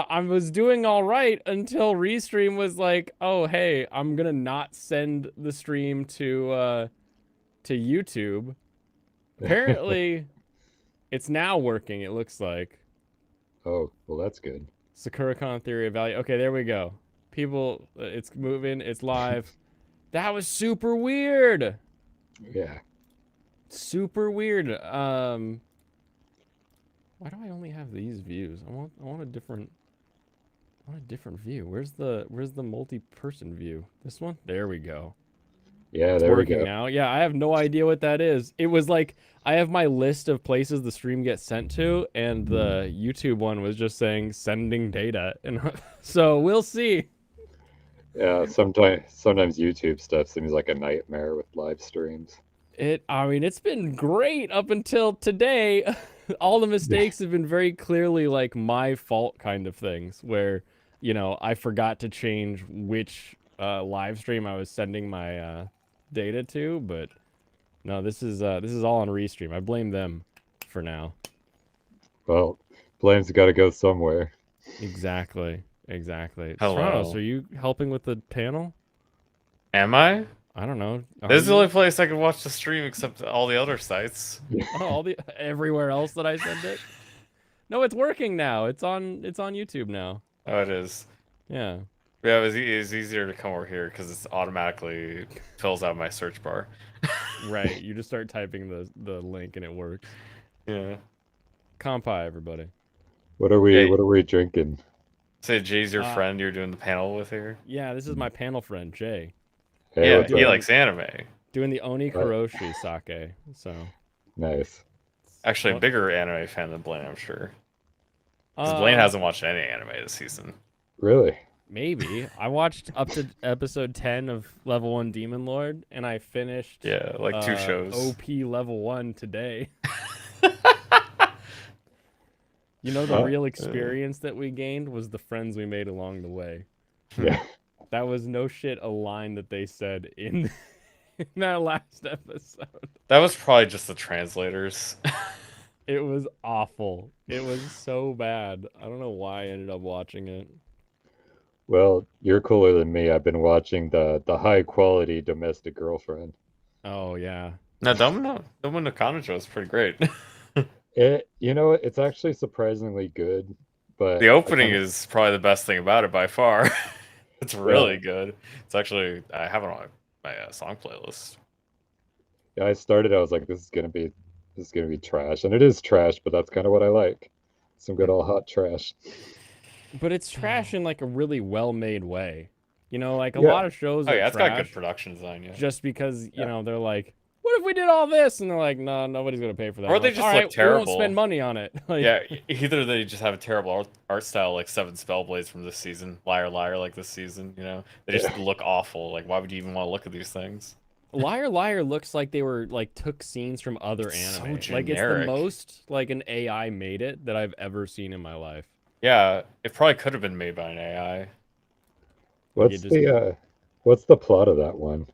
I was doing all right until Restream was like, "Oh, hey, I'm gonna not send the stream to YouTube." Apparently, it's now working. It looks like Oh, well, that's good. SakuraCon theory of value. Okay, there we go. People, it's moving. It's live. That was super weird. Yeah. Super weird. Why do I only have these views? I want a different. I want a different view. Where's the multi-person view? This one? There we go. Yeah, It's there we working go. now. Yeah, I have no idea what that is. It was like I have my list of places the stream gets sent to, and the YouTube one was just saying sending data, and so we'll see. Yeah, sometimes YouTube stuff seems like a nightmare with live streams. I mean, it's been great up until today. All the Yeah. mistakes have been very clearly like my fault kind of things, where I forgot to change which live stream I was sending my data to, but no, this is all on Restream. I blame them for now. Well, blame's got to go somewhere. Exactly. Exactly. Torontos, Hello. are you helping with the panel? Am I? I don't know. Are This is the only you? place I can watch the stream except all the other sites. Oh, all the everywhere else that I send it? No, it's working now. It's on YouTube now. Oh, it is. Yeah. Yeah, it's easier to come over here because it automatically fills out my search bar. Right. You just start typing the link and it works. Yeah. Compi, everybody. What are we Hey, what are we drinking? say Jay's your Uh, friend you're doing the panel with here? yeah, this is my panel friend, Jay. Hey, Yeah, what's he up? Doing likes anime. doing the Oni What? Koroshi sake. So Nice. Actually, a what bigger anime fan than Blaine, I'm sure. Because Blaine uh hasn't watched any anime this season. Really? maybe. I watched up to episode 10 of Level 1 Demon Lord and I finished Yeah, like two shows. OP level 1 today. The Uh, real experience that we gained was the friends we made along the way. yeah. That was no shit a line that they said in, in that last episode. That was probably just the translators. It was awful. It was so bad. I don't know why I ended up watching it. Well, you're cooler than me. I've been watching the high quality domestic girlfriend. Oh yeah. No, Domo no Kanojo is pretty great. It's actually surprisingly good, but The I opening kind of is probably the best thing about it by far. It's yeah, really good. It's actually I have it on my song playlist. yeah, I was like, this is gonna be trash, and it is trash, but that's kind of what I like. Some good old hot trash. But it's trash in like a really well-made way. Like a Yeah, lot of shows Oh are yeah, it's got good trash production design, yeah. just because, yeah, they're like, what if we did all this? And they're like, no, nobody's gonna pay for that. Or I'm they like, all just look right, we won't terrible. spend money on it. Like, Yeah, either they just have a terrible art style like Seven Spellblades from this season, Liar Liar like this season. They yeah, just look awful. Like why would you even want to look at these things? Liar Liar looks like they were like took scenes from other It's so anime. Like it's the generic. most like an AI made it that I've ever seen in my life. Yeah, it probably could have been made by an AI. Like it What's just the plot of that one?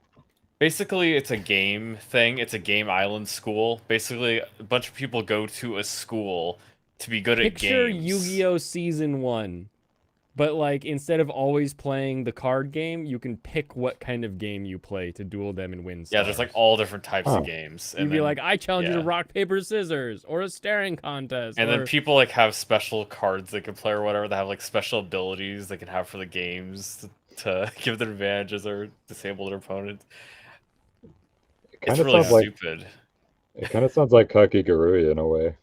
Basically, it's a game thing. It's a game island school. Basically, a bunch of people go to a school to be good at picture games. Yu-Gi-Oh season 1. But like instead of always playing the card game, you can pick what kind of game you play to duel them and win Yeah, there's like stars. all different types of Huh. games, You'd and be then like, I challenge you to yeah, rock, paper, scissors, or a staring contest, and then or people like have special cards they can play or whatever. They have like special abilities they can have for the games to give them advantages or disable their opponent. It It's kind of really sounds yeah. like stupid. it kind of sounds like Kakigurui in a way.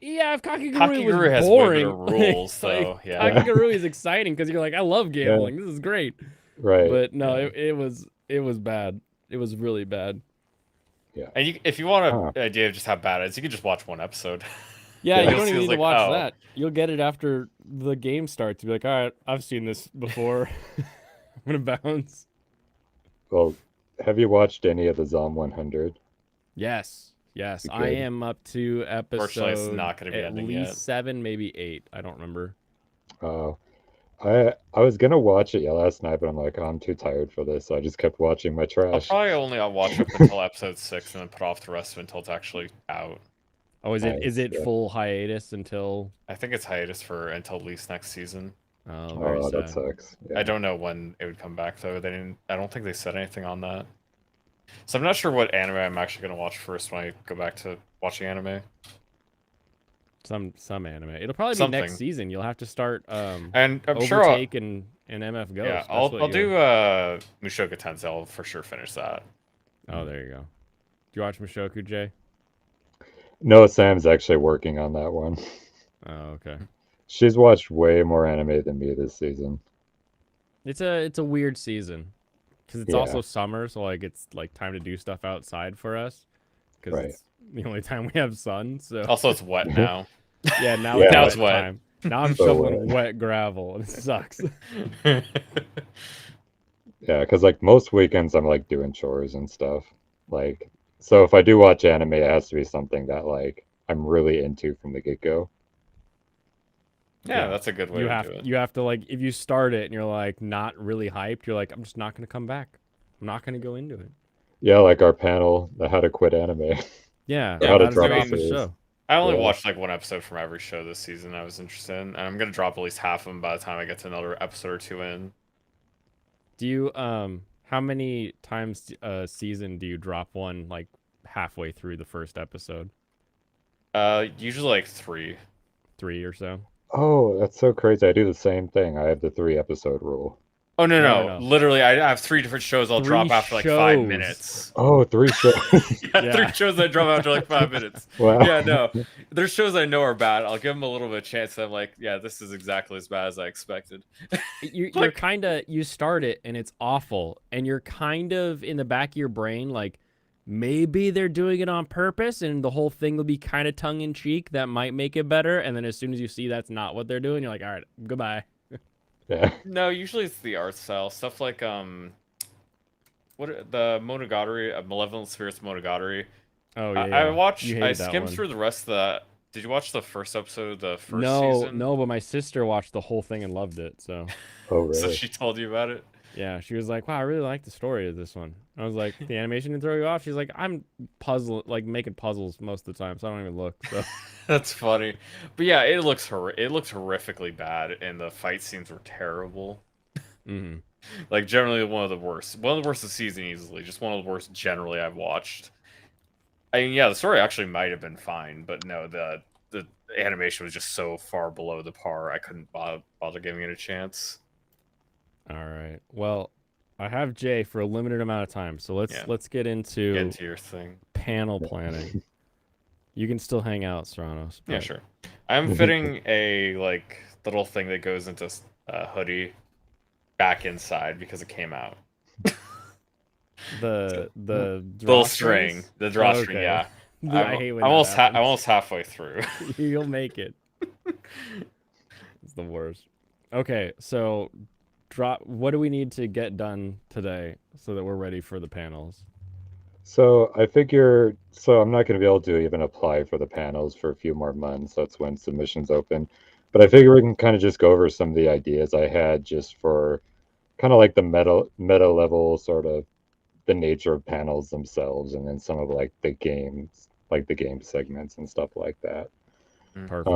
Yeah, if Kakigurui was Kakiguru has way better boring, like, rules, like though. Yeah, Yeah, Kakigurui is exciting because you're like, I love yeah, gambling. This is great. right. But no, yeah. it was bad. It was really bad. Yeah. And if you want Huh. an idea of just how bad it is, you can just watch one episode. Yeah, Yeah. you You'll don't see even it's need to like, watch oh, that. You'll get it after the game starts. You'll be like, all right, I've seen this before. I'm gonna bounce. Well, have you watched any of the Zom 100? Yes, yes, You I good? am up to fortunately, it's episode not going to be at ending yet. least 7, maybe 8. I don't remember. Uh, I was gonna watch it last night, but I'm like, oh, I'm too tired for this, so I just kept watching my I'll trash. probably only watch up until episode 6 and then put off the rest of it until it's actually out. Oh, is Nice. it Yeah. full hiatus until? I think it's hiatus for until at least next season. Oh, very Oh, that sad. sucks. I Yeah. don't know when it would come back though. They didn't. I don't think they said anything on that. So I'm not sure what anime I'm actually gonna watch first when I go back to watching anime. Some anime. It'll probably be next Something. season. You'll have to start And I'm sure. Overtake and MF Ghost. Yeah, That's I'll what I'll you'll. do Mushoku Tensei. I'll for sure finish that. Oh, there you go. Do you watch Mushoku, Jay? No, Sam's actually working on that one. Oh, okay. She's watched way more anime than me this season. It's a weird season because it's Yeah. also summer, so like it's like time to do stuff outside for us because Right. it's the only time we have sun. So Also, it's wet now. yeah, now Yeah. it's Now wet it's wet. time. Now I'm So shoveling wet. wet gravel and it sucks. Yeah, because like most weekends I'm like doing chores and stuff. Like, so if I do watch anime, it has to be something that like I'm really into from the get-go. Yeah, that's a good way You to have do it. you have to like if you start it and you're like not really hyped, you're like I'm just not gonna come back. I'm not gonna go into it. Yeah, like our panel, the How to Quit Anime. Yeah, Yeah, how to how to drop get a off the series. show. I only Yeah. watched like one episode from every show this season I was interested in, and I'm gonna drop at least half of them by the time I get to another episode or two in. Do you how many times a season do you drop one like halfway through the first episode? Usually like 3. 3 or so? Oh, that's so crazy. I do the same thing. I have the 3 episode rule. Oh no, No, no, no. literally, I have 3 different shows I'll 3 drop after like 5 shows. minutes. Oh, 3 shows. Yeah, Yeah. 3 shows I drop after like 5 minutes. Wow. Yeah, no, there's shows I know are bad. I'll give them a little bit of chance. And I'm like, yeah, this is exactly as bad as I expected. You're Like- kind of you start it and it's awful and you're kind of in the back of your brain like maybe they're doing it on purpose and the whole thing will be kind of tongue in cheek that might make it better, and then as soon as you see that's not what they're doing, you're like, all right, goodbye. Yeah. No, usually it's the art style stuff like the Monogatari, Malevolent Spirits Monogatari. Oh I yeah, watched. you I hated that skimmed one. through the rest of the. Did you watch the first episode of the first No, season? no, but my sister watched the whole thing and loved it. So Oh, So really? she told you about it. yeah, she was like, "Wow, I really like the story of this one." I was like, "The animation didn't throw you off?" She's like, "I'm like making puzzles most of the time, so I don't even look." So That's funny, but yeah, it looks horrifically bad, and the fight scenes were terrible. mhm. Like generally one of the worst. One of the worst of the season easily. Just one of the worst generally I've watched. I mean, yeah, the story actually might have been fine, but no, the animation was just so far below the par. I couldn't bother giving it a chance. All right. Well, I have Jay for a limited amount of time, so Yeah. let's get into Get into your thing. panel planning. You can still hang out, Serranos. Yeah, but- sure. I'm fitting a like little thing that goes into a hoodie back inside because it came out. The Little drawstrings? string, the drawstring. Okay. Yeah, Dude, I hate when I'm that I'm happens. almost halfway through. You'll make it. It's the worst. Okay, so what do we need to get done today so that we're ready for the panels? So I figure, so I'm not going to be able to even apply for the panels for a few more months. That's when submissions open. But I figure we can kind of just go over some of the ideas I had just for kind of like the meta level, sort of the nature of panels themselves, and then some of like the games, like the game segments and stuff like that. Perfect.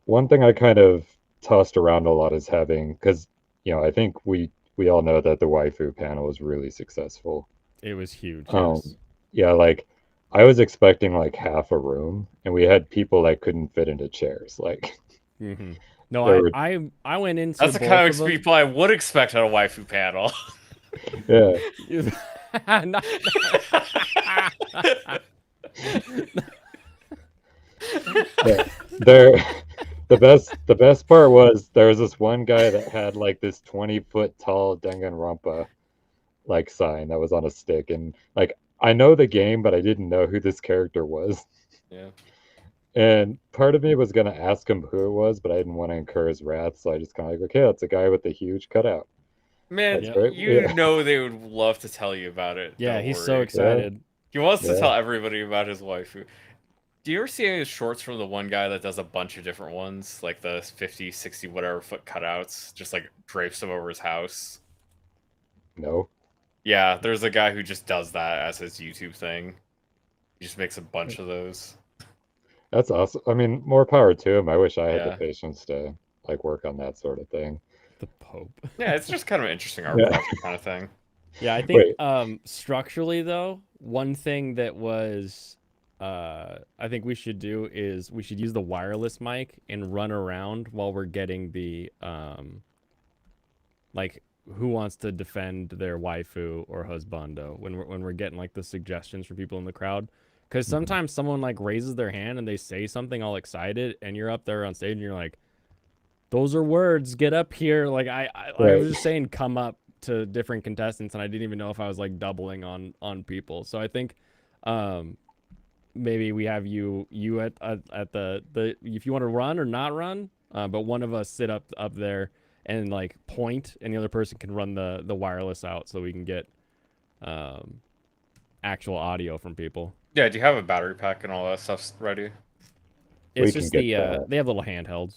One thing I kind of tossed around a lot is having, because I think we all know that the waifu panel was really successful. It was huge. Um, Yes. Yeah, like I was expecting like half a room, and we had people that couldn't fit into chairs. Like, Mm-hmm. No, There were- I went into That's the both kind of of them. people I would expect at a waifu panel. yeah, Not- yeah. The best part was there was this one guy that had like this 20-foot tall Danganronpa like sign that was on a stick, and like I know the game, but I didn't know who this character was. Yeah. And part of me was gonna ask him who it was, but I didn't want to incur his wrath, so I just kind of like, okay, that's a guy with a huge cutout. Man, That's great. you Yeah. know they would love to tell you about it. yeah, Don't he's so worry. excited. He wants to Yeah. tell everybody about his waifu. Do you ever see any shorts from the one guy that does a bunch of different ones? Like the 50, 60, whatever foot cutouts? Just like drapes them over his house? No. Yeah, there's a guy who just does that as his YouTube thing. He just makes a bunch of those. That's awesome. I mean, more power to him. I wish I had the Yeah. patience to like work on that sort of thing. The Pope. Yeah, it's just kind of an interesting art Yeah. project kind of thing. Yeah, I think Wait. structurally though, one thing that was I think we should do is we should use the wireless mic and run around while we're getting the like who wants to defend their waifu or husbando when we're getting like the suggestions from people in the crowd. Because sometimes someone like raises their hand and they say something all excited, and you're up there on stage and you're like, "Those are words. Get up here!" Like I was Right. just saying, come up to different contestants, and I didn't even know if I was like doubling on people. So I think, maybe we have you at the if you want to run or not run, but one of us sit up there and like point, and the other person can run the wireless out so we can get actual audio from people. Yeah, do you have a battery pack and all that stuff ready? We It's can just get the that. they have little handhelds,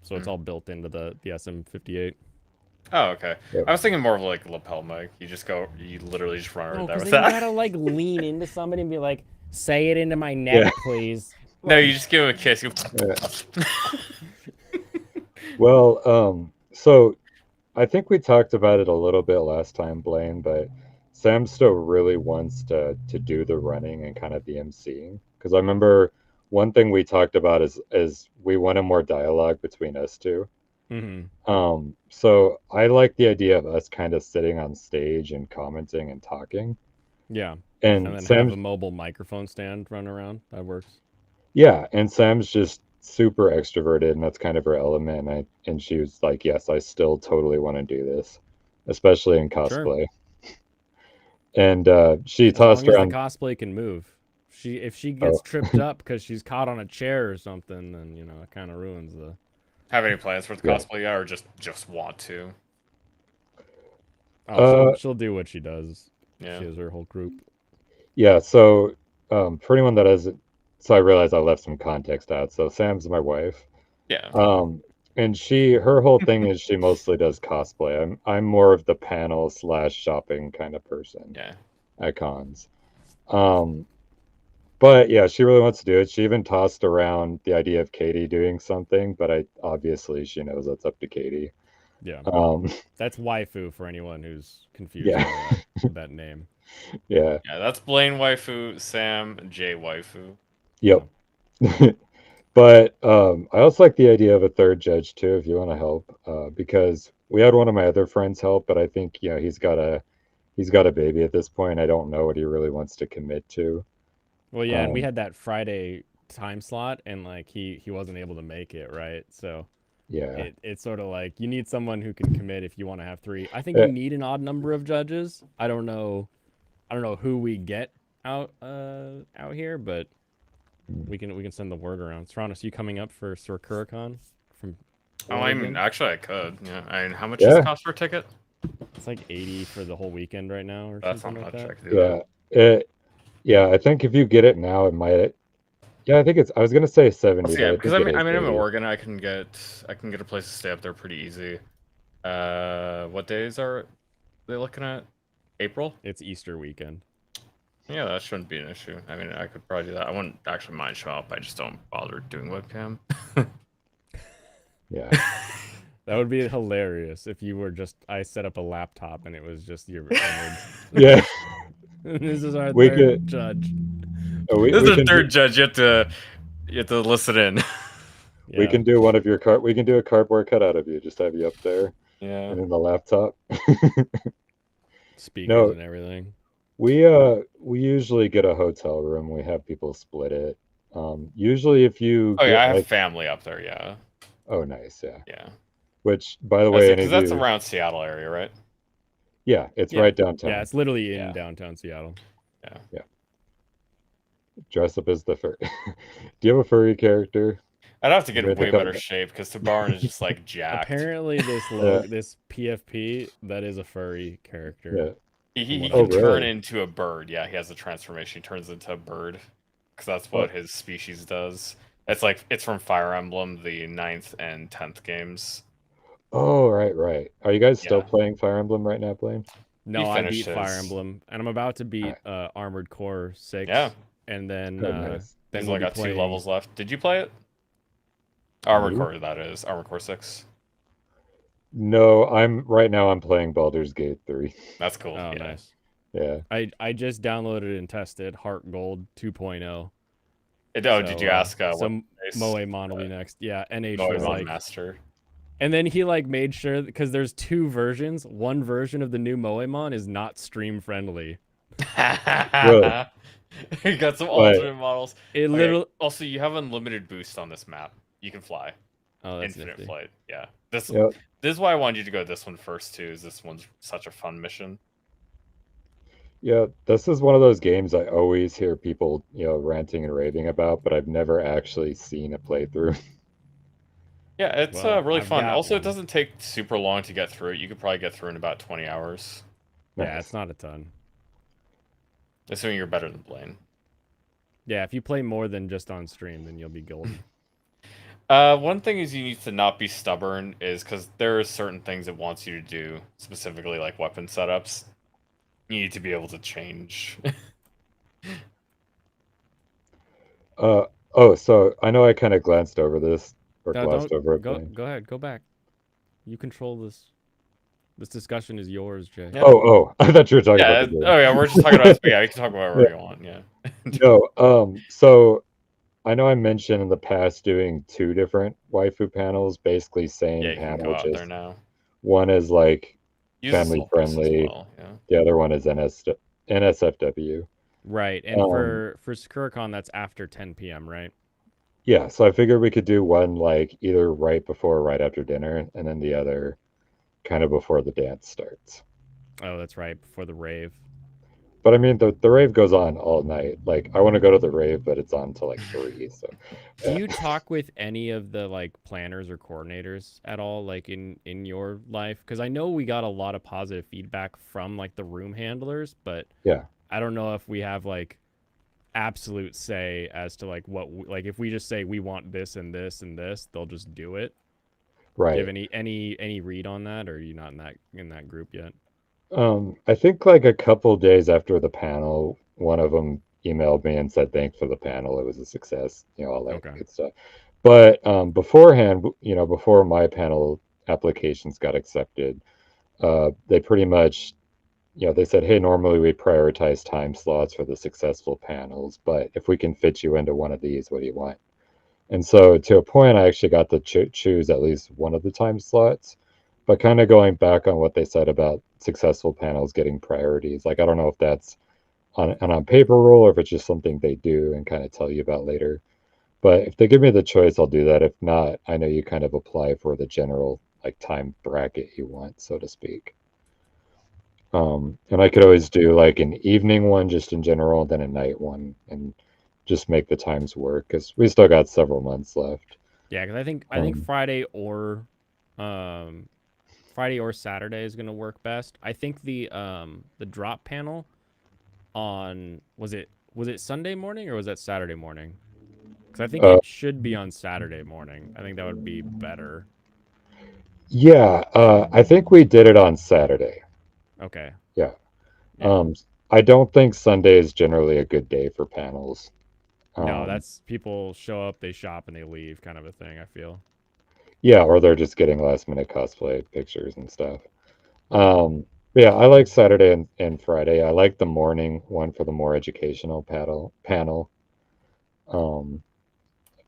so it's Hmm. all built into the SM58. Oh, okay. Yep. I was thinking more of like a lapel mic. You literally just run over No, there because with then you that. gotta like lean into somebody and be like, "Say it into my neck, Yeah. please." No, you just give him a kiss. You... Well, so I think we talked about it a little bit last time, Blaine, but Sam still really wants to do the running and kind of the emceeing. Because I remember one thing we talked about is we wanted more dialogue between us two. Mm-hmm. So I like the idea of us kind of sitting on stage and commenting and talking. Yeah, and And then have a Sam's mobile microphone stand run around. That works. Yeah, and Sam's just super extroverted, and that's kind of her element. And she was like, "Yes, I still totally want to do this, especially in Sure, cosplay." And she as long tossed as the around. cosplay can move. If she Oh, gets tripped up because she's caught on a chair or something, then it kind of ruins the. Have any plans for the yeah. cosplay yet, or just want to? Oh, she'll Uh, she'll do what she does. Yeah. She has her whole group. yeah. So, for anyone that hasn't, so I realized I left some context out. So Sam's my wife. Yeah. And her whole thing is she mostly does cosplay. I'm more of the panel slash shopping kind of person Yeah. at cons. Um, But yeah, she really wants to do it. She even tossed around the idea of Katie doing something, but I obviously she knows that's up to Katie. Yeah, Um, that's waifu for anyone who's confused yeah, by that name. yeah, Yeah, that's Blaine waifu, Sam J waifu. yep. Yeah. But I also like the idea of a third judge too, if you want to help, because we had one of my other friends help, but I think he's got a baby at this point. I don't know what he really wants to commit to. Well, yeah, and we Um, had that Friday time slot, and like he wasn't able to make it, right? So yeah, it's sort of like you need someone who can commit if you want to have three. I think you uh, need an odd number of judges. I don't know who we get out here, but we can send the word around. Serranos, you coming up for SakuraCon from Oh, I mean, Oregon? actually, I could. Yeah. I mean, how much does it yeah, cost for a ticket? It's like 80 for the whole weekend right now, or That's something not like much. that. I could do yeah. that. Yeah, I think if you get it now, it might. Yeah, I think it's. I was gonna say 70, Let's see, but yeah, I because think it I is mean, I'm in 80. Oregon. I can get a place to stay up there pretty easy. What days are they looking at? April? It's Easter weekend. Yeah, that shouldn't be an issue. I mean, I could probably do that. I wouldn't actually mind showing up. I just don't bother doing webcam. Yeah, That would be hilarious if you were just I set up a laptop and it was just your image. yeah. This is our We third could. judge. This is We a can do. third judge. You have to listen in. We Yeah. can do one of your card. We can do a cardboard cutout of you. Just have you up there, Yeah. and then the laptop. Speakers No, and everything. we usually get a hotel room. We have people split it. Usually if you Oh yeah, get I have like, family up there. Yeah. oh nice, yeah. Yeah. Which by the That's way, it, any because of that's you, around Seattle area, right? yeah, it's Yeah. right Yeah, downtown. it's literally in Yeah. downtown Seattle. Yeah. Yeah, dress up as the fur. Do you have a furry character? I'd have to You get in ready to way come? better shape because Tabaran is just like jacked. Apparently Yeah, this PFP that is a furry character yeah. He, from he he what Oh can I've read. turn really? into a bird. Yeah, he has a transformation. He turns into a bird because that's Oh, what his species does. It's from Fire Emblem, the ninth and 10th games. oh, right, right. Are you guys still Yeah, playing Fire Emblem right now, Blaine? he No, I finished beat Fire his. Emblem and I'm about to All beat right. Armored Core Yeah, 6. and then Oh, nice. then He's we'll only be got 2 playing. levels left. Did you play it? Armored Me? Core, that is. Armored Core 6. No, right now I'm playing Baldur's Gate 3. That's cool. Oh, Yeah. nice. Yeah. I just downloaded and tested Heart Gold 2.0. Did you ask what so race? Moe Monolly next? Yeah, NH No, was I'm like, Master. and then he like made sure because there's 2 versions. One version of the new Moemon is not stream friendly. Really? You got some But alternate models. It Okay. literally. Also, you have unlimited boost on this map. You can fly. Oh, that's Infinite nifty. flight. Yeah. This yeah, is why I wanted you to go this one first too. Is this one's such a fun mission? yeah, this is one of those games I always hear people, ranting and raving about, but I've never actually seen a playthrough. Yeah, it's Well, really I've fun. got Also, it one. doesn't take super long to get through it. You could probably get through in about 20 hours, Yeah, it's Nice. not a ton. assuming you're better than Blaine. Yeah, if you play more than just on stream, then you'll be golden. One thing is you need to not be stubborn, is because there are certain things it wants you to do, specifically like weapon setups. You need to be able to change. So I know I kind of glanced over this or No, glossed don't over it. go ahead, go back. You control this. This discussion is yours, Jay. Yeah. I thought you were talking about Yeah. the game. Oh yeah, we're just talking about. Yeah, we can talk about Yeah. whatever you want. Yeah. No, so I know I mentioned in the past doing 2 different waifu panels, basically same Yeah, you can go panel, out there just now. One is like Use this family little piece as friendly, well. Yeah. the other one is NSFW. Right, and Um, for SakuraCon, that's after 10 p.m., right? yeah, so I figured we could do one like either right before or right after dinner, and then the other kind of before the dance starts. Oh, that's right, before the rave. But I mean, the rave goes on all night. Like, I want to go to the rave, but it's on till like 3. So, Do yeah. you talk with any of the like planners or coordinators at all, like in your life? Because I know we got a lot of positive feedback from like the room handlers, but Yeah. I don't know if we have like absolute say as to like like if we just say we want this and this and this, they'll just do it. Do you have Right. any read on that, or are you not in that group yet? I think like a couple days after the panel, one of them emailed me and said thanks for the panel. It was a success, all that Okay. good stuff. But beforehand, before my panel applications got accepted, they pretty much, they said, hey, normally we prioritize time slots for the successful panels, but if we can fit you into one of these, what do you want? And so to a point, I actually got to choose at least one of the time slots. But kind of going back on what they said about successful panels getting priorities, like I don't know if that's an on paper rule or if it's just something they do and kind of tell you about later. But if they give me the choice, I'll do that. If not, I know you kind of apply for the general like time bracket you want, so to speak. And I could always do like an evening one just in general, and then a night one, and just make the times work because we still got several months left. Yeah, because I think Um, um Friday or Saturday is gonna work best. I think the drop panel on was it Sunday morning or was that Saturday morning? Because I think uh, it should be on Saturday morning. I think that would be better. yeah, I think we did it on Saturday. Okay. Yeah. Yeah. Um, I don't think Sunday is generally a good day for panels. No, Um, that's people show up, they shop, and they leave kind of a thing, I feel. yeah, or they're just getting last minute cosplay pictures and stuff. But yeah, I like Saturday and Friday. I like the morning one for the more educational panel. Um,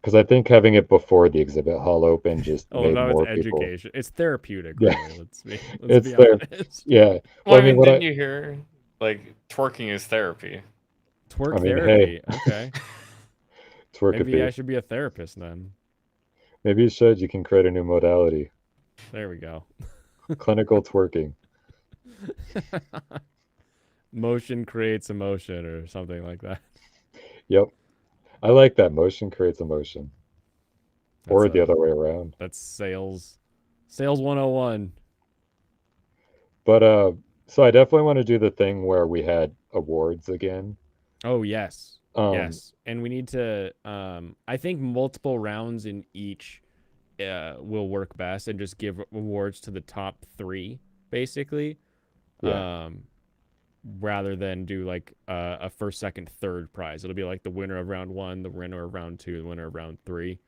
because I think having it before the exhibit hall open just Oh, made no, it's more people. education. It's therapeutic, Yeah, really. Let's it's be there. honest. Yeah. Well, Well, I I mean, mean, didn't you hear like twerking is therapy? Twerk I mean, hey, therapy. Okay. twerk it Maybe I be. should be a therapist then. Maybe you should. You can create a new modality. There we go. Clinical twerking. Motion creates emotion or something like that. Yep. I like that. Motion creates emotion. That's Or the a other way around. that's sales 101. But so I definitely want to do the thing where we had awards again. Oh, yes. Um, Yes. And we need to I think multiple rounds in each will work best and just give awards to the top 3 basically. yeah. Um rather than do like a first, second, third prize. It'll be like the winner of round 1, the winner of round 2, the winner of round 3,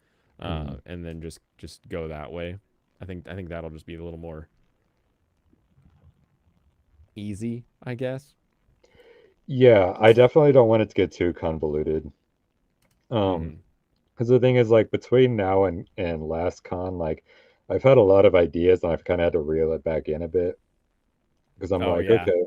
and then just go that way. I think that'll just be a little more easy, I guess. Yeah, I definitely don't want it to get too convoluted. Mhm. Because the thing is, like, between now and last con, like, I've had a lot of ideas and I've kind of had to reel it back in a bit because I'm Oh like, yeah. okay,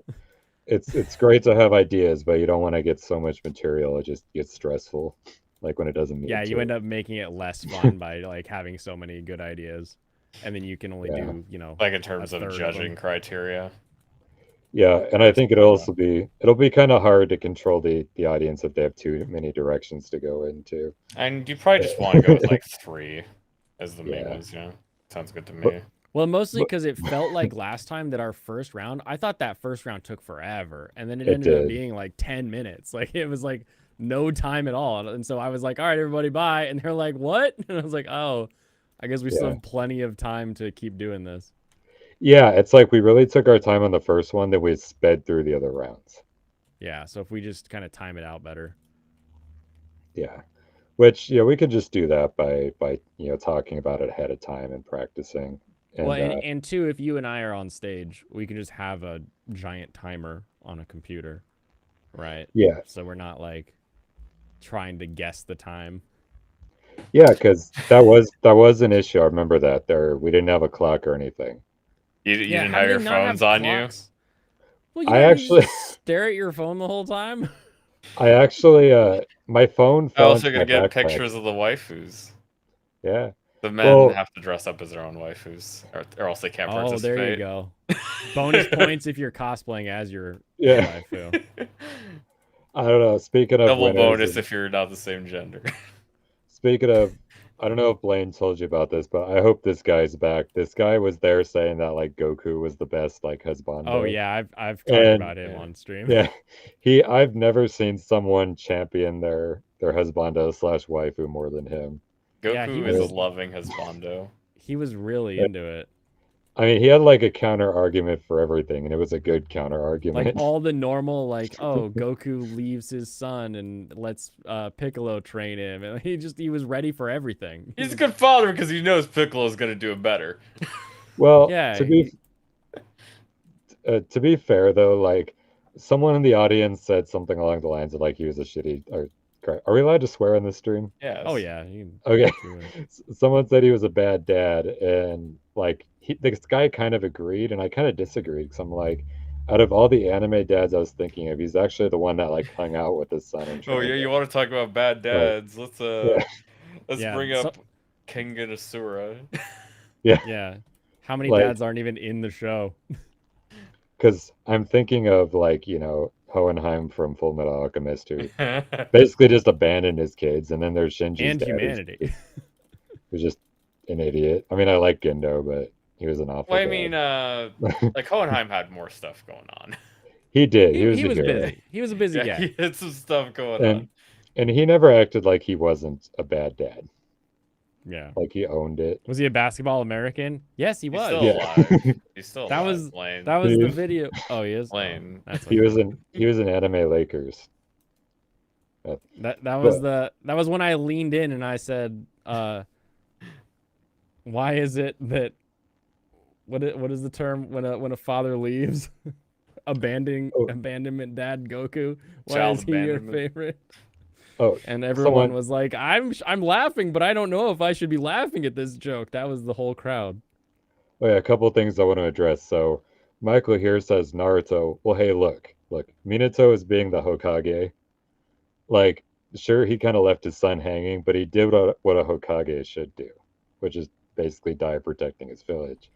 it's great to have ideas, but you don't want to get so much material it just gets stressful, like when it doesn't Yeah, need you to. end up making it less fun by like having so many good ideas, and then you can only Yeah, do, Like in a terms of third of them. judging criteria. yeah, and I That's think it'll normal. also it'll be kind of hard to control the audience if they have too many directions to go into. And you probably just want to go with like 3 as the main Yeah, ones, yeah. Sounds good to but, me. Well, mostly but because it felt like last time that our first round, I thought that first round took forever, and then it it ended up did. being like 10 minutes. Like it was like no time at all, and so I was like, "All right, everybody, bye," and they're like, "What?" And I was like, "Oh, I guess we still Yeah. have plenty of time to keep doing this." Yeah, it's like we really took our time on the first one, then we sped through the other rounds. Yeah, so if we just kind of time it out better. Yeah. Which, yeah, we could just do that by talking about it ahead of time and practicing. Well, And and two, if you and I are on stage, we can just have a giant timer on a computer, right? yeah. So we're not like trying to guess the time. Yeah, because that was an issue. I remember that. We didn't have a clock or anything. You Yeah, didn't how do have they your not phones have on you? clocks? Well, you I know, you actually just stare at your phone the whole time. I actually my phone I fell also into gonna my get backpack. pictures of the waifus. Yeah. The men Well, have to dress up as their own waifus, or else they can't Oh, there you participate. go. Bonus points if you're cosplaying as your yeah. waifu. I don't know. Speaking of Double winners bonus and if you're not the same gender. speaking of, I don't know if Blaine told you about this, but I hope this guy's back. This guy was there saying that like Goku was the best like Oh husbando. yeah, I've talked And about him Yeah. on stream. yeah, I've never seen someone champion their husbando slash waifu more than him. Yeah, Goku is a loving husbando. he was really into it. I mean, he had like a counter argument for everything, and it was a good counter Like argument. all the normal, like, oh, Goku leaves his son and lets Piccolo train him, and he was ready for everything. He's a good father because he knows Piccolo's gonna do it better. Well, Yeah, to be fair though, like someone in the audience said something along the lines of like he was a shitty. Or, are we allowed to swear on this stream? oh Yes. yeah, you can Okay. go through it. Someone said he was a bad dad, and like this guy kind of agreed, and I kind of disagreed because I'm like, out of all the anime dads I was thinking of, he's actually the one that like hung out with his son and Oh yeah, trained you him. want to talk about bad Like, dads? yeah, Let's Yeah, bring so up Kengan Asura. yeah, yeah. How many like dads aren't even in the show? because I'm thinking of like Hohenheim from Full Metal Alchemist who basically just abandoned his kids, and then there's Shinji's And dad humanity. who's just an idiot. I mean, I like Gendo, but he was an awful Well, I dad. mean, like Hohenheim had more stuff going on. He did. He he was he the was hero. busy. He was a busy Yeah, guy. he had some stuff going on. And he never acted like he wasn't a bad dad. Yeah. Like he owned it. Was he a basketball American? Yes, he He's was. still Yeah. alive. He's still That alive, was Lane. that was the he, video. Oh, he is. Oh, Lane. that's he okay. was in anime Lakers. That was But that was when I leaned in and I said, why is it that what is the term when a father leaves? oh, Abandonment dad Goku. Why Child is he your abandonment. favorite? oh, And everyone someone was like, I'm laughing, but I don't know if I should be laughing at this joke. That was the whole crowd. oh yeah, a couple of things I want to address. So Michael here says Naruto. Well, hey, look, Minato is being the Hokage. Like, sure, he kind of left his son hanging, but he did what a Hokage should do, which is basically die protecting his village.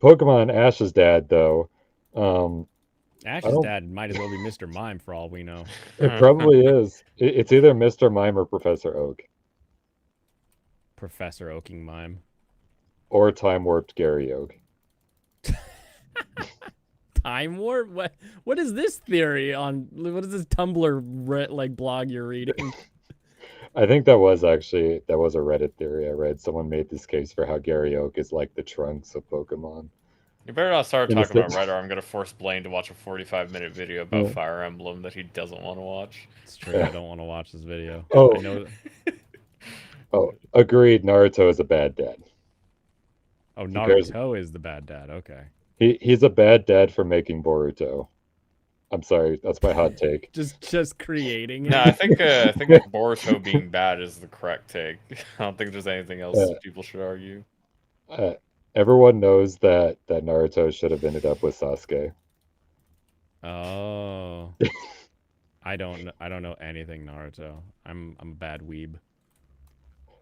Pokemon Ash's dad, though, I Ash's don't. dad might as well be Mr. Mime for all we know. It probably is. It's either Mr. Mime or Professor Oak, Professor Oaking Mime. or Time Warped Gary Oak. Time warp? What is this theory on? What is this Tumblr like blog you're reading? I think that was a Reddit theory I read. Someone made this case for how Gary Oak is like the Trunks of Pokemon. You better not start In a talking about sense. Red, or I'm gonna force Blaine to watch a 45-minute video about Fire Emblem that he doesn't want to watch. It's true. I don't want to watch this video. Oh. I know. Oh, agreed. Naruto is a bad dad. Oh, Compares- Naruto is the bad dad. Okay. He's a bad dad for making Boruto. I'm sorry, that's my hot take. Just creating it. No, I think Boruto being bad is the correct take. I don't think there's anything else people should argue. Everyone knows that Naruto should have ended up with Sasuke. Oh. I don't know anything Naruto. I'm a bad weeb.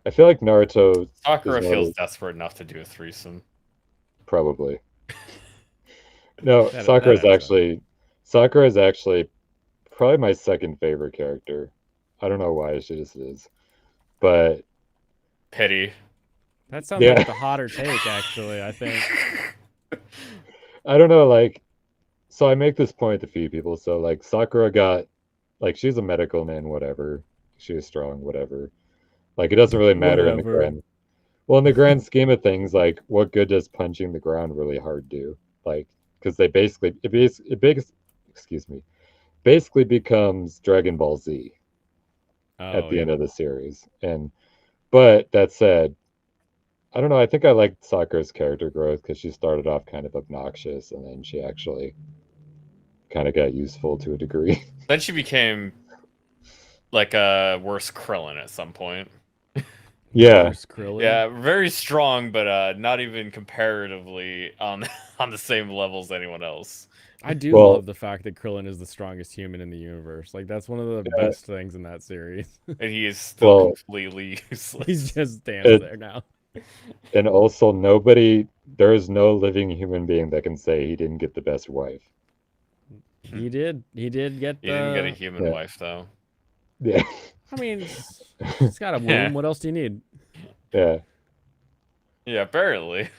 I feel like Naruto Sakura is feels desperate enough to do a threesome. probably. No, That Sakura adds is actually probably my second favorite character. I don't know why, she just is. But Pity. That sounds like the hotter take, actually, I think. I don't know, like, so I make this point to few people. So, like, Sakura got, like, she's a medical man, whatever. She is strong, whatever. Like, it doesn't really matter in the grand. Well, in the grand scheme of things, like, what good does punching the ground really hard do? Like, because they basically, basically becomes Dragon Ball Z at the end of the series. But that said, I don't know. I think I liked Sakura's character growth because she started off kind of obnoxious, and then she actually kind of got useful to a degree. Then she became like a worse Krillin at some point. Yeah. Yeah, very strong, but not even comparatively on the same level as anyone else. I do love the fact that Krillin is the strongest human in the universe. Like, that's one of the best things in that series. And he is still completely useless. He just stands there now. And also, there is no living human being that can say he didn't get the best wife. He did. He did get He didn't get a human wife, though. Yeah. I mean, he's got a womb. What else do you need? Yeah. Yeah, apparently.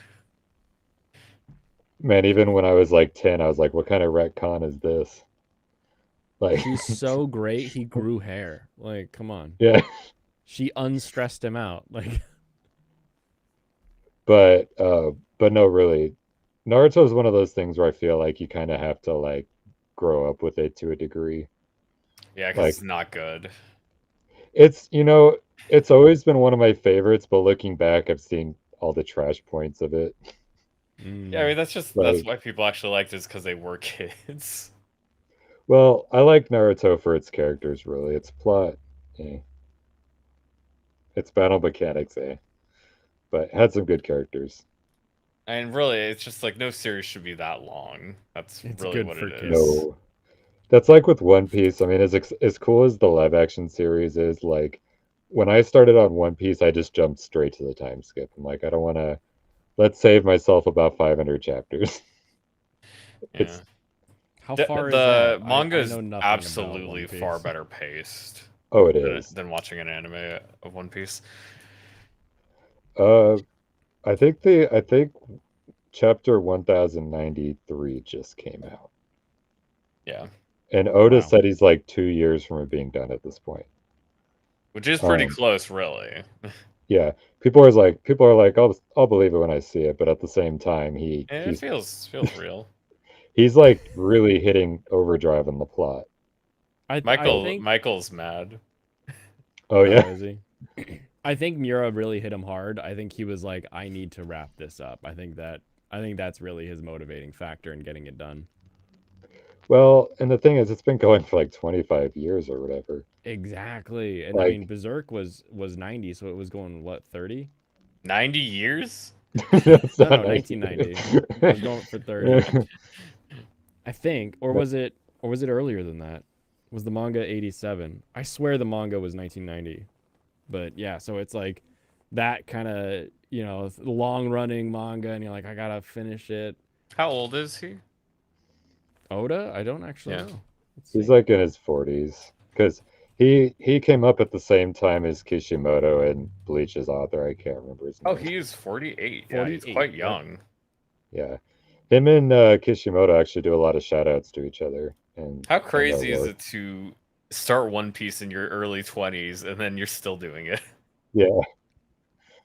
Man, even when I was like 10, I was like, what kind of retcon is this? Like, he's so great, he grew hair. Like, come on. Yeah. She unstressed him out. Like, but no, really. Naruto is one of those things where I feel like you kind of have to, like, grow up with it to a degree. Yeah, because it's not good. It's, it's always been one of my favorites, but looking back, I've seen all the trash points of it. Yeah, I mean, that's why people actually liked it, is because they were kids. Well, I like Naruto for its characters, really. Its plot, its battle mechanics, but it had some good characters. And really, it's just like, no series should be that long. That's really what it is. No. That's like with One Piece. I mean, as cool as the live action series is, like, when I started on One Piece, I just jumped straight to the time skip. I'm like, I don't want to. Let's save myself about 500 chapters. Yeah. How far is that? The manga is absolutely far better paced. Oh, it is. Than watching an anime of One Piece. I think chapter 1093 just came out. Yeah. And Oda said he's like 2 years from it being done at this point. Which is pretty close, really. Yeah. People are like, I'll believe it when I see it, but at the same time, it feels real. He's like really hitting overdrive on the plot. Michael's mad. Oh yeah. Is he? I think Miura really hit him hard. I think he was like, I need to wrap this up. I think that's really his motivating factor in getting it done. Well, and the thing is, it's been going for like 25 years or whatever. Exactly. And I mean, Berserk was 90, so it was going, what, 30? 90 years? No, 1990. It was going for 30. I think. Or was it earlier than that? Was the manga 87? I swear the manga was 1990. But yeah, so it's like that kind of, long running manga, and you're like, I gotta finish it. How old is he? Oda? I don't actually know. He's like in his 40s, because he came up at the same time as Kishimoto and Bleach's author. I can't remember his name. Oh, he is 48. Yeah, he's quite young. Yeah. Him and Kishimoto actually do a lot of shout outs to each other. And how crazy is it to start One Piece in your early 20s and then you're still doing it? Yeah.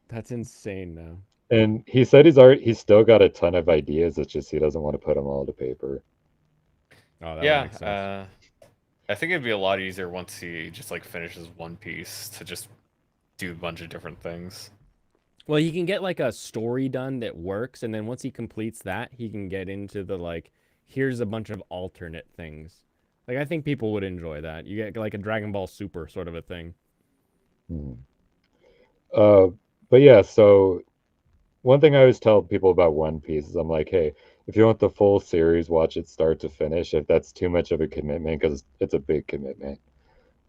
That's insane now. And he said he's still got a ton of ideas. It's just he doesn't want to put them all to paper. Oh, that would Yeah, make sense. I think it'd be a lot easier once he just like finishes One Piece to just do a bunch of different things. Well, he can get like a story done that works, and then once he completes that, he can get into the like, here's a bunch of alternate things. Like I think people would enjoy that. You get like a Dragon Ball Super sort of a thing. Hmm. Uh, but yeah, so one thing I always tell people about One Piece is I'm like, hey, if you want the full series, watch it start to finish. If that's too much of a commitment, because it's a big commitment.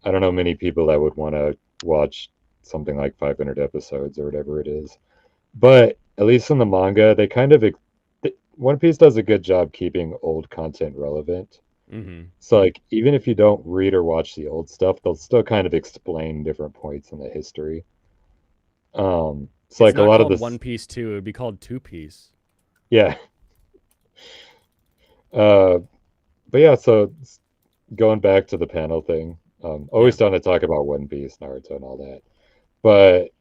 I don't know many people that would want to watch something like 500 episodes or whatever it is. But at least in the manga, they kind of One Piece does a good job keeping old content relevant. Mm-hmm. So like even if you don't read or watch the old stuff, they'll still kind of explain different points in the history. So It's like a not lot of called One this, Piece 2, it would be called Two Piece. yeah. Uh, but yeah, so going back to the panel thing, Yeah. always down to talk about One Piece, Naruto, and all that. But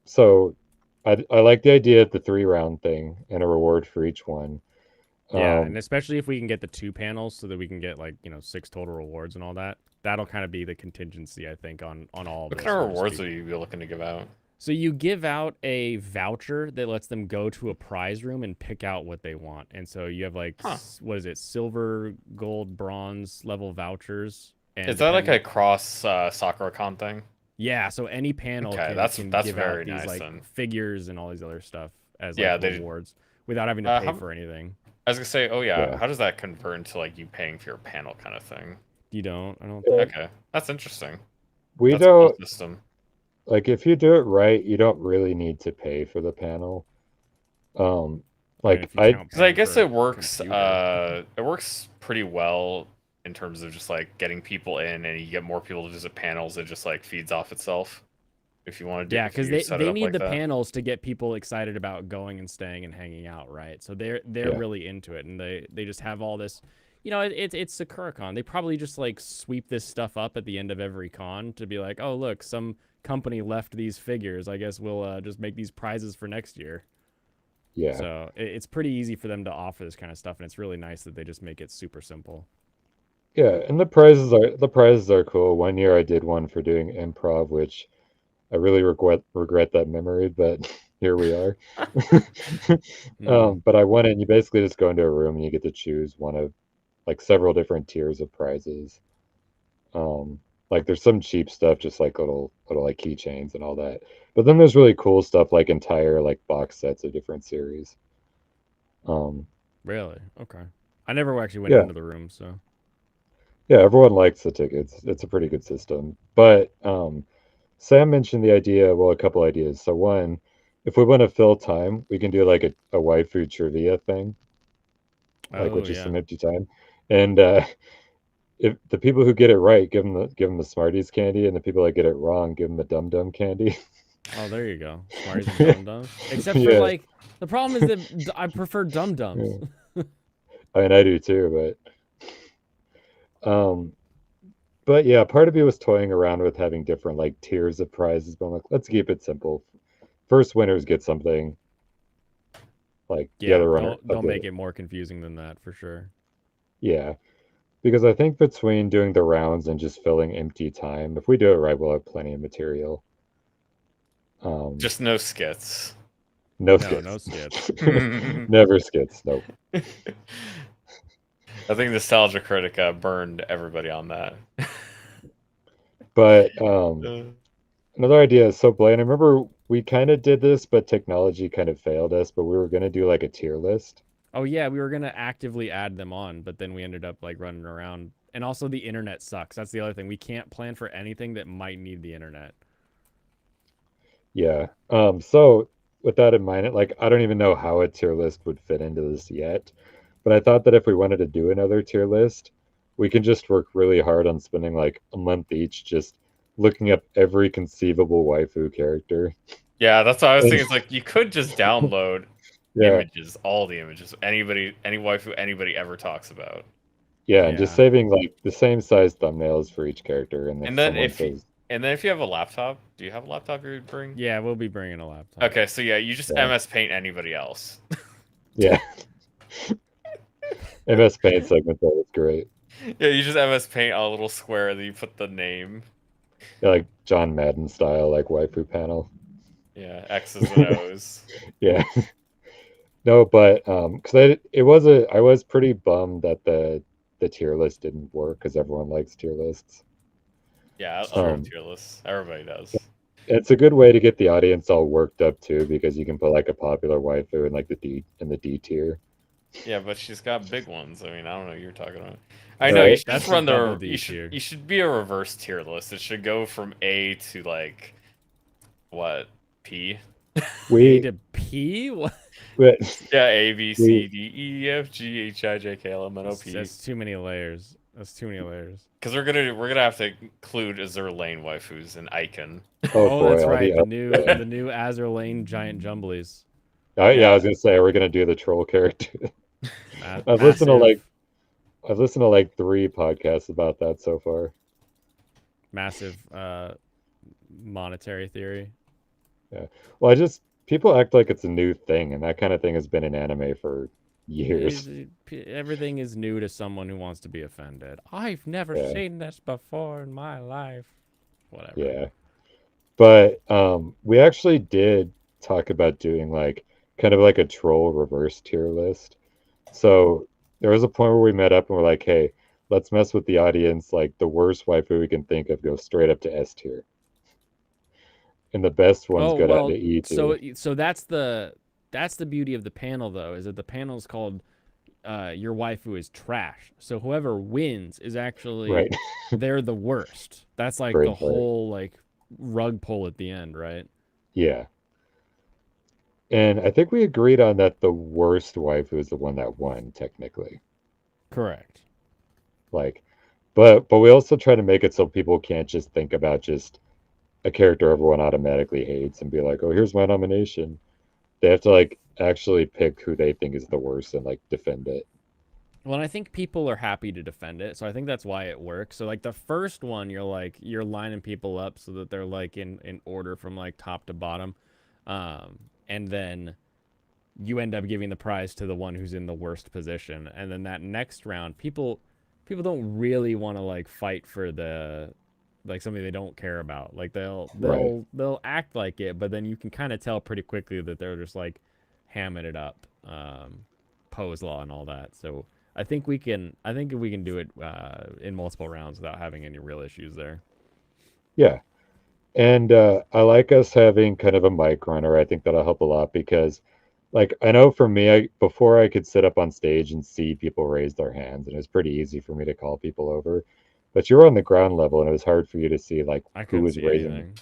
so I like the idea of the 3 round thing and a reward for each one. Yeah, and Um, especially if we can get the 2 panels so that we can get like, 6 total rewards and all that. That'll kind of be the contingency, I think, on all of What this, kind of so to rewards speak. would you be looking to give out? So you give out a voucher that lets them go to a prize room and pick out what they want. And so you have like Huh. what is it? Silver, gold, bronze level vouchers and Is that like a depending. cross Sakura con thing? Yeah, so any panel Okay, can that's give out very these nice like then. figures and all these other stuff as like Yeah, they. rewards without having to pay How, for anything. I was gonna say, oh yeah, yeah. how does that convert into like you paying for your panel kind of thing? You don't, I don't Uh, think. Okay, that's interesting. we That's a cool don't system. like if you do it right, you don't really need to pay for the panel. Um, I mean, like if you I count Because I paying guess for a it works. computer. It works pretty well in terms of just like getting people in, and you get more people to visit panels. It just like feeds off itself. If you want to do, Yeah, if because you they set it they up need like the that. panels to get people excited about going and staying and hanging out, right? So they're yeah really into it, and they just have all this. It's Sakura Con. They probably just like sweep this stuff up at the end of every con to be like, oh look, some company left these figures. I guess we'll just make these prizes for next year. yeah So it's pretty easy for them to offer this kind of stuff, and it's really nice that they just make it super simple. yeah. And the prizes are cool. One year I did one for doing improv, which I really regret that memory, but here we are. Hmm. But I won it, and you basically just go into a room and you get to choose one of like several different tiers of prizes. Um, like there's some cheap stuff, just like little like keychains and all that. But then there's really cool stuff like entire like box sets of different series. Um, Really? Okay. I never actually went yeah, into the room, so. yeah, everyone likes the tickets. It's a pretty good system. But Sam mentioned the idea, well, a couple ideas. So one, if we want to fill time, we can do like a waifu trivia thing, like Oh with just yeah. some empty time. And if the people who get it right, give them the Smarties candy, and the people that get it wrong, give them the Dum Dum candy. Oh, there you go. Smarties and Dum Dums. Except for Yeah, like the problem is that I prefer Dum Dums. yeah. I mean, I do too, um, but yeah, part of me was toying around with having different like tiers of prizes, but I'm like, let's keep it simple. First winners get something, like the Yeah, other runner don't of don't make the it more confusing than that for sure. yeah. Because I think between doing the rounds and just filling empty time, if we do it right, we'll have plenty of material. Um, Just no skits. no No, no skits. skits. I Never skits. Nope. think Nostalgia Critica burned everybody on that. But Uh, another idea is so Blaine, I remember we kind of did this, but technology kind of failed us. But we were gonna do like a tier list. Oh yeah, we were gonna actively add them on, but then we ended up like running around. And also the internet sucks. That's the other thing. We can't plan for anything that might need the internet. Yeah. So with that in mind, like I don't even know how a tier list would fit into this yet. But I thought that if we wanted to do another tier list, we can just work really hard on spending like a month each just looking up every conceivable waifu character. yeah, that's what I was And thinking. It's like you could just download yeah, images, all the images, anybody, any waifu anybody ever talks about. yeah, and just Yeah. saving like the same size thumbnails for each character. And if And then someone says, And then if you have a laptop, do you have a laptop you'd bring? Yeah, we'll be bringing a laptop. Okay, so yeah, you just Yeah. MS Paint anybody else. Yeah. MS Paint segment that was great. Yeah, you just MS Paint a little square, then you put the name. Yeah, like John Madden style, like waifu panel. Yeah, X's and O's. Yeah. No, but because I was pretty bummed that the tier list didn't work because everyone likes tier lists. Yeah, I love Um, tier lists. Everybody does. it's a good way to get the audience all worked up too because you can put like a popular waifu in like the D tier. Yeah, but she's got big ones. I mean, I don't know what you're talking about. I know you Right? should That's just the run double the D tier. you should be a reverse tier list. It should go from A to like what P? A We, to P? What? we Yeah, A B we C D E F G H I J K L M N O P. That's too many layers. That's too many layers. Because we're gonna have to include Azur Lane waifus and Icon. oh Oh, boy, that's all right. the The new Azur Lane giant jumblies. yeah, I was gonna say we're gonna do the troll character. I've listened to Massive, I've listened to like 3 podcasts about that so far. massive monetary theory. Yeah. Well, people act like it's a new thing, and that kind of thing has been in anime for years. Everything is new to someone who wants to be offended. I've never Yeah. seen this before in my life. Whatever. Yeah. But we actually did talk about doing like kind of like a troll reverse tier list. So there was a point where we met up and we're like, hey, let's mess with the audience. Like the worst waifu we can think of, go straight up to S tier. And the best ones Oh go down well, to E tier. so that's the beauty of the panel though, is that the panel is called your waifu is trash. So whoever wins is actually Right. they're the worst. That's like Great the point. whole like rug pull at the end, right? Yeah. And I think we agreed on that the worst waifu is the one that won, technically. Correct. Like, but we also try to make it so people can't just think about just a character everyone automatically hates and be like, oh, here's my nomination. They have to like actually pick who they think is the worst and like defend it. Well, and I think people are happy to defend it, so I think that's why it works. So like the first one, you're lining people up so that they're like in order from like top to bottom, and then you end up giving the prize to the one who's in the worst position, and then that next round, people don't really want to like fight for the like something they don't care about. Like Right. they'll act like it, but then you can kind of tell pretty quickly that they're just like hamming it up, pose law and all that. So I think we can do it in multiple rounds without having any real issues there. Yeah. And I like us having kind of a mic runner. I think that'll help a lot because, like, I know for me, before I could sit up on stage and see people raise their hands, and it was pretty easy for me to call people over. But you were on the ground level, and it was hard for you to see like I who couldn't was see raising. anything.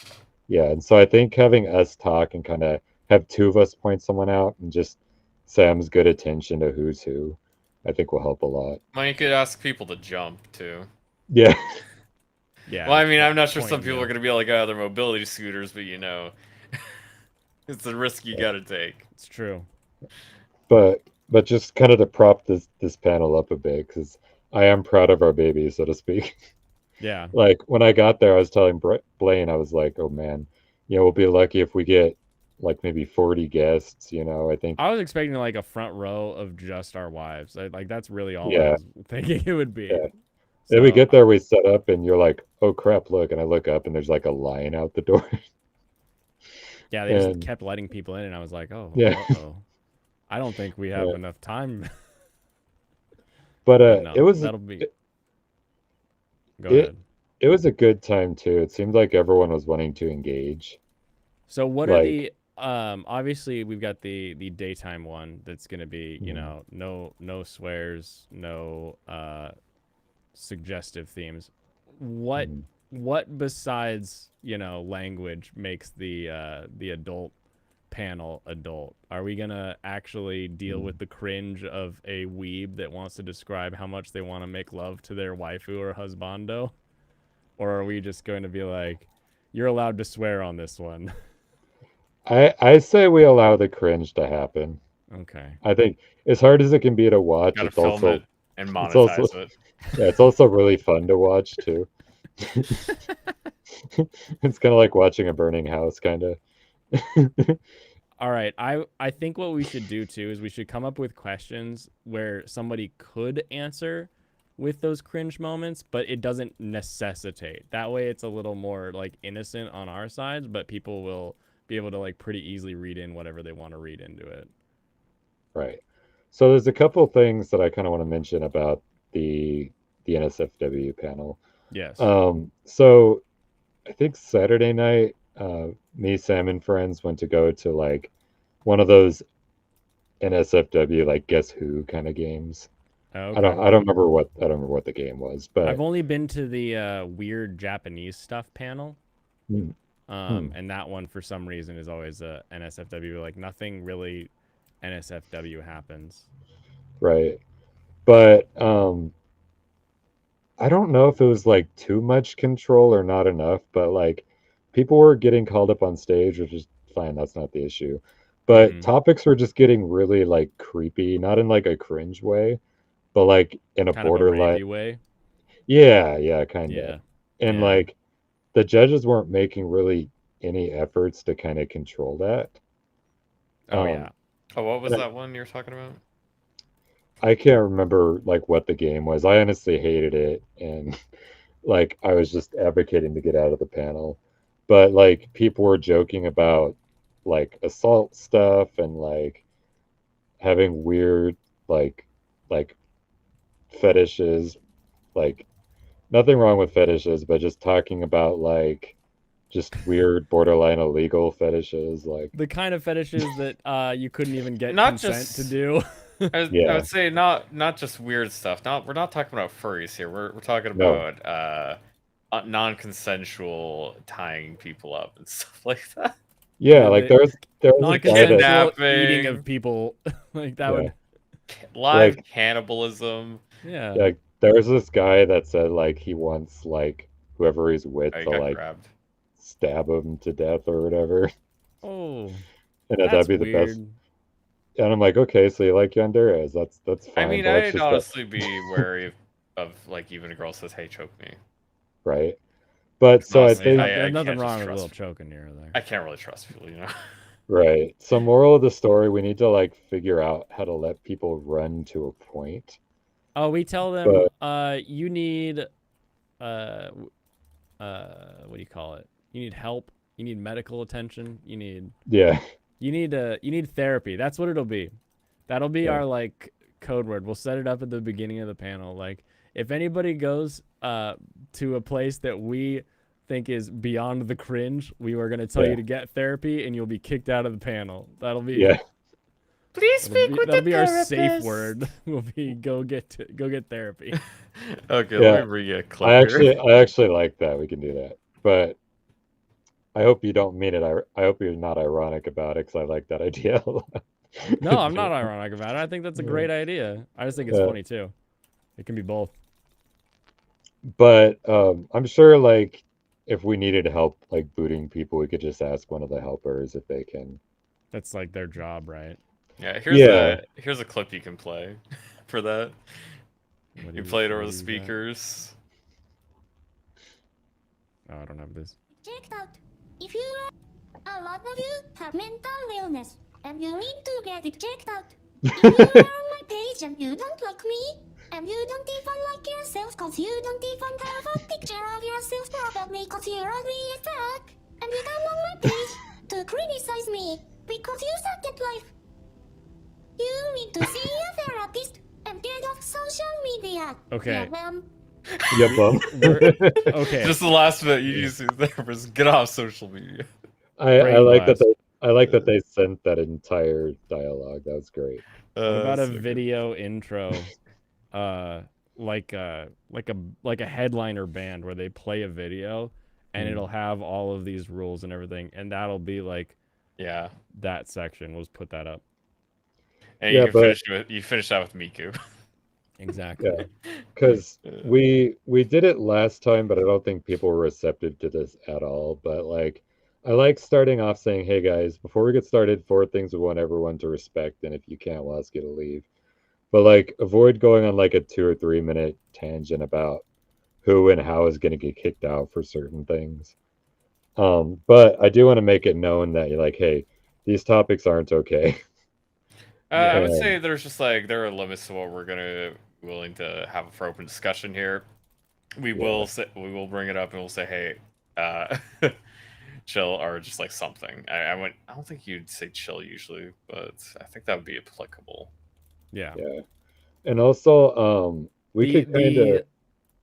Yeah, and so I think having us talk and kind of have 2 of us point someone out and just Sam's good attention to who's who, I think will help a lot. Well, you could ask people to jump too. Yeah. Yeah. Well, I mean, I'm not sure point some people you. are gonna be like, oh, they're mobility scooters, but you know, it's a risk you gotta take. It's true. but just kind of to prop this panel up a bit because I am proud of our baby, so to speak. Yeah. Like when I got there, I was telling Blaine, I was like, "Oh man, we'll be lucky if we get like maybe 40 guests." I think, I was expecting like a front row of just our wives. Like that's really all I yeah, was thinking it would be. yeah. So Then we get there, we set up, and you're like, "Oh crap, look!" And I look up, and there's like a line out the door. yeah, they just And kept letting people in, and I was like, oh, yeah, uh-oh. I don't think we have yeah. enough time. But But no, it was that'll be. Go it ahead. it was a good time too. It seemed like everyone was wanting to engage. So what are Like, the obviously we've got the daytime one that's going to be, mhm, no swears, no suggestive themes. What mhm. what besides, language makes the adult panel adult? Are we going to actually deal with the cringe of a weeb that wants to describe how much they want to make love to their waifu or husbando? Or are we just going to be like, you're allowed to swear on this one? I say we allow the cringe to happen. Okay. I think as hard as it can be to watch, Gotta film it and it's also monetize it. yeah, it's also really fun to watch too. It's kind of like watching a burning house, kind of. All right, I think what we should do too is we should come up with questions where somebody could answer with those cringe moments, but it doesn't necessitate. That way it's a little more like innocent on our sides, but people will be able to like pretty easily read in whatever they want to read into it. Right. So there's a couple things that I kind of want to mention about the NSFW panel. Yes. So I think Saturday night, me, Sam, and friends went to go to like one of those NSFW like Guess Who kind of games. Okay. I don't remember what the game was, I've but only been to the weird Japanese stuff panel. Hmm. And that one for some reason is always a NSFW. Like nothing really NSFW happens. Right. But I don't know if it was like too much control or not enough, but like people were getting called up on stage, which is fine, that's not the issue. But topics were just getting really like creepy, not in like a cringe way, but like in a Kind of a borderline. rapey way. Yeah, kind of. Yeah. And Yeah. like the judges weren't making really any efforts to kind of control that. Oh yeah. Oh, what was and that one you were talking about? I can't remember like what the game was. I honestly hated it, and like I was just advocating to get out of the panel. But like people were joking about like assault stuff and like having weird like like fetishes, like nothing wrong with fetishes, but just talking about like just weird borderline illegal fetishes like The kind of fetishes that you couldn't even get Not consent to just- do. I Yeah. would say not just weird stuff. We're not talking about furries here. We're talking No. about non-consensual tying people up and stuff like that. Yeah, like there was a guy that Non-consensual eating Kidnapping. of people. Like that Yeah. would. Live Like- cannibalism. Yeah. like there was this guy that said like he wants like whoever he's with Oh, you to got like grabbed. stab him to death or whatever. Oh. And That's that'd be the weird. best. And I'm like, okay, so you like Yandere? That's fine. I mean, but let's I'd just honestly be wary of like even a girl says, "Hey, choke me." right. But so I Honestly, think There's nothing can't just wrong with a little trust- choking here or there. I can't really trust people, you know. right. So moral of the story, we need to like figure out how to let people run to a point. Oh, we tell them, But- you need, what do you call it? You need help. You need medical attention. You need Yeah. you need therapy. That's what it'll be. That'll be Yeah. our like code word. We'll set it up at the beginning of the panel. Like if anybody goes to a place that we think is beyond the cringe, we were gonna tell Yeah. you to get therapy, and you'll be kicked out of the panel. That'll be Yeah. Please that'll be our safe word. Will be go get therapy. Okay, Yeah. let me bring a clip here. I actually like that. We can do that. But I hope you don't mean it. I hope you're not ironic about it because I like that idea a lot. No, I'm not ironic about it. I think that's a great idea. I just think it's Yeah. funny too. It can be both. But I'm sure like if we needed help like booting people, we could just ask one of the helpers if they can. That's like their job, right? Yeah, Yeah. here's a clip you can play for that. What do You play it over what the do you got? speakers. Oh, I don't have this. Checked out. If you a lot of you have mental illness and you need to get it checked out. If you are on my page and you don't like me, and you don't even like yourself cause you don't even have a picture of yourself probably cause you're ugly as fuck, and you come on my page to criticize me because you suck at life. You need to see a therapist and get off social media. Okay. Yep. Okay. Just the last bit you use there was get off social media. I like that Brain I like that they sent that entire dialogue. That was great. What about a So good. video intro? Like a headliner band where they play a video and it'll have all of these rules and everything, and that'll be like Yeah. that section. We'll just put that up. And Yeah, you can finish that with Miku. Exactly. Yeah. Because we did it last time, but I don't think people were receptive to this at all. But like, I like starting off saying, "Hey guys, before we get started, 4 things we want everyone to respect, and if you can't, we'll ask you to leave." But like, avoid going on like a 2 or 3 minute tangent about who and how is going to get kicked out for certain things. But I do want to make it known that you're like, hey, these topics aren't okay. I would And say there's just like there are limits to what we're gonna willing to have for open discussion here. We will we will bring it up and we'll say, hey, chill or just like something. I don't think you'd say chill usually, but I think that would be applicable. Yeah. yeah, and also we The could kind of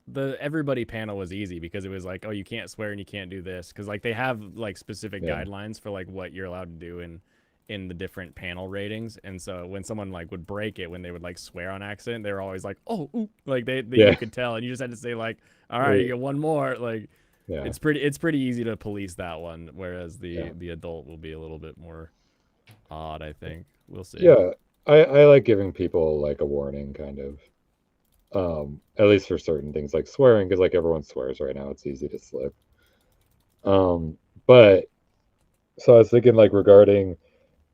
the everybody panel was easy because it was like, oh, you can't swear and you can't do this because like they have like specific Yeah. guidelines for like what you're allowed to do in the different panel ratings. And so when someone like would break it when they would like swear on accident, they were always like, oh, ooh, like they Yeah. you could tell, and you just had to say like, all right, you get one more. Like yeah. it's pretty easy to police that one, whereas Yeah. the adult will be a little bit more odd. I think we'll see. Yeah, I like giving people like a warning, kind of. At least for certain things like swearing, because like everyone swears right now, it's easy to slip. But so I was thinking like regarding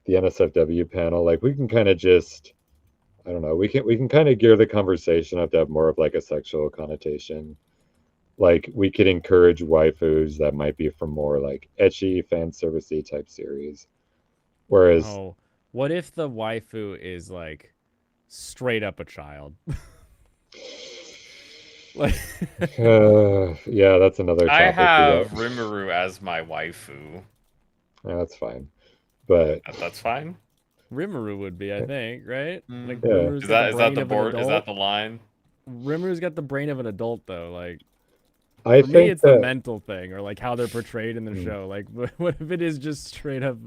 the NSFW panel, like we can kind of just, I don't know, we can kind of gear the conversation up to have more of like a sexual connotation. Like we could encourage waifus that might be from more like etchy fan servicey type series, whereas Oh, what if the waifu is like straight up a child? Like, yeah, that's another I topic. have Rimuru as my waifu. Yeah, that's fine, but That's fine. Rimuru would be, I think, right? Like Mm. Yeah. Rimuru's got the brain of an board? Is that adult. the line? Rimuru's got the brain of an adult, though. Like I for me, think it's the that mental thing, or like how they're portrayed in the show. Like, what if it is just straight up?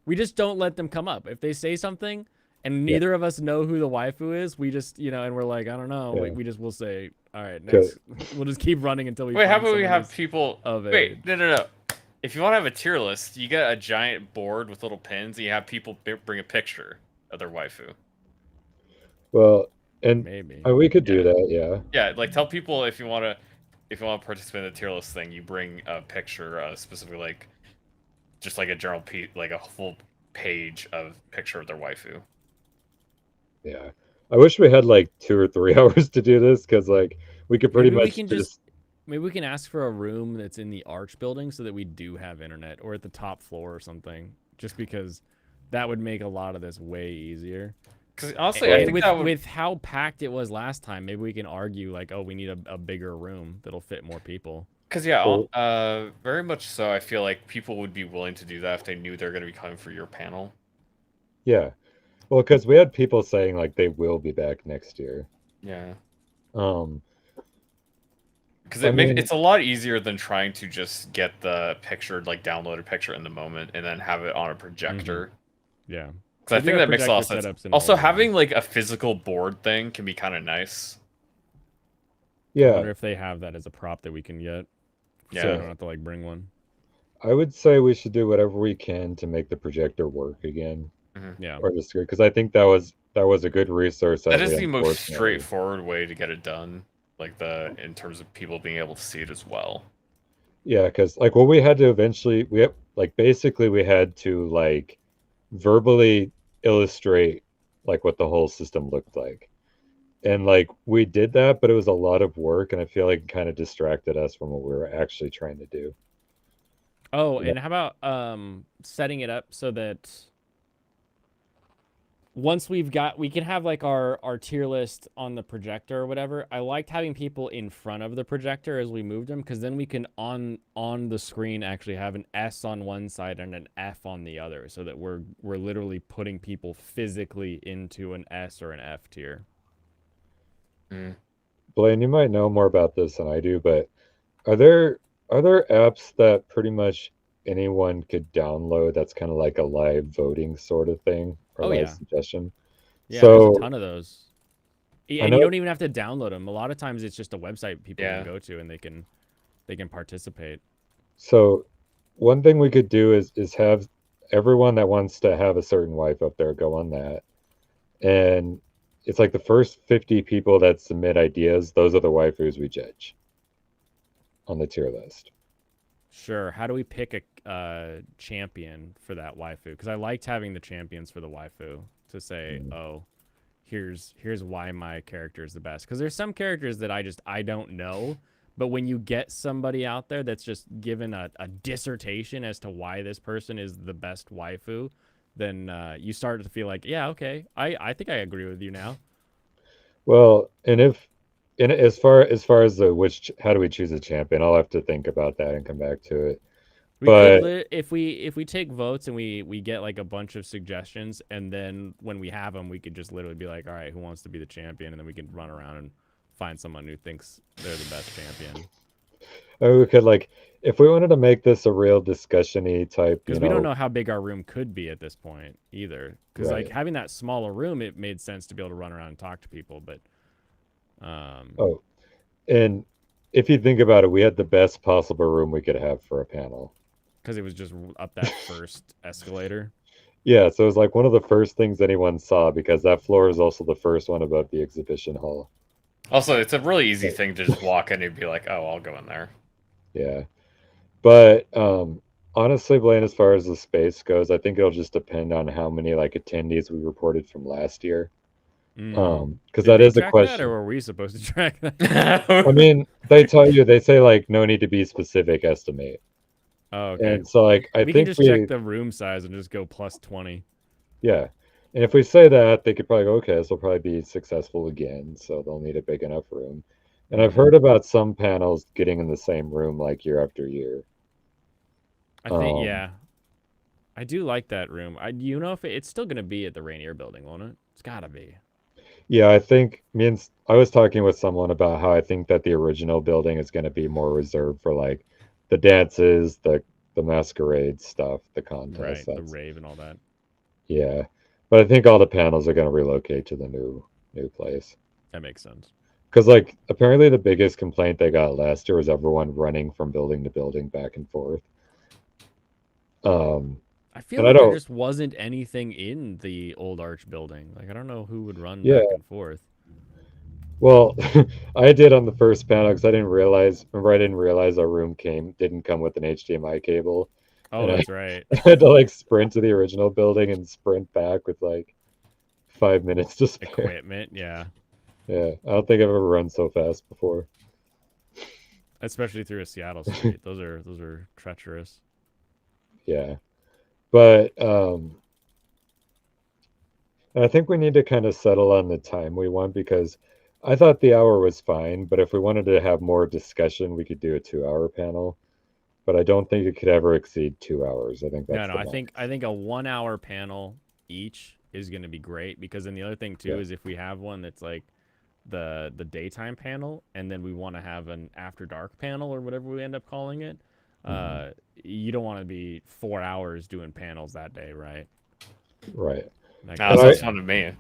We just don't let them come up. If they say something, and neither of us know who the waifu is, we just and we're like, I don't know. Yeah. We just will say, all right, Okay. next. We'll just keep running until we. Wait, how find about we someone have who's people? of Wait, age. no. If you want to have a tier list, you get a giant board with little pins, and you have people bring a picture of their waifu. well, and Maybe. we could do that, yeah. Yeah, like tell people if you want to participate in the tier list thing, you bring a picture, specifically like just like a general like a full page of picture of their waifu. Yeah. I wish we had like 2 or 3 hours to do this because like we could pretty Maybe we much can just maybe we can ask for a room that's in the arch building so that we do have internet, or at the top floor or something. Just because that would make a lot of this way easier. Because honestly, I And think with that would... with how packed it was last time, maybe we can argue like, oh, we need a bigger room that'll fit more people. Because yeah, Well- very much so. I feel like people would be willing to do that if they knew they're going to be coming for your panel. Yeah. Well, because we had people saying like they will be back next year. Yeah. Um Because I mean- it's a lot easier than trying to just get the picture, like download a picture in the moment and then have it on a projector. Yeah. Because I We do think have that makes a lot of projector sense. setups in Also, all of them. having like a physical board thing can be kind of nice. I yeah, wonder if they have that as a prop that we can get. Yeah. So we don't have to like bring one. I would say we should do whatever we can to make the projector work again. Yeah. Or the screen, because I think that was a good resource. That is sadly, the most unfortunately. straightforward way to get it done. Like in terms of people being able to see it as well. Yeah, because like what we had to eventually basically we had to like verbally illustrate like what the whole system looked like. And like we did that, but it was a lot of work, and I feel like it kind of distracted us from what we were actually trying to do. Oh, Yeah. and how about setting it up so that once we can have like our tier list on the projector or whatever. I liked having people in front of the projector as we moved them, because then we can on the screen actually have an S on one side and an F on the other, so that we're literally putting people physically into an S or an F tier. Blaine, you might know more about this than I do, but are there apps that pretty much anyone could download that's kind of like a live voting sort of thing or Oh, live yeah. suggestion? Yeah, So there's a ton of those. And know- you don't even have to download them. A lot of times it's just a website people Yeah. can go to and they can participate. So one thing we could do is have everyone that wants to have a certain wife up there go on that. And it's like the first 50 people that submit ideas, those are the waifus we judge on the tier list. Sure. How do we pick a champion for that waifu? Because I liked having the champions for the waifu to say, oh, here's why my character is the best. Because there's some characters that I don't know, But when you get somebody out there that's just given a dissertation as to why this person is the best waifu, then you start to feel like, yeah, okay, I think I agree with you now. Well, and as far as the how do we choose a champion? I'll have to think about that and come back to it. We But could if we take votes and we get like a bunch of suggestions, and then when we have them, we could just literally be like, all right, who wants to be the champion, and then we can run around and find someone who thinks they're the best champion. or we could like if we wanted to make this a real discussion-y type, Because we don't know how big our room could be at this point either. Because like Right. having that smaller room, it made sense to be able to run around and talk to people. But Oh, and if you think about it, we had the best possible room we could have for a panel. because it was just up that first escalator. Yeah, so it was like one of the first things anyone saw because that floor is also the first one above the exhibition hall. Also, it's a really easy thing to just walk in and be like, "Oh, I'll go in there." Yeah. But honestly, Blaine, as far as the space goes, I think it'll just depend on how many like attendees we reported from last year. Because Did that they is a track question. that, or were we supposed to track that? I mean, they say like no need to be specific, estimate. Oh, okay. And so like I we think can just check the room size and just go plus 20. Yeah. And if we say that, they could probably go, okay, this will probably be successful again, so they'll need a big enough room. And I've heard about some panels getting in the same room like year after year. I think, yeah. I do like that room. You know if it's still gonna be at the Rainier building, won't it? It's gotta be. Yeah, I think I was talking with someone about how I think that the original building is going to be more reserved for like the dances, the masquerade stuff, the contests. Right, the rave and all that. Yeah. But I think all the panels are going to relocate to the new place. That makes sense. Because like apparently the biggest complaint they got last year was everyone running from building to building back and forth. I feel like there just wasn't anything in the old Arch building. Like I don't know who would run back and forth. Well, I did on the first panel because I didn't realize our room didn't come with an HDMI cable. Oh, that's right. I had to like sprint to the original building and sprint back with like 5 minutes to spare. Equipment, yeah. Yeah, I don't think I've ever run so fast before. Especially through a Seattle street. Those are treacherous. Yeah. But I think we need to kind of settle on the time we want because I thought the hour was fine, but if we wanted to have more discussion, we could do a 2-hour panel. But I don't think it could ever exceed 2 hours. I think that's I think a 1 hour panel each is going to be great because then the other thing too is if we have one that's like the daytime panel and then we want to have an after dark panel or whatever we end up calling it, you don't want to be 4 hours doing panels that day, right? Right. That sounds fun to me.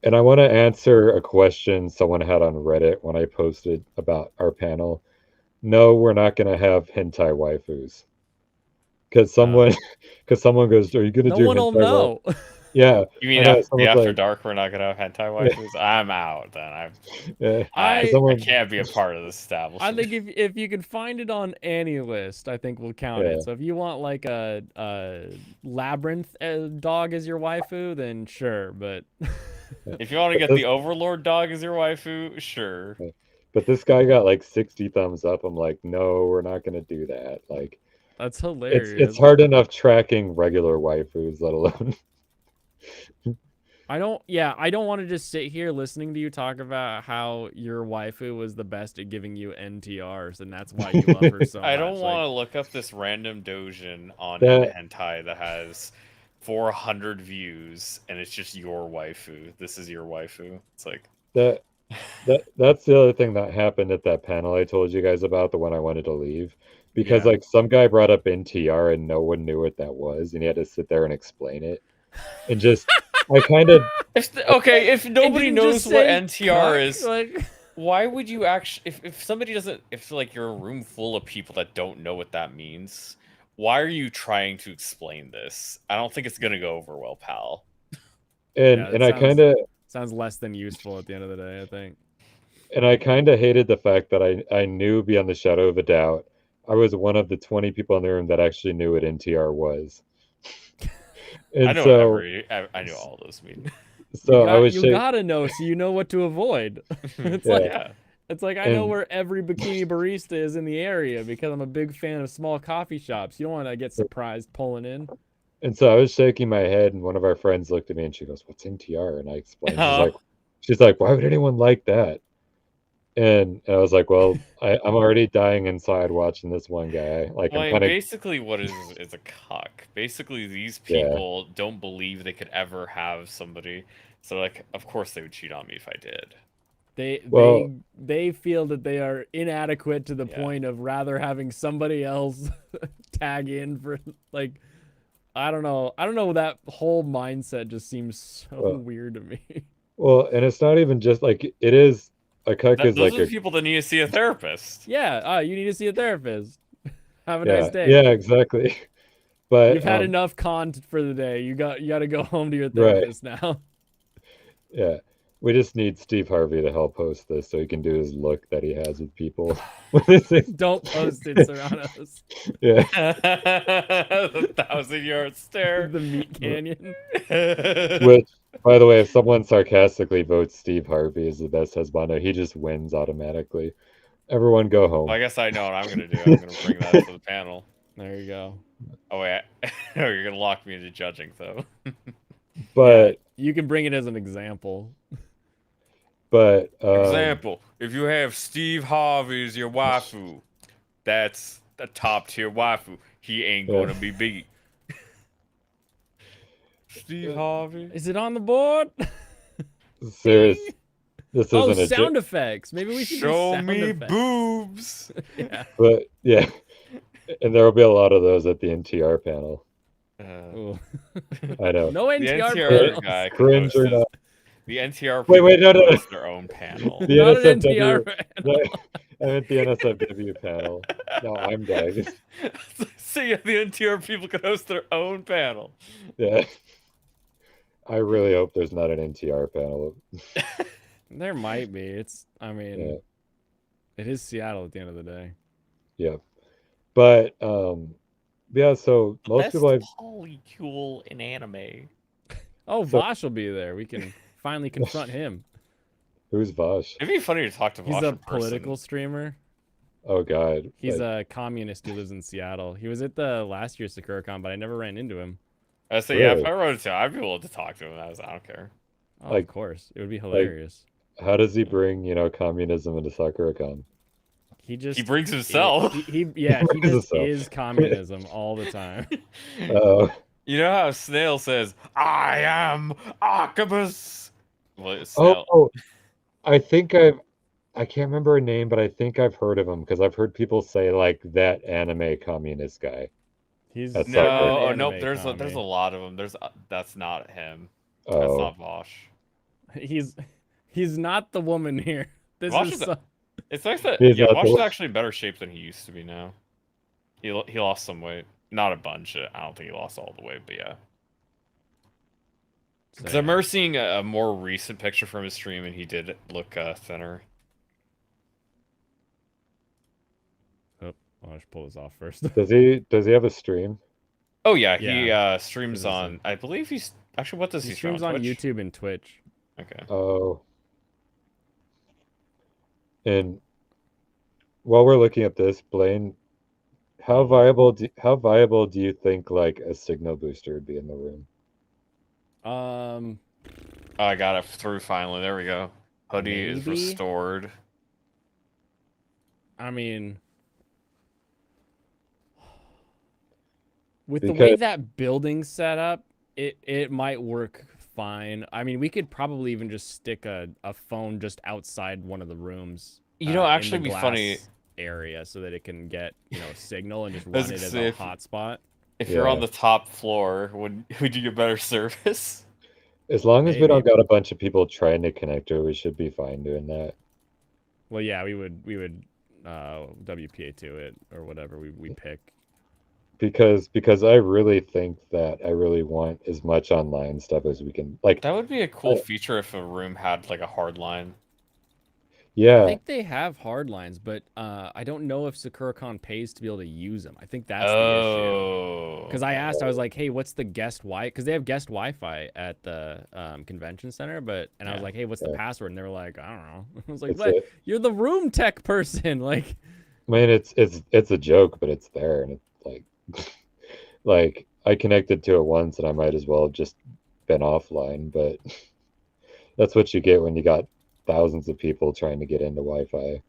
And I want to answer a question someone had on Reddit when I posted about our panel. No, we're not going to have hentai waifus. Because someone goes, "Are you going to do hentai?" No one will know. Yeah. You mean after dark we're not going to have hentai waifus? I'm out then. I can't be a part of this establishment. I think if you can find it on any list, I think we'll count it. So if you want like a labyrinth dog as your waifu, then sure. But if you want to get the Overlord dog as your waifu, sure. But this guy got like 60 thumbs up. I'm like, no, we're not going to do that. Like, that's hilarious. It's hard enough tracking regular waifus, let alone. I don't want to just sit here listening to you talk about how your waifu was the best at giving you NTRs, and that's why you love her so much. I don't want to look up this random dojin on hentai that has 400 views, and it's just your waifu. This is your waifu. It's like that's the other thing that happened at that panel I told you guys about, the one I wanted to leave. Because like some guy brought up NTR and no one knew what that was, and he had to sit there and explain it. And just I kind of if nobody knows what NTR is, like, why would you actually if somebody doesn't like you're a room full of people that don't know what that means, why are you trying to explain this? I don't think it's gonna go over well, pal. And I kind of sounds less than useful at the end of the day, I think. And I kind of hated the fact that I knew beyond the shadow of a doubt I was one of the 20 people in the room that actually knew what NTR was. And I know I knew all those mean. So you gotta know so you know what to avoid. It's It's like I know And- where every bikini barista is in the area because I'm a big fan of small coffee shops. You don't want to get surprised pulling in. And so I was shaking my head, and one of our friends looked at me and she goes, "What's NTR?" And I explained. She's like, "Why would anyone like that?" And I was like, "Well, I'm already dying inside watching this one guy. Like, Well, I'm I mean, kind of basically, what is a cuck? Basically, these Yeah. people don't believe they could ever have somebody, so like, of course they would cheat on me if I did. Well- They feel that they are inadequate to the Yeah. point of rather having somebody else tag in for like I don't know. That whole mindset just seems so Well- weird to me. Well, and it's not even just like it is. A cuck is Those like are a the people that need to see a therapist. Yeah, you need to see a therapist. Have a yeah, nice day. yeah, exactly. But You've had enough content for the day. You got to go home to your Right. therapist now. Yeah, we just need Steve Harvey to help host this so he can do his look that he has with people. Don't post it, Serranos. Yeah, The 1,000-yard stare. The meat canyon. which, by the way, if someone sarcastically votes Steve Harvey as the best husbando, he just wins automatically. Everyone go home. Well, I guess I know what I'm gonna do. I'm gonna bring that to the panel. There you go. Oh wait, no, you're gonna lock me into judging though. But You can bring it as an example. Example: if you have Steve Harvey as your waifu, that's a top tier waifu. He ain't Yeah. gonna be beat. Steve Harvey. Is it on the board? serious, this Oh, isn't a sound effects. Maybe we should do Show sound me effects. boobs. Yeah. but yeah, and there will be a lot of those at the NTR panel. Ooh. I know. No The NTR NTR panels. guy can Cringe host or his- not. The NTR Wait, people wait, no, can no, no. host their own panel. The Not an NSFW NTR panel. I meant the NSFW panel. No, I'm dying. So yeah, the NTR people can host their own panel. Yeah. I really hope there's not an NTR panel. There might be. I mean, Yeah. it is Seattle at the end of the day. Yeah. But yeah, so most people I've polycule in anime. Oh, So- Vosh will be there. We can finally confront him. who's Vosh? It'd be funny to talk to He's Vosh a in person. political streamer. Oh god. He's Like, a communist who lives in Seattle. He was at the last year's SakuraCon, but I never ran into him. I say, yeah, if Really? I wrote it to, I'd be willing to talk to him. I don't care. Oh, Like- of course. It would be hilarious. how does he bring, communism into SakuraCon? He just He brings himself. He He just brings himself. is communism all the time. Oh, You know how Snail says, "I am Archibus." Well, it's oh, Snail. oh, I can't remember a name, but I think I've heard of him because I've heard people say like that anime communist guy. He's That's No, not good. oh, an nope. anime There's a commie. lot of them. That's not him. That's Oh, not Vosh. He's not the woman here. This Vosh is is so- It's nice that He's yeah, not Vosh the is one. actually in better shape than he used to be now. He lost some weight, not a bunch. I don't think he lost all the weight, but yeah. Because I remember seeing a more recent picture from his stream, and he did look thinner. I should pull this off first. does he have a stream? Oh yeah, Yeah. he streams This is on. I believe he's actually. What does He he stream streams on Twitch? YouTube and Twitch. Okay. Oh. And while we're looking at this, Blaine, how viable do you think like a signal booster would be in the room? Um, Oh, I got it through finally. There we go. Hoodie is Maybe? restored. I mean, with the way Because- that building's set up, it might work fine. I mean, we could probably even just stick a phone just outside one of the rooms. You know, in actually, the it'd be funny glass area so that it can get a signal and just I was run it gonna as say, a if- hotspot. if you're on Yeah. the top floor. Would you get better service? As long as we Maybe. don't got a bunch of people trying to connect to it, we should be fine doing that. Well, yeah, we would WPA to it or whatever we pick. Because I really think that I really want as much online stuff as we can. Like, That would be a cool Oh. feature if a room had like a hard line. Yeah. I think they have hard lines, but I don't know if Sakura-con pays to be able to use them. I think that's the issue. Oh. Because I asked, I was like, "Hey, what's the guest Wi?" Because they have guest Wi-Fi at the convention center, and I was Yeah. like, "Hey, what's the Yeah. password?" And they were like, "I don't know." I was like, It's "What? a, You're the room tech person." Like, I mean, it's a joke, but it's there, and it's like, like I connected to it once, and I might as well have just been offline. But that's what you get when you got thousands of people trying to get into Wi-Fi.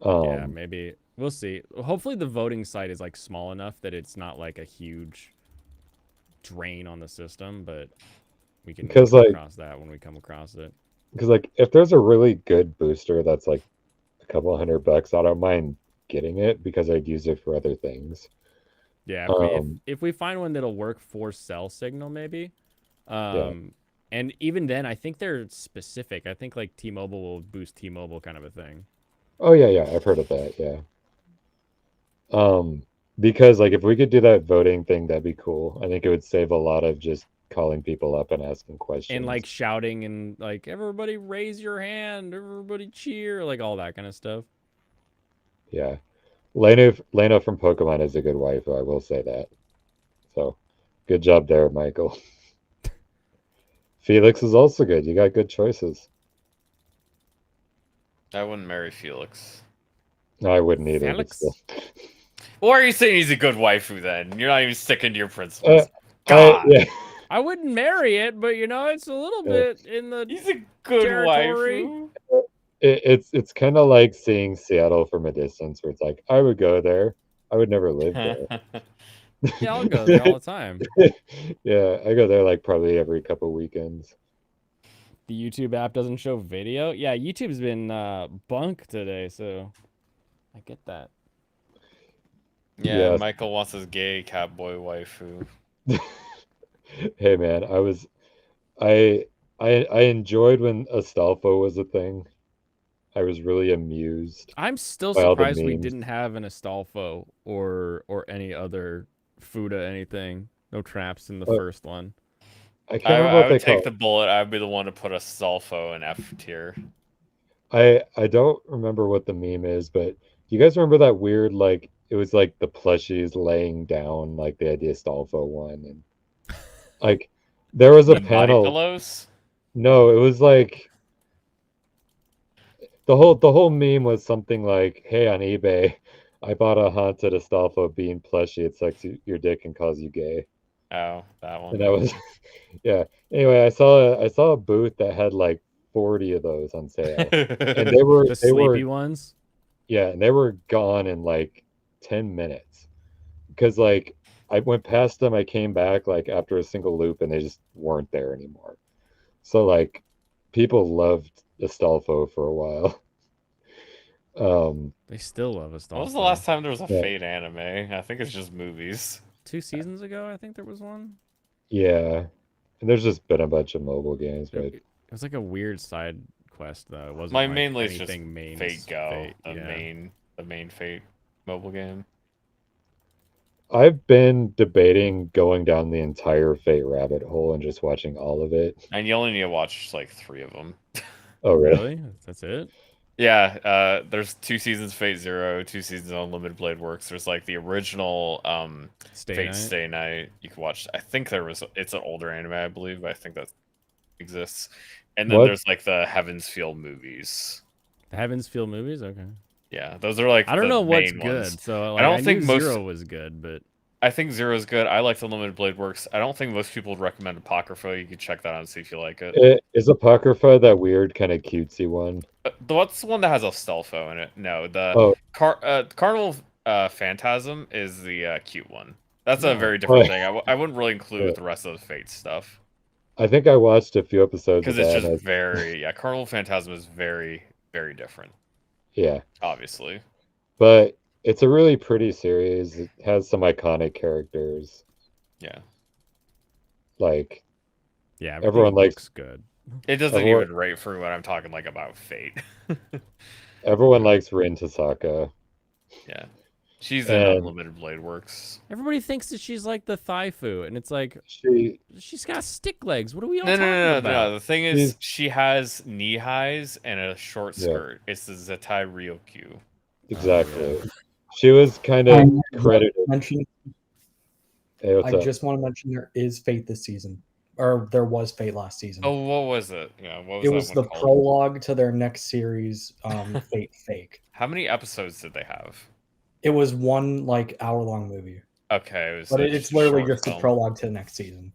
yeah, Um, maybe we'll see. Hopefully, the voting site is like small enough that it's not like a huge drain on the system, but we can because like, cross that when we come across it. because like, if there's a really good booster that's like a couple $100, I don't mind getting it because I'd use it for other things. Yeah, Um, if we find one that'll work for cell signal, maybe. yeah. And even then, I think they're specific. I think like T-Mobile will boost T-Mobile kind of a thing. Oh yeah, yeah, I've heard of that. Yeah. Um, because like if we could do that voting thing, that'd be cool. I think it would save a lot of just calling people up and asking And questions. like shouting and like everybody raise your hand, everybody cheer, like all that kind of stuff. Yeah. Leno from Pokemon is a good waifu, I will say that. So good job there, Michael. Felix is also good. You got good choices. I wouldn't marry Felix. No, I wouldn't either, but Felix? still. Why are you saying he's a good waifu then? You're not even sticking to your Uh, principles. God, yeah. I wouldn't marry it, but you know, it's a little Yeah. bit in the he's a good territory. waifu. It's kind of like seeing Seattle from a distance where it's like I would go there. I would never live there. Yeah, I'll go there all the time. Yeah, I go there like probably every couple weekends. The YouTube app doesn't show video. Yeah, YouTube's been bunk today, so I get that. Yeah, Yes. Michael wants his gay catboy waifu. Hey man, I I enjoyed when Astolfo was a thing. I was really amused I'm still by all the surprised we memes. didn't have an Astolfo or any other Fuda anything. No traps in the Uh, first one. I can't remember what I they would take call the it. bullet. I would be the one to put a Sulfo in F tier. I don't remember what the meme is, but do you guys remember that weird like it was like the plushies laying down like they had the Astolfo one and like there was a The body panel. pillows? No, it was like the whole meme was something like, "Hey, on eBay, I bought a haunted Astolfo bean plushie. It sucks your dick and calls you gay." Oh, that And one. that was, yeah. Anyway, I saw a booth that had like 40 of those on sale, and they were The they were sleepy ones. yeah, and they were gone in like 10 minutes because like I went past them, I came back like after a single loop, and they just weren't there anymore. So like people loved Astolfo for a while. They still love When was the Astolfo. last time there was a Yeah. Fate anime? I think it's just movies. 2 seasons ago, I think there was one. Yeah. And there's just been a bunch of mobile games, but It was like a weird side quest though. It wasn't My like mainly is just anything main. Fate Go, the yeah. main Fate mobile game. I've been debating going down the entire Fate rabbit hole and just watching all of it. And you only need to watch like 3 of them. Oh, really? Really? That's it? Yeah, there's 2 seasons Fate Zero, 2 seasons on Limited Blade Works. There's like the original Stay Night? Stay Night. You can watch. I think it's an older anime, I believe, but I think that exists. And then What? there's like the Heaven's Feel movies. The Heaven's Feel movies? Okay. Yeah, those are like I don't the know what's main good, ones. so like, I don't think knew most. Zero was good, but I think Zero is good. I like the Limited Blade Works. I don't think most people would recommend Apocrypha. You can check that out and see if you like it. Is Apocrypha that weird kind of cutesy one? What's the one that has a Stelfo in it? No, the Oh, Carnival Phantasm is the cute one. That's a No. very different Oh. thing. I wouldn't really include Yeah. with the rest of the Fate stuff I think I watched a few episodes of because it's that. just very Carnival Phantasm is very very different. Yeah, Obviously, but it's a really pretty series. It has some iconic characters. yeah. Like yeah, everyone everything likes Mm. looks good. It doesn't everyone, even rate for what I'm talking about Fate. everyone likes Rin Tasaka. Yeah, She's in And Unlimited Blade Works. Everybody thinks that she's like the Thaifu, and it's like she's got stick legs. What are we all No, talking no, no, about? no. The thing is, She's- she has knee highs and a short Yeah. skirt. It's the Zetai Ryokyu. Exactly. She was kind of credited. Hey, what's I up? just want to mention there is Fate this season, or there was Fate last season. Oh, what was it? Yeah, what was it that was one the called? prologue to their next series, Fate Fake. How many episodes did they have? It was one like hour-long movie, Okay, it was but a it's literally short just the film. prologue to the next season.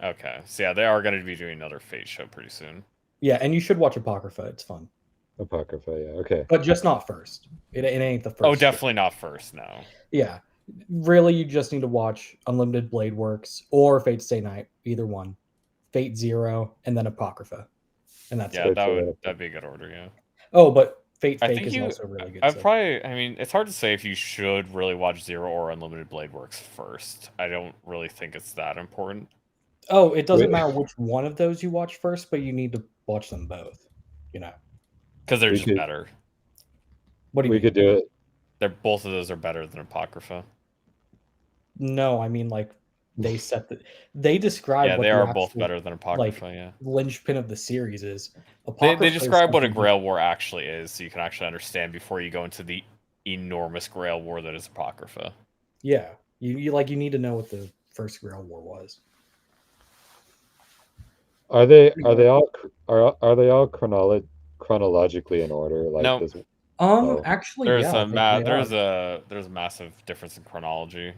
Okay, so yeah, they are going to be doing another Fate show pretty soon. Yeah, and you should watch Apocrypha. It's fun, Apocrypha, yeah, okay. but just not first. It ain't the first. Oh, show. definitely not first. No. Yeah, really, you just need to watch Unlimited Blade Works or Fate Stay Night, either one. Fate Zero, and then Apocrypha, and that's Yeah, it. that'd be a good order. Yeah. Oh, but Fate I Fake think is you. also really good. I so- probably. I mean, it's hard to say if you should really watch Zero or Unlimited Blade Works first. I don't really think it's that important. Oh, it doesn't Wait. matter which one of those you watch first, but you need to watch them both. You know. Because they're We just could- better. What do you We mean? could do it. They're both of those are better than Apocrypha. No, I mean like they describe Yeah, what they the are both actual better than Apocrypha. Yeah. linchpin of the series is. They Apocrypha is describe what a something- Grail War actually is, so you can actually understand before you go into the enormous Grail War that is Apocrypha. Yeah, you need to know what the first Grail War was. Are they all chronologically in order? Like No. this? Actually, There's yeah, they there's are. a massive difference in chronology.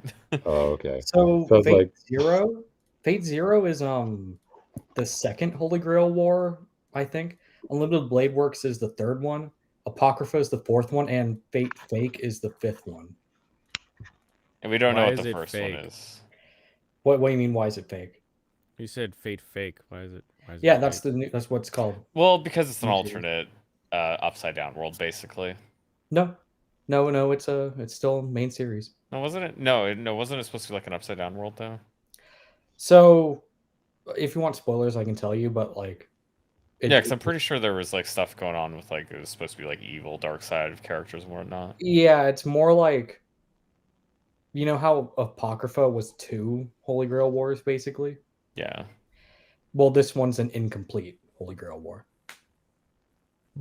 Oh, okay. So So it's Fate like- Zero, Fate Zero is the second Holy Grail War, I think. Unlimited Blade Works is the third one. Apocrypha is the fourth one, and Fate Fake is the fifth one. And we don't know Why what is the it first one fake? is. What do you mean? Why is it fake? You said Fate Fake. Why is it? Yeah, that's that's what it's called. Well, because it's an Mhm. alternate upside down world, basically. No, it's still main series. No, wasn't it? No, wasn't it supposed to be like an upside down world though? So, if you want spoilers, I can tell you, but like, Yeah, because I'm pretty sure there was like stuff going on with like it was supposed to be like evil, dark side of characters and whatnot. yeah, it's more like, you know how Apocrypha was 2 Holy Grail Wars, basically. Yeah, Well, this one's an incomplete Holy Grail War.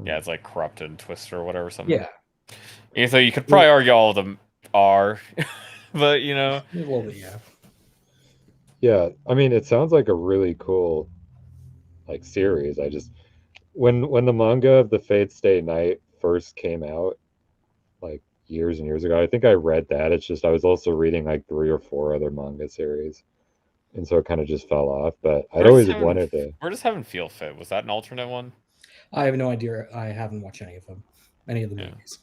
yeah, it's like corrupted, twisted, or whatever. Something. Yeah, Yeah, so you could probably argue all of them are, but you know, a little bit. Yeah. Yeah, I mean, it sounds like a really cool like series. I just when the manga of the Fate Stay Night first came out, like years and years ago, I think I read that. It's just I was also reading like 3 or 4 other manga series, and so it kind of just fell off. But I'd Where's always Heaven- wanted to. where does Heaven Feel fit? Was that an alternate one? I have no idea. I haven't watched any of them, any of the Yeah. movies.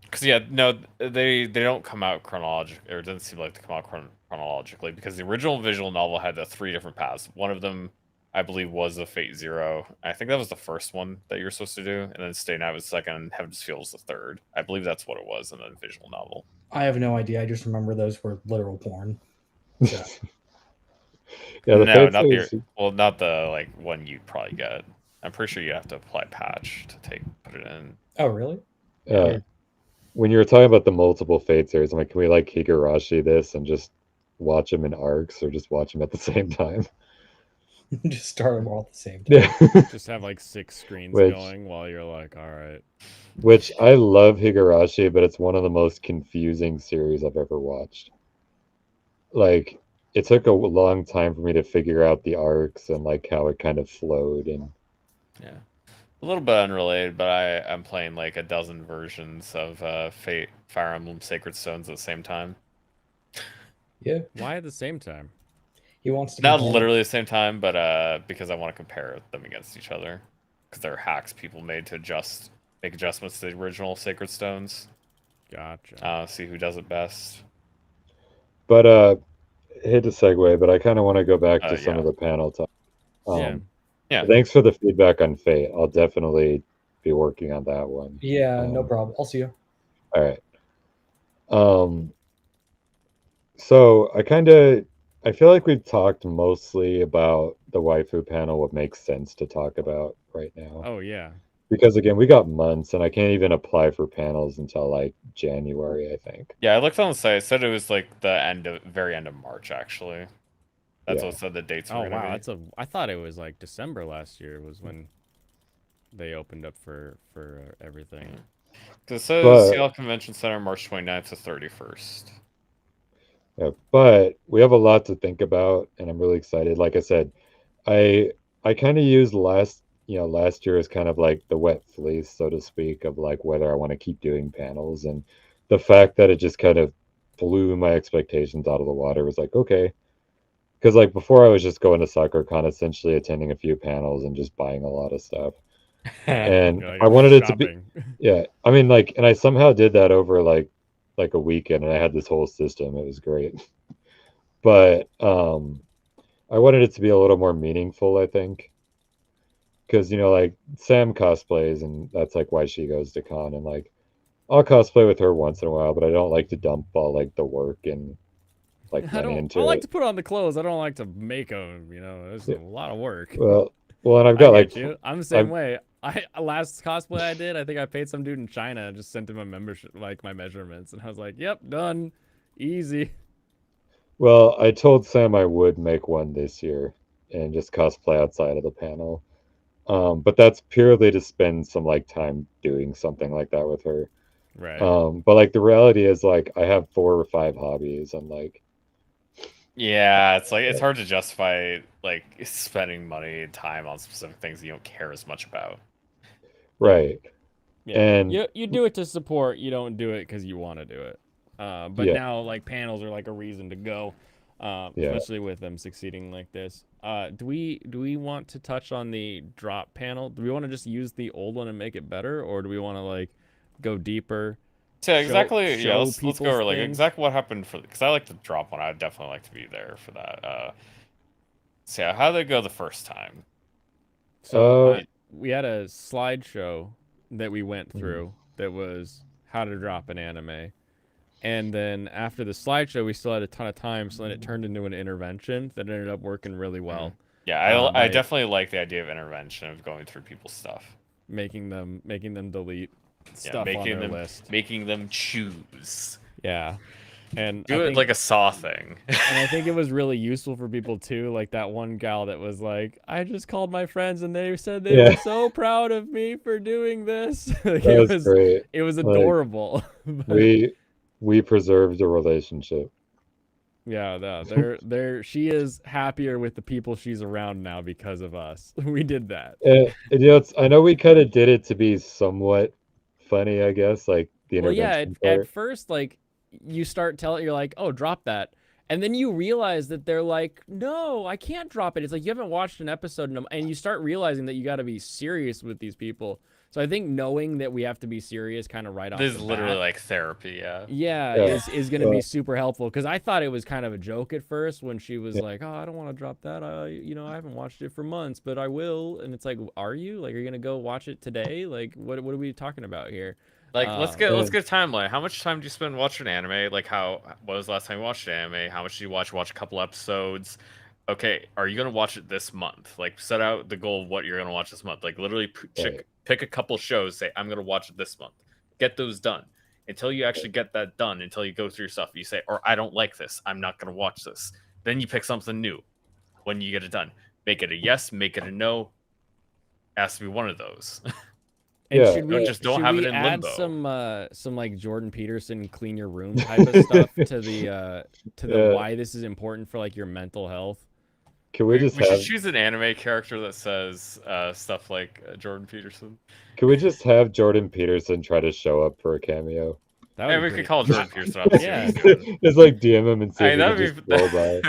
Because yeah, no, they don't come out chronologically, or it doesn't seem like they come out chronologically. Because the original visual novel had the 3 different paths. One of them, I believe, was the Fate Zero. I think that was the first one that you were supposed to do, and then Stay Night was the second, and Heaven's Feel was the third. I believe that's what it was in the visual novel. I have no idea. I just remember those were literal porn. So, Yeah, the No, Fate not series. not the like one you probably get. I'm pretty sure you have to apply patch to put it in. oh, really? When you were talking about the multiple Fate series, I'm like, can we like Higurashi this and just watch them in arcs, or just watch them at the same time? Just start them all at the same time. Yeah. Just have like 6 screens Which- going while you're like, all right. Which I love Higurashi, but it's one of the most confusing series I've ever watched. Like, it took a long time for me to figure out the arcs and like how it kind of flowed. And Yeah, a little bit unrelated, but I'm playing like a dozen versions of Fate Fire Emblem Sacred Stones at the same time. Yeah, Why at the same time? he wants to. Not compare. literally the same time, but because I want to compare them against each other, because they're hacks people made to make adjustments to the original Sacred Stones. Gotcha. See who does it best. but I hate to segue, but I kind of want to go back to some Yeah. of the panel talk. Yeah. Yeah. Thanks for the feedback on Fate. I'll definitely be working on that one. Yeah, no Um, problem. I'll see you. All right. So I feel like we've talked mostly about the waifu panel, what makes sense to talk about right now. Oh yeah. Because again, we got months, and I can't even apply for panels until like January, I think. Yeah, I looked on the site. It said it was like the very end of March, actually. That's Yeah. what it said the dates were Oh gonna wow, be. that's a. I thought it was like December last year was when they opened up for everything. Because it says But Seattle Convention Center, March 29th to 31st. yeah, but we have a lot to think about, and I'm really excited. Like I said, I kind of used last year as kind of like the wet fleece, so to speak, of like whether I want to keep doing panels, and the fact that it just kind of blew my expectations out of the water was like, okay. Because like before I was just going to SuckerCon, essentially attending a few panels and just buying a lot of stuff. And You're I just wanted it to be, shopping. yeah. I mean, like, and I somehow did that over like a weekend, and I had this whole system. It was great. But I wanted it to be a little more meaningful, I think. Because, like Sam cosplays, and that's like why she goes to con, and like I'll cosplay with her once in a while, but I don't like to dump all like the work and like I money don't. I into like it. to put on the clothes. I don't like to make them. It's a Yeah. lot of work. Well, and I've I got like get you. I'm the same I've way. I last cosplay I did, I think I paid some dude in China and just sent him a membership, like my measurements, and I was like, "Yep, done, easy." well, I told Sam I would make one this year and just cosplay outside of the panel. But that's purely to spend some like time doing something like that with her. Right. But like the reality is like I have 4 or 5 hobbies, and like Yeah, it's like it's hard to justify like spending money and time on specific things you don't care as much about. right. Yeah. And You do it to support. You don't do it because you want to do it. But yeah, now like panels are like a reason to go, yeah. especially with them succeeding like this. Do we want to touch on the drop panel? Do we want to just use the old one and make it better, or do we want to like go deeper? So exactly, yeah. Show Let's go people over like things. exactly what happened for because I like the drop one. I'd definitely like to be there for that. So yeah, how did it go the first time? So Uh, we had a slideshow that we went mhm, through that was how to drop an anime. And then after the slideshow, we still had a ton of time, so then it turned into an intervention that ended up working really well. Yeah, I Like definitely like the idea of intervention of going through people's stuff. making them delete Yeah, stuff on their list. making them choose. Yeah. And Do it like a saw thing. and I think it was really useful for people too. Like that one gal that was like, I just called my friends and they said they were yeah, so proud of me for doing this. Like that was great. it was Like adorable. But we preserved a relationship. yeah, no, they're she is happier with the people she's around now because of us. We did that. And I know we kind of did it to be somewhat funny, I guess, like the Well, yeah, intervention at part. first, like, you start telling, you're like, oh, drop that. And then you realize that they're like, no, I can't drop it. It's like you haven't watched an episode, and you start realizing that you got to be serious with these people. So I think knowing that we have to be serious kind of right off This the is literally bat, like therapy, yeah. yeah, Yeah, is going to be well, super helpful. Because I thought it was kind of a joke at first when she was yeah, like, oh, I don't want to drop that. I haven't watched it for months, but I will. And it's like, are you? Like, are you going to go watch it today? Like, what are we talking about here? Like let's Um, and get a timeline. How much time do you spend watching anime? Like what was the last time you watched anime? How much did you watch? Watch a couple episodes. Okay, are you gonna watch it this month? Like set out the goal of what you're gonna watch this month. Like literally right, pick a couple shows. Say I'm gonna watch it this month. Get those done. Until you actually get that done, until you go through your stuff, you say, or I don't like this. I'm not gonna watch this. Then you pick something new. When you get it done, make it a yes, make it a no. It has to be one of those. And yeah, Don't just don't should have it we in add limbo. some like Jordan Peterson clean your room type of stuff to the yeah. why this is important for like your mental health? Can we just We should have choose an anime character that says stuff like Jordan Peterson. can we just have Jordan Peterson try to show up for a cameo? That Hey, would we be could pretty. call Jordan Peterson up and see what Yeah. he's doing. Just like DM him and see I if mean, he can just roll by.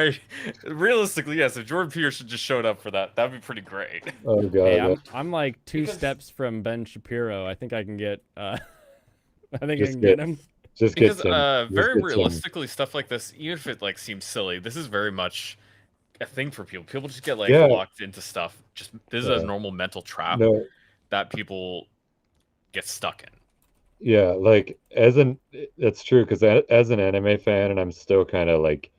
realistically, yes. If Jordan Peterson just showed up for that, that'd be pretty great. Oh Hey, god, I'm like two Because steps from Ben Shapiro. I think I can get I think I just can get get him. just get because some just very get some realistically, stuff like this, even if it like seems silly, this is very much a thing for people. People just get like yeah, locked into stuff. Just this is a yeah. normal mental trap No, that people get stuck in. yeah, like that's true because as an anime fan, and I'm still kind of like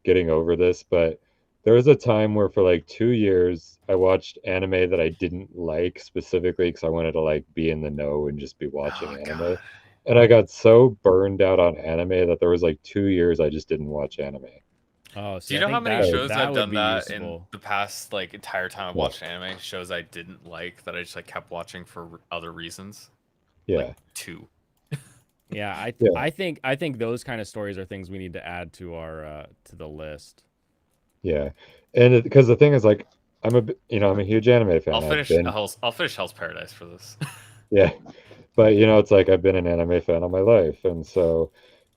getting over this, but there was a time where for like 2 years I watched anime that I didn't like specifically because I wanted to like be in the know and just be watching Oh anime. god. And I got so burned out on anime that there was like 2 years I just didn't watch anime. Oh, Do see, you I know how think many that shows that I've would done be that in useful. the past like entire time I've Yeah. watched anime? Shows I didn't like that I just like kept watching for other reasons. Yeah. Like 2. Yeah, Yeah. I think those kind of stories are things we need to add to our to the list. Yeah. And because the thing is like I'm I'm a huge anime fan. I'll finish Hell's Paradise for this. Yeah. But it's like I've been an anime fan all my life, and so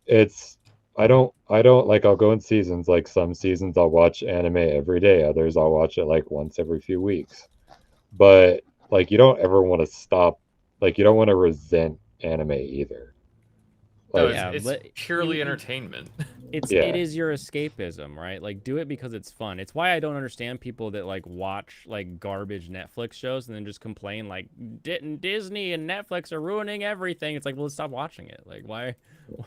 it's I don't like I'll go in seasons. Like some seasons I'll watch anime every day, others I'll watch it like once every few weeks. But like you don't ever want to stop, like you don't want to resent anime either. No, Like Yeah, it's but purely entertainment. it yeah, is your escapism, right? Like do it because it's fun. It's why I don't understand people that like watch like garbage Netflix shows and then just complain like Disney and Netflix are ruining everything. It's like, well, let's stop watching it. Like why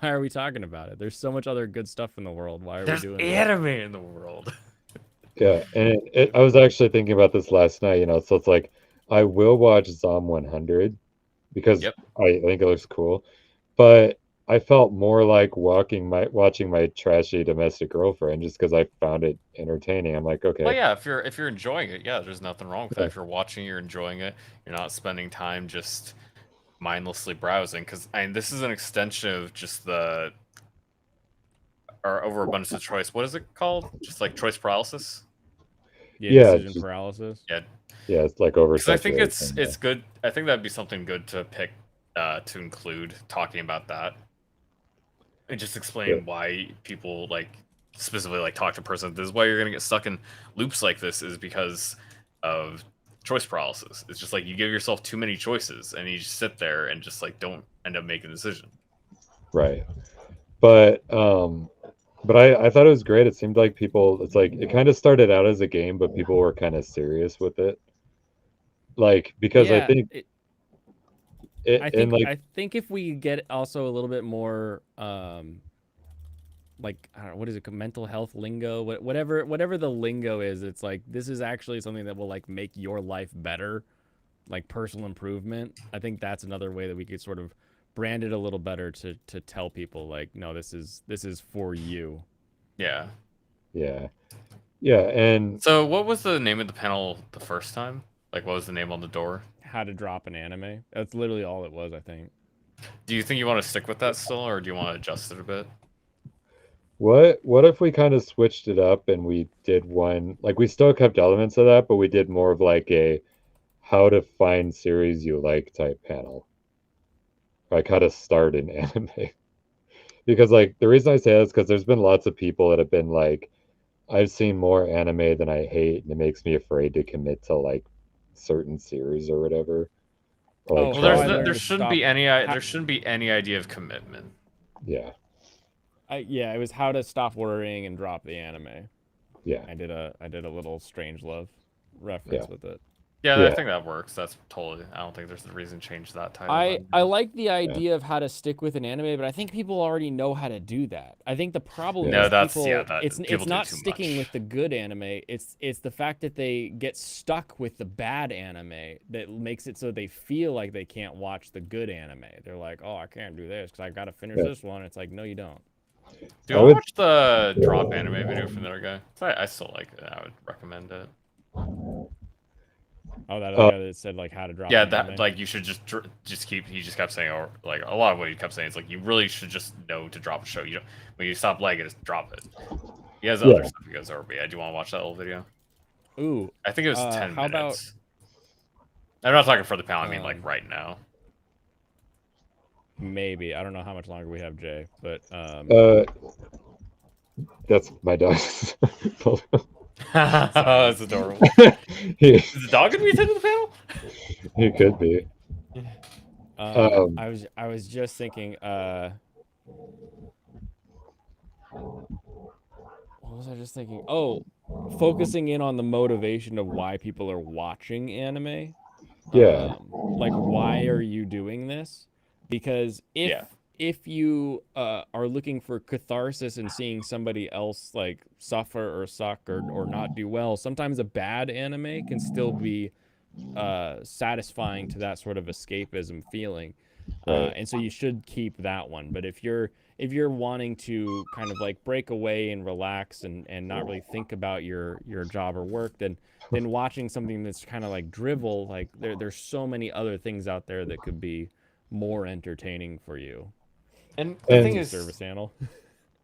are we talking about it? There's so much other good stuff in the world. Why are There's we doing this? anime in the world. yeah. And I was actually thinking about this last night, so it's like I will watch Zom 100 because Yep. I think it looks cool. But I felt more like watching my trashy domestic girlfriend just because I found it entertaining. I'm like, Well, okay, yeah, if you're enjoying it, yeah, there's nothing wrong with that. yeah, If you're watching, you're enjoying it. You're not spending time just mindlessly browsing. Because I mean, this is an extension of just the or overabundance of choice. What is it called? Just like choice paralysis. Yeah, yeah, decision paralysis. Yeah, yeah, it's like because I think oversaturation. it's good. I think that'd be something good to pick to include talking about that and just explain why people like specifically like talk to a person. This is why you're gonna get stuck in loops like this is because of choice paralysis. It's just like you give yourself too many choices and you just sit there and just like don't end up making a decision. Right. But I thought it was great. It seemed like it's like it kind of started out as a game, but people were kind of serious with it. Like because I Yeah, think it and like I think if we get also a little bit more like I don't know, what is it, mental health lingo, whatever the lingo is, it's like this is actually something that will like make your life better, like personal improvement. I think that's another way that we could sort of brand it a little better to tell people like, no, this is for you. Yeah. yeah. Yeah, and So what was the name of the panel the first time? Like what was the name on the door? How to drop an anime. That's literally all it was, I think. Do you think you want to stick with that still, or do you want to adjust it a bit? what if we kind of switched it up and we did one like we still kept elements of that, but we did more of like a how to find series you like type panel. Like how to start an anime. Because like the reason I say that is because there's been lots of people that have been like, I've seen more anime than I hate, and it makes me afraid to commit to like certain series or whatever. Or, like Oh, Well, how I try learned there to shouldn't stop. be any How, there shouldn't be any idea of commitment. yeah, yeah, it was how to stop worrying and drop the anime. yeah, I did a little strange love yeah, reference with it. Yeah, I yeah, think that works. That's totally. I don't think there's a reason to change that title. I like the idea of how to stick with an anime, but I think people already know how to do that. I think the problem Yeah. is No, people that it's people do not too sticking much. with the good anime. It's the fact that they get stuck with the bad anime that makes it so they feel like they can't watch the good anime. They're like, "Oh, I can't do this cuz I got to finish yeah. this one." It's like, "No, you don't." Do I you want to would, watch the drop anime video from the other guy? I still like it. I would recommend it. Oh, that other guy that said like how to drop Yeah, an that anime. like you should just keep. He just kept saying, or like a lot of what he kept saying is like you really should just know to drop a show. You don't, when you stop liking it, just drop it. He has other yeah, stuff he goes over. But yeah, do you want to watch that little video? Ooh, I think it was 10 how about minutes. I'm not talking for the panel. I mean like right now. maybe. I don't know how much longer we have, Jay, but that's my dog. That's adorable. he, Is the dog gonna be attending the panel? he could be. I was just thinking what was I just thinking? Oh, focusing in on the motivation of why people are watching anime. Yeah, Like why are you doing this? Because Yeah. if you are looking for catharsis and seeing somebody else like suffer or suck or not do well, sometimes a bad anime can still be satisfying to that sort of escapism feeling. Right. And so you should keep that one. But if you're wanting to kind of like break away and relax and not really think about your job or work, then watching something that's kind of like drivel, like there's so many other things out there that could be more entertaining for you. And the And- thing Thank you, is, Service Animal.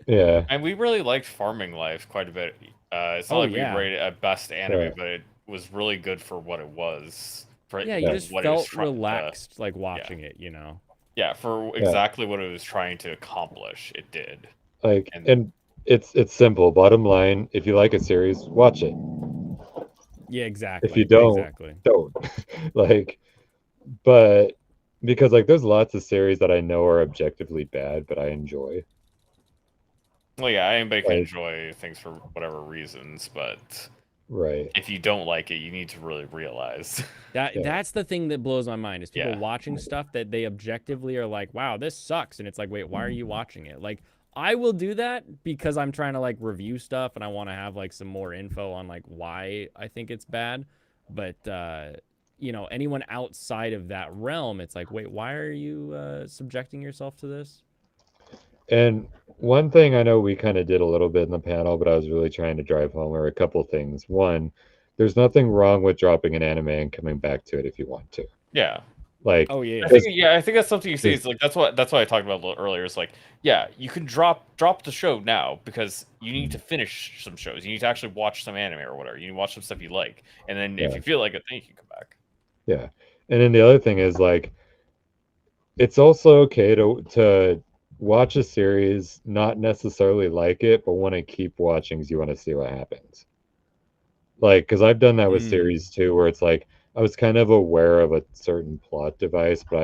Yeah. and we really liked Farming Life quite a bit. It's not Oh, like yeah. we rated it at best anime, Right. but it was really good for what it was. For Yeah, you Yeah. just what it was felt trying to- relaxed like watching it, you know. Yeah, for exactly what it was trying to accomplish, it did. Like, And- and it's simple. Bottom line, if you like a series, watch it. Yeah, exactly. If you don't, exactly. don't. Like, but because like there's lots of series that I know are objectively bad, but I enjoy. Well, yeah, anybody can Like- enjoy things for whatever reasons, but Right. if you don't like it, you need to really realize. Yeah. That's the thing that blows my mind is people Yeah. watching stuff that they objectively are like, wow, this sucks. And it's like, wait, why are you watching it? Like, I will do that because I'm trying to like review stuff and I want to have like some more info on like why I think it's bad. But, you know, anyone outside of that realm, it's like, wait, why are you subjecting yourself to this? And one thing I know we kind of did a little bit in the panel, but I was really trying to drive home are a couple things. One, there's nothing wrong with dropping an anime and coming back to it if you want to. Yeah. Like, Oh, yeah. I think that's something you say. It's like that's what I talked about a little earlier. It's like, yeah, you can drop the show now because you need to finish some shows. You need to actually watch some anime or whatever. You need to watch some stuff you like, and then if Yeah. you feel like it, then you can come back. yeah. And then the other thing is like, it's also okay to watch a series, not necessarily like it, but want to keep watching because you want to see what happens. Like, because I've done that with Mm. series too, where it's like I was kind of aware of a certain plot device, but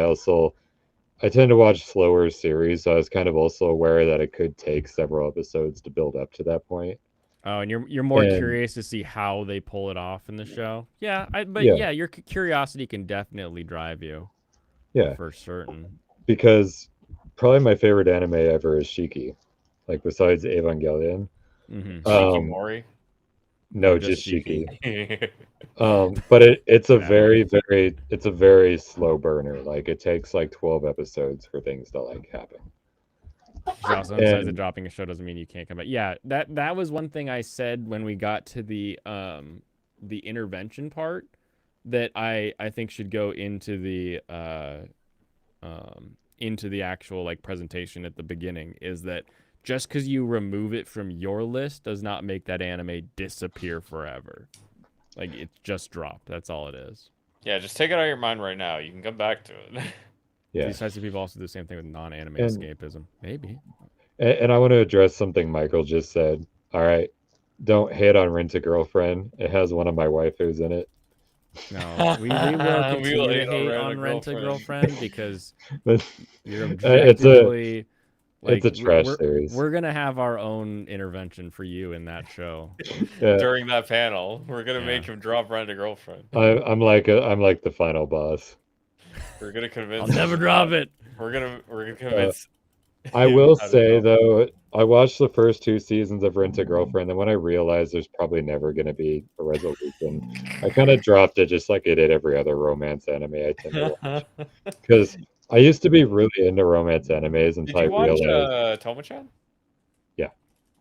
I tend to watch slower series, so I was kind of also aware that it could take several episodes to build up to that point. Oh, and you're more And- curious to see how they pull it off in the show. Yeah, but Yeah. yeah, your curiosity can definitely drive you. Yeah. For certain. Because probably my favorite anime ever is Shiki, like besides Evangelion. Mm-hmm. Shikimori. No, just just Shiki. Yeah, But it's a Yeah. very slow burner. Like it takes like 12 episodes for things to like happen. Also, besides the And- dropping a show doesn't mean you can't come back. Yeah, that was one thing I said when we got to the intervention part that I think should go into the actual like presentation at the beginning is that just because you remove it from your list does not make that anime disappear forever. Like it's just dropped. That's all it is. just take it out of your mind right now. You can come back to it. Yeah. These types of people also do the same thing with non-anime And- escapism. Maybe. And I want to address something Michael just said. All right, don't hate on Rent a Girlfriend. It has one of my waifus in it. No, we will We will continue to hate on hate on Rent a Girlfriend because But you're It's objectively it's a trash we're, series. We're gonna have our own intervention for you in that show. Yeah, During that panel, we're gonna Yeah. make him drop Rent a Girlfriend. I'm like the final boss. We're gonna convince. I'll him never to drop not- it. We're gonna convince. I him will how to say drop it. though, I watched the first 2 seasons of Rent a Girlfriend, and when I realized there's probably never going to be a resolution, I kind of dropped it, just like I did every other romance anime I tend to watch. Because I used to be really into romance animes Did until I you watch realized. Toma-chan? Yeah.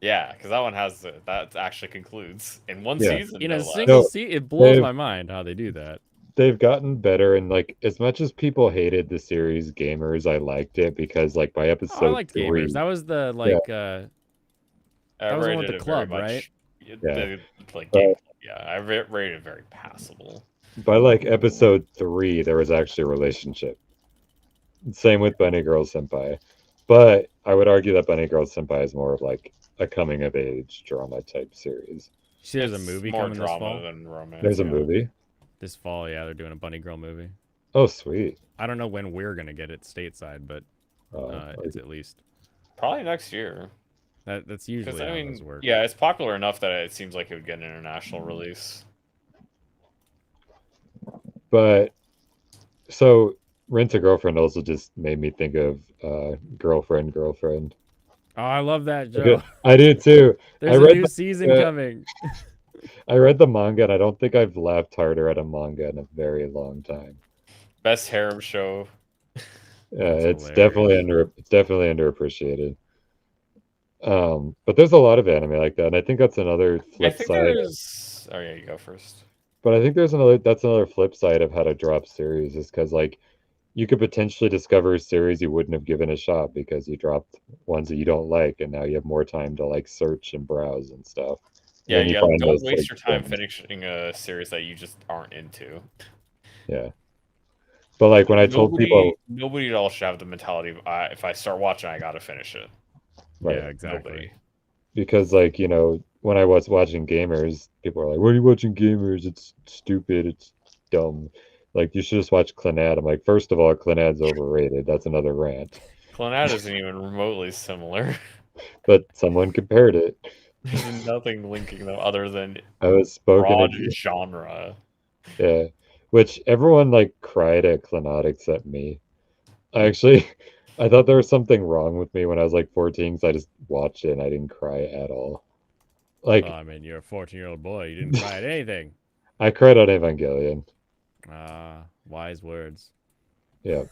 Yeah, because that one has that actually concludes in one Yeah. season. In no a less. single No, seat, it blows they've- my mind how they do that. They've gotten better, and like as much as people hated the series, gamers, I liked it because like by Oh, episode I liked 3, gamers. That was the like I that was the one with rated the it club, very right? much- Yeah. like game club, yeah, I rated it very passable. by like episode 3, there was actually a relationship. Same with Bunny Girl Senpai, but I would argue that Bunny Girl Senpai is more of like a coming of age drama type series. see there's a It's movie more coming this drama fall. than romance. There's a yeah. movie. This fall, yeah, they're doing a Bunny Girl movie. Oh, sweet. I don't know when we're gonna get it stateside, but it's at least Probably next year. that's Because usually I how mean, those work. yeah, it's popular enough that it seems like it would get an international release. But so Rent a Girlfriend also just made me think of Girlfriend. Oh, I love that Okay, show. I do too. There's a new season coming. I read the manga, and I don't think I've laughed harder at a manga in a very long time. Best harem show. Yeah, That's it's definitely underappreciated. But there's a lot of anime like that, and I think that's another I flip think side. there's. Oh yeah, you go first. But I think that's another flip side of how to drop series, is because like you could potentially discover a series you wouldn't have given a shot because you dropped ones that you don't like, and now you have more time to like search and browse and stuff. And Yeah, then you yeah. find Don't those waste like your time gems. finishing a series that you just aren't into. Yeah. But like when I told people, Nobody at all should have the mentality of if I start watching, I gotta finish it. right, Yeah, exactly. Nobody. because like when I was watching Gamers, people are like, "What are you watching Gamers? It's stupid. It's dumb. Like you should just watch Clannad." I'm like, first of all, Clannad's overrated. That's another rant. Clannad isn't even remotely similar. But someone compared it. There's nothing linking them other than I was spoken broad into. genre. Yeah, which everyone like cried at Clannad except me. I actually, I thought there was something wrong with me when I was like 14, because I just watched it and I didn't cry at all. Like Well, I mean, you're a 14-year-old boy. You didn't cry at anything. I cried on Evangelion. Wise words. Yeah.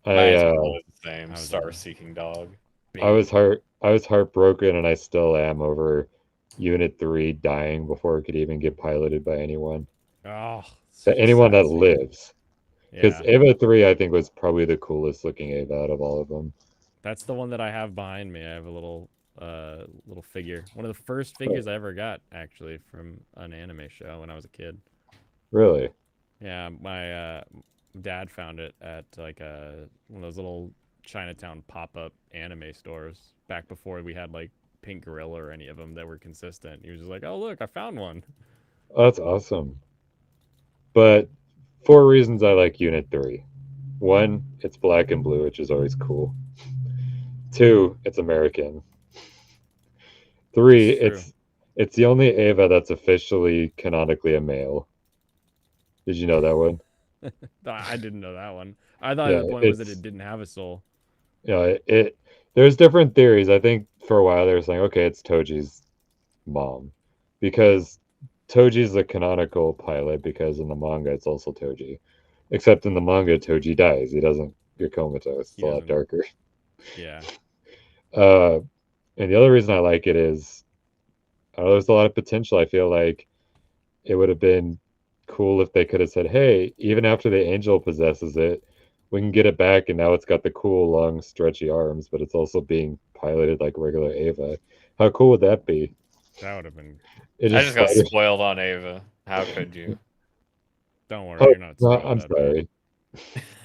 Mine's I probably the same. I was Star Seeking Dog. I was heartbroken, and I still am, over Unit 3 dying before it could even get piloted by anyone. Oh, Anyone sad that to see. lives. Because Yeah, Eva 3, I think, was probably the coolest looking Eva out of all of them. that's the one that I have behind me. I have a little figure. One of the first figures I ever got, actually, from an anime show when I was a kid. Really? Yeah, my dad found it at like one of those little Chinatown pop-up anime stores back before we had like Pink Gorilla or any of them that were consistent. He was just like, "Oh, look, I found one." Oh, that's awesome. But 4 reasons I like Unit 3. 1, it's black and blue, which is always cool. 2, it's American. 3, It's it's the only Eva that's officially canonically a male. Did you know that one? I didn't know that one. I thought Yeah, the point was that it didn't have a soul. it there's different theories. I think for a while they were saying, okay, it's Toji's mom, because Toji's the canonical pilot, because in the manga it's also Toji. Except in the manga, Toji dies. He doesn't get comatose. It's a lot darker. Yeah. And the other reason I like it is, there's a lot of potential. I feel like it would have been cool if they could have said, hey, even after the angel possesses it, we can get it back, and now it's got the cool, long, stretchy arms, but it's also being piloted like regular Ava. How cool would that be? That would have been. It I just just got spiders. spoiled on Ava. How could you? Don't worry, Oh, you're not no, spoiled I'm that bad.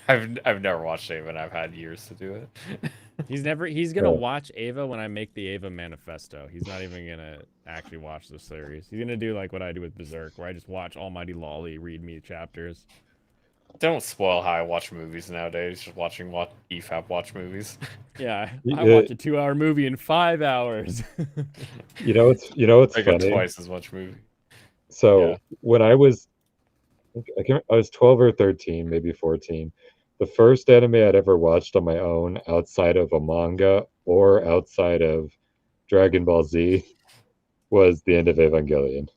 sorry. I've never watched Ava, and I've had years to do it. He's gonna Oh. watch Ava when I make the Ava manifesto. He's not even gonna actually watch the series. He's gonna do like what I do with Berserk, where I just watch Almighty Lolly read me chapters. Don't spoil how I watch movies nowadays. Just watching EFAP watch movies. Yeah, I Yeah. watch a 2-hour movie in 5 hours. You know what's I get funny? twice as much movie. So Yeah. when I was, I was 12 or 13, maybe 14. The first anime I'd ever watched on my own, outside of a manga or outside of Dragon Ball Z, was the end of Evangelion.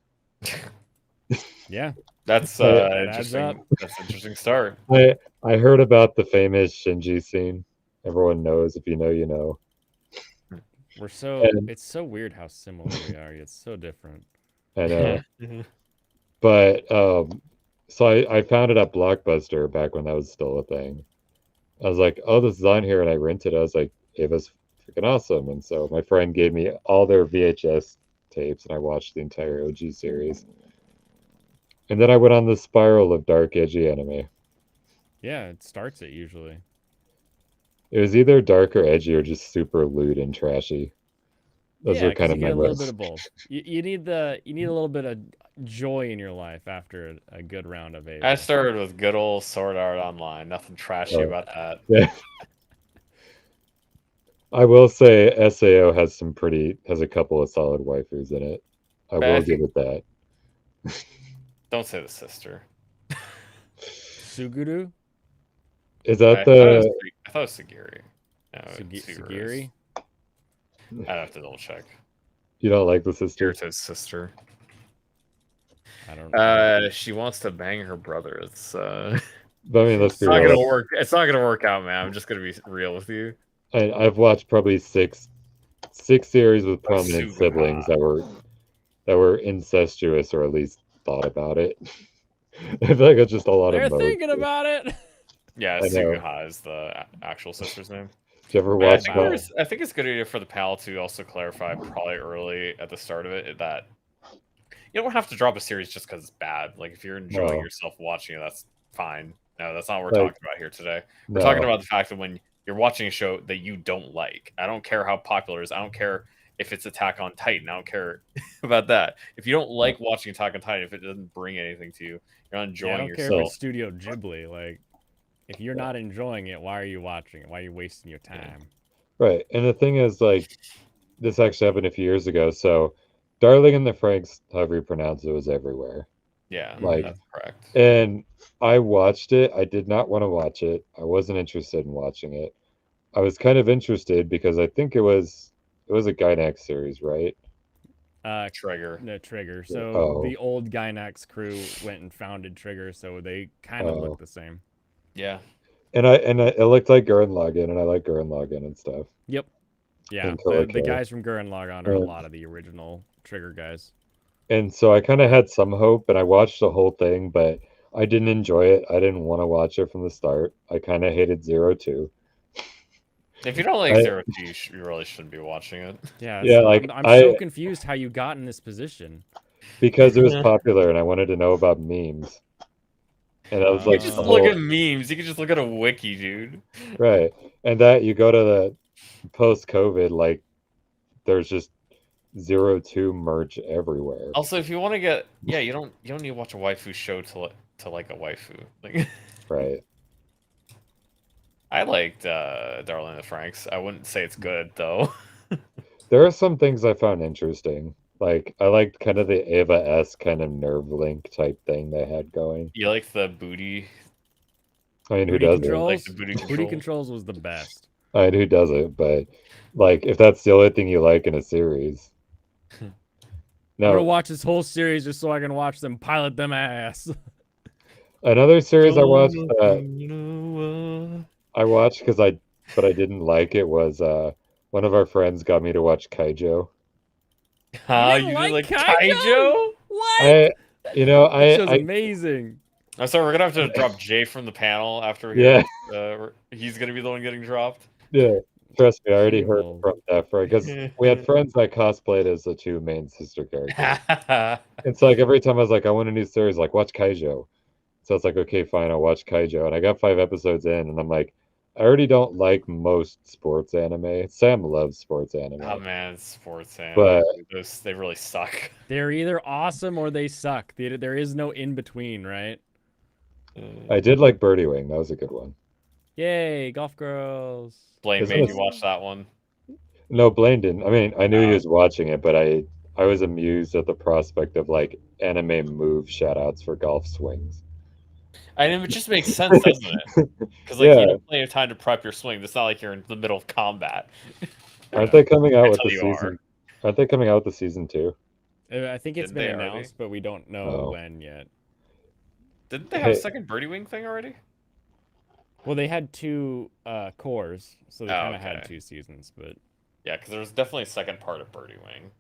Yeah, That's That adds up. interesting. That's an interesting start. I heard about the famous Shinji scene. Everyone knows. If you know, you know. we're so. And- It's so weird how similar we are. Yet so different. I know. But so I found it at Blockbuster back when that was still a thing. I was like, oh, this is on here, and I rented it. I was like, Ava's freaking awesome. And so my friend gave me all their VHS tapes, and I watched the entire OG series. And then I went on the spiral of dark, edgy anime. Yeah, it starts it usually. It was either dark or edgy, or just super lewd and trashy. Those Yeah, were kind of you my get a little lists. bit of both. You need a little bit of joy in your life after a good round of Ava. I started with good old Sword Art Online. Nothing trashy Oh. about that. Yeah. I will say SAO has a couple of solid waifus in it. I But will I give think- it that. Don't say the sister. Suguru? Is that I thought it was, the? I thought it was Sagiri. No, Sugiri? I'd have to double check. You don't like the sister? Kirito's sister. I don't know. She wants to bang her brother. It's I mean, let's it's be not real. gonna work. It's not gonna work out, man. I'm just gonna be real with you. I've watched probably six series with prominent Super siblings hot. that were incestuous or at least thought about it. I feel like it's just a lot They're of modes. thinking about it. Yeah, I know. Sugaha is the actual sister's name. Did you ever But I watch think, Wow. I think it's a good idea for the panel to also clarify probably early at the start of it that you don't have to drop a series just because it's bad. Like if you're enjoying No. yourself watching it, that's fine. No, that's not what we're Like, talking about here today. We're talking No. about the fact that when you're watching a show that you don't like, I don't care how popular it is. I don't care if it's Attack on Titan. I don't care about that. If you don't like watching Attack on Titan, if it doesn't bring anything to you, you're not Yeah, I enjoying don't care if yourself. it's Studio Ghibli. Like, if you're not enjoying it, why are you watching it? Why are you wasting your time? Right. And the thing is, like, this actually happened a few years ago. So, Darling in the Franxx, however you pronounce it, was everywhere. Yeah, Like, that's correct. And I watched it. I did not want to watch it. I wasn't interested in watching it. I was kind of interested because I think it was a Gainax series, right? Trigger. The Trigger. So Oh. the old Gainax crew went and founded Trigger, so they kind of Oh. look the same. Yeah. And it looked like Gurren Lagann, and I like Gurren Lagann and stuff. Yep. Yeah, And Killer the Kill. guys from Gurren Lagann are a Yeah. lot of the original Trigger guys. And so I kind of had some hope, and I watched the whole thing, but I didn't enjoy it. I didn't want to watch it from the start. I kind of hated Zero too. If you don't like I- Zero T, you really shouldn't be watching it. Yeah, Yeah, so like, I'm so I- confused how you got in this position. Because it was popular, and I wanted to know about memes. And I was You like, can just the look whole- at memes. You can just look at a wiki, dude. Right. And that you go to the post-COVID, like there's just 02 merch everywhere. Also, if you want to get, yeah, you don't need to watch a waifu show to like a waifu. Like, Right. I liked Darling in the Franxx. I wouldn't say it's good though. There are some things I found interesting. Like I liked kind of the Ava-esque kind of nerve link type thing they had going. You like the booty? I mean, who Booty doesn't? controls? Like the booty Booty control? controls was the best. I mean, who doesn't? But like, if that's the only thing you like in a series, I'm gonna no. watch this whole series just so I can watch them pilot them ass. Another series I watched You that know I watched but I didn't like it was one of our friends got me to watch Kaijo. what? didn't You like like Kaijo? Kaijo? What? That Show's I amazing. I'm sorry, we're gonna have to drop Jay from the panel after Yeah. he's gonna be the one getting dropped. yeah. Trust me, I already heard Evil. from that because we had friends that cosplayed as the two main sister characters. It's like every time I was like, I want a new series, like watch Kaijo. So it's like, okay, fine, I'll watch Kaijo. And I got 5 episodes in, and I'm like, I already don't like most sports anime. Sam loves sports anime. Oh man, it's sports anime. But- They really suck. They're either awesome or they suck. There is no in between, right? I did like Birdie Wing. That was a good one. Yay, golf girls. Blaine Isn't made it- you watch that one. No, Blaine didn't. I mean, I knew he Oh. was watching it, but I was amused at the prospect of like anime move shoutouts for golf swings. I mean, it just makes sense, doesn't it? Because like Yeah. you have plenty of time to prep your swing. It's not like you're in the middle of combat. Aren't they coming out with Until the you are. season? Aren't they coming out with the season 2? I think it's Didn't been they already? announced, but we don't know Oh. when yet. Didn't they have a Hey. second birdie wing thing already? Well, they had 2 cores, so they Oh, kind of had okay. 2 seasons, but Yeah, because there was definitely a second part of birdie wing.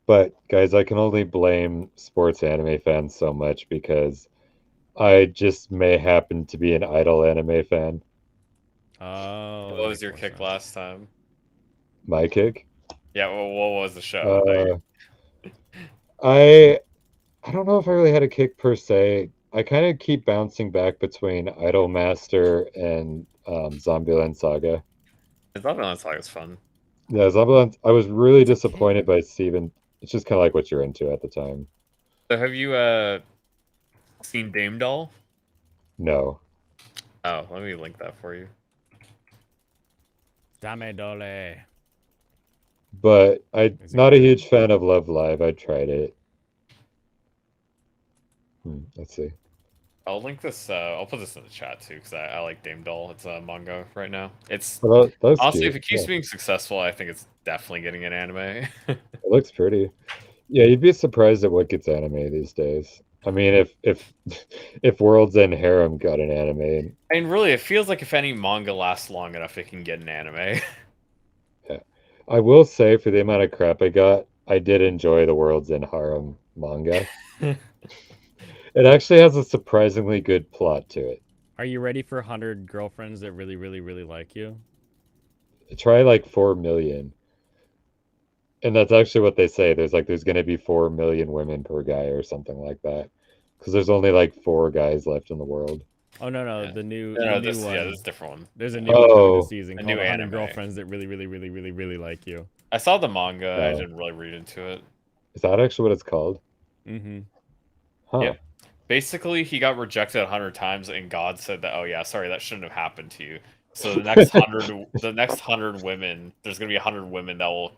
But guys, I can only blame sports anime fans so much because I just may happen to be an idol anime fan. oh. What that was makes your more kick sense. last time? My kick. Yeah, well, what was the show? I don't know if I really had a kick per se. I kind of keep bouncing back between Idol Master and Zombieland Saga. Zombieland Saga is fun. Yeah, Zombieland. I was really disappointed by Steven. It's just kind of like what you're into at the time. So have you seen Dame Doll? No. Oh, let me link that for you. Dame Dole. But I'm Is it not a good? huge fan of Love Live. I tried it. Let's see. I'll link this. I'll put this in the chat too because I like Dame Doll. It's a manga right now. It's Well, that's honestly, cute. if it keeps Yeah, being successful, I think it's definitely getting an anime. it looks pretty. Yeah, you'd be surprised at what gets anime these days. I mean, if if World's End Harem got an anime, And really, it feels like if any manga lasts long enough, it can get an anime. yeah. I will say for the amount of crap I got, I did enjoy the World's End Harem manga. It actually has a surprisingly good plot to it. Are you ready for 100 girlfriends that really, really, really like you? Try like 4 million. And that's actually what they say. There's going to be 4 million women per guy or something like that. Because there's only like 4 guys left in the world. Oh no, Yeah. the new No, the new one. yeah, this is a different one. There's a new one coming this Oh, season A called new 100 anime. Girlfriends That Really, Really, Really, Really, Really Like You. I saw the manga. I Oh. didn't really read into it. Is that actually what it's called? Mm-hmm. Huh. Yep. Basically, he got rejected 100 times, and God said that, "Oh yeah, sorry, that shouldn't have happened to you." So the next hundred women, there's gonna be 100 women that will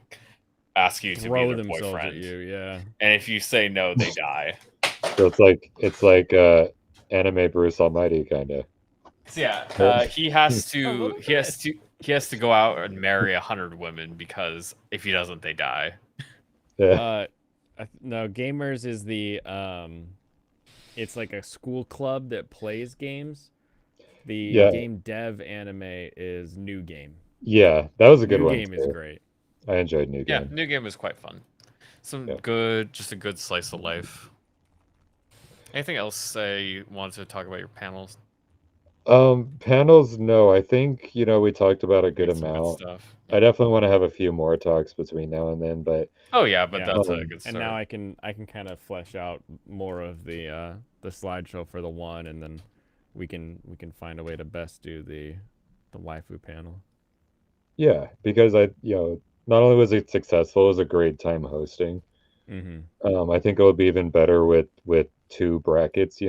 ask you to be Throw their themselves boyfriend, at you, yeah. and if you say no, they die. So it's like anime Bruce Almighty kind of. So yeah, he has A little to he has to go out and marry 100 women because if he doesn't, they die. Yeah. No, Gamers is the it's like a school club that plays games. The Yeah. game dev anime is New Game. Yeah, that was a good New one Game is too. great. I enjoyed New Yeah, Game. new game is quite fun. Yeah. Just a good slice of life. Anything else you wanted to talk about your panels? Panels, no. I think, we talked about a good Some good amount. stuff. I definitely want to have a few more talks between now and then, but Oh yeah, but Yeah. that's a Um, good start. And now I can kind of flesh out more of the slideshow for the one, and then we can find a way to best do the waifu panel. yeah, because not only was it successful, it was a great time hosting. Mm-hmm. I think it would be even better with 2 brackets,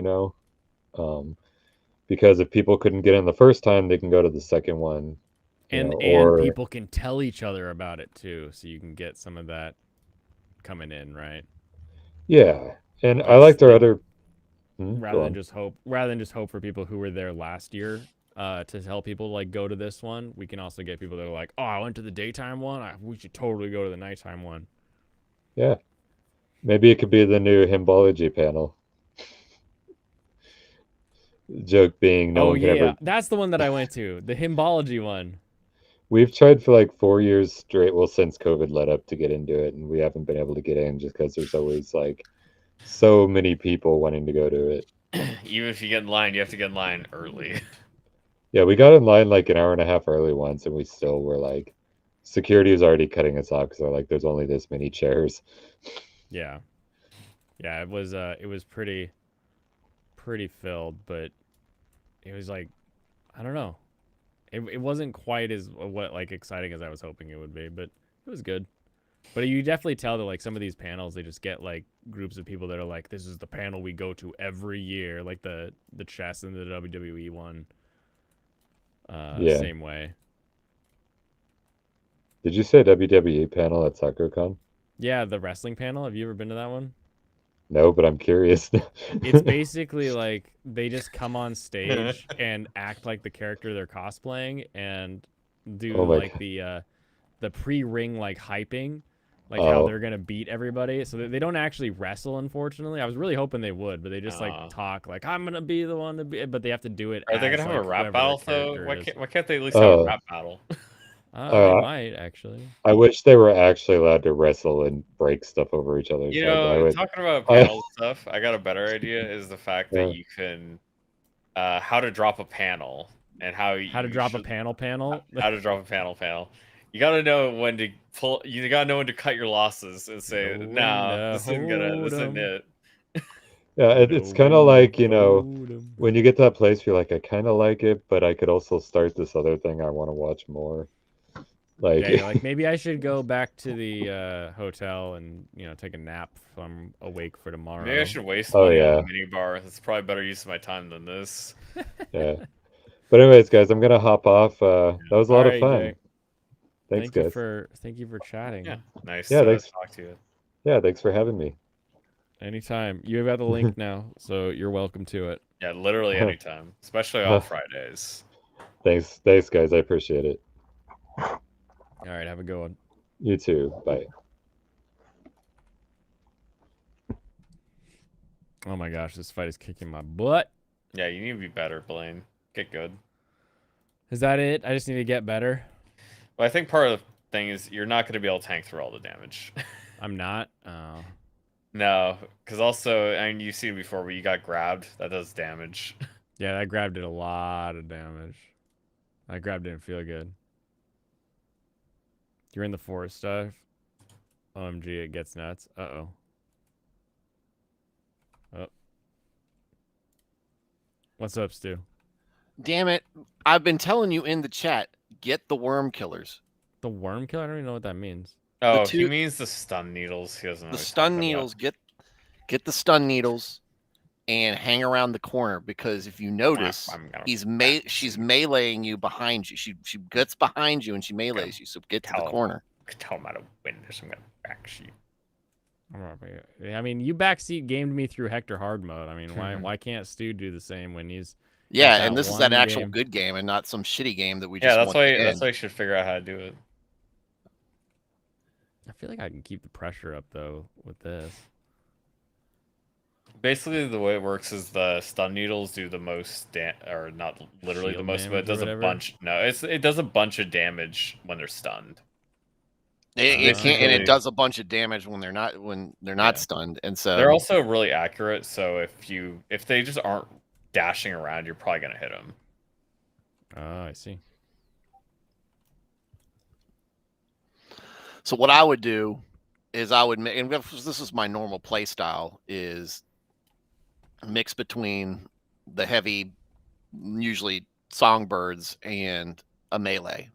because if people couldn't get in the first time, they can go to the second one, And or people can tell each other about it too, so you can get some of that coming in, right? yeah. And I Like, liked our like, other. rather than just hope for people who were there last year to tell people like go to this one, we can also get people that are like, oh, I went to the daytime one, we should totally go to the nighttime one. Yeah, maybe it could be the new Himbology panel. Joke being, no Oh one can yeah, ever. that's the one that I went to, the Himbology one. We've tried for like 4 years straight, well, since COVID led up, to get into it, and we haven't been able to get in just because there's always like so many people wanting to go to it. Even if you get in line, you have to get in line early. Yeah, we got in line like an hour and a half early once, and we still were like, security was already cutting us off because they're like, there's only this many chairs. Yeah, it was pretty filled, but it was like, I don't know, it wasn't quite as exciting as I was hoping it would be, but it was good. But you definitely tell that like some of these panels, they just get like groups of people that are like, this is the panel we go to every year, like the chess and the WWE one. Yeah. Same way. Did you say WWE panel at SakuraCon? Yeah, the wrestling panel. Have you ever been to that one? No, but I'm curious. It's basically like they just come on stage and act like the character they're cosplaying and do Oh my like God. the pre-ring like hyping, like how Oh. they're gonna beat everybody. So they don't actually wrestle, unfortunately. I was really hoping they would, but they just like talk like, I'm gonna be the one to be, but they have to do it. Are they as, gonna have like, a rap whoever their battle though? character is. Why can't they at least have a Uh, rap battle? They uh, might actually. I wish they were actually allowed to wrestle and break stuff over each other's You heads. I know, would. talking about I, panel stuff, I got a better idea. Is the fact that Yeah. you can, how to drop a panel and how to drop a panel. How to drop a panel. You gotta know when to pull. You gotta know when to cut your losses and say, Know "Nah, when to this isn't gonna. This isn't hold 'em. it." Yeah, it's kind of like, when you get to that place, you're like, I kind of like it, but I could also start this other thing I want to watch more. Like, Yeah, you're like, maybe I should go back to the hotel and take a nap if I'm awake for tomorrow. Maybe I should waste Oh, money yeah. on a mini bar. That's probably better use of my time than this. yeah. But anyways, guys, I'm gonna hop off. That was a lot of Alright, fun. Jay. Thanks, Thank you guys. for chatting. Yeah, nice. Yeah, to thanks. talk to you. Yeah, thanks for having me. Anytime. You have the link now, so you're welcome to it. Yeah, literally anytime, especially on Fridays. Thanks, guys. I appreciate it. All right, have a good one. You too. Bye. Oh my gosh, this fight is kicking my butt. Yeah, you need to be better, Blaine. Get good. Is that it? I just need to get better. Well, I think part of the thing is you're not going to be able to tank through all the damage. I'm not. Oh. No, because also, I mean, you've seen it before where you got grabbed. That does damage. Yeah, that grab did a lot of damage. That grab didn't feel good. You're in the forest dive. OMG, it gets nuts. Uh-oh. Oh. What's up, Stu? Damn it. I've been telling you in the chat, get the worm killers. The worm killer? I don't even know what that means. Oh, he means the stun needles. He doesn't know The what he's stun talking needles, about. get the stun needles and hang around the corner, because if you notice, she's meleeing you behind you. She gets behind you and she melees you, so get to the corner. Tell him how to win this. I'm gonna backsheet. I mean, you backseat gamed me through Hector hard mode. I mean, why can't Stu do the same when he's Yeah, and this is an actual good game and not some shitty game that we just that's why you should figure out how to do it. I feel like I can keep the pressure up though with this. Basically, the way it works is the stun needles do the most or not literally Shield the most, but it damage or does a whatever? bunch. No, it does a bunch of damage when they're stunned. It can't, and it does a bunch of damage when they're not stunned, and so they're also really accurate. So if they just aren't dashing around, you're probably gonna hit them. Oh, I see. So what I would do is I would make, and this is my normal play style, is mix between the heavy, usually songbirds, and a melee,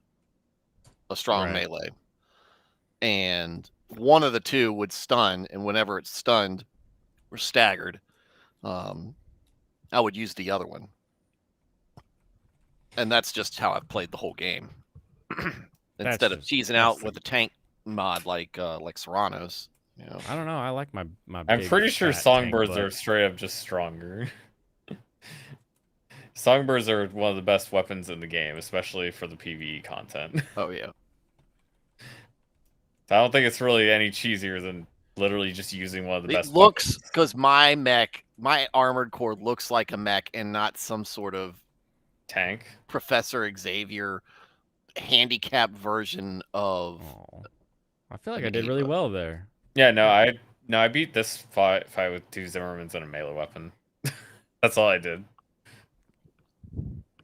a strong melee. And one of the two would stun, and whenever it's stunned or staggered, I would use the other one. And that's just how I've played the whole game. Instead of cheesing out with a tank mod like Serranos. You know. I don't know. I like my I'm pretty sure songbirds are straight up just stronger. Songbirds are one of the best weapons in the game, especially for the PvE content. Oh yeah. I don't think it's really any cheesier than literally just using one of the best. It looks, because my armored core looks like a mech and not some sort of tank. Professor Xavier handicapped version of. Oh, I feel like I did really well there. Yeah, no, I beat this fight with 2 Zimmermans and a melee weapon. That's all I did.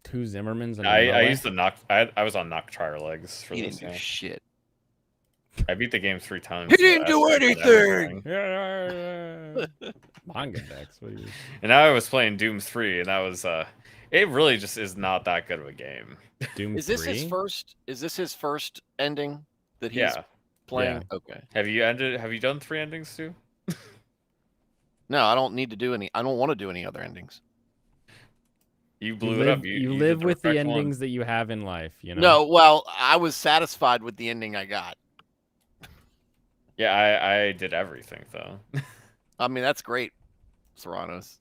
2 Zimmermans and I used the knock. I was on knock trier legs for He this. didn't do shit. I beat the game 3 times. He didn't do anything. Manga decks. What do you? And now I was playing Doom 3, and that was it really just is not that good of a game. Doom Is this 3? his first? Is this his first ending that he's playing? Yeah. Okay. Have you done 3 endings too? No, I don't need to do any. I don't want to do any other endings. You blew it up. You live with the endings that you have in life. You know. No, well, I was satisfied with the ending I got. Yeah, I did everything though. I mean, that's great, Serranos.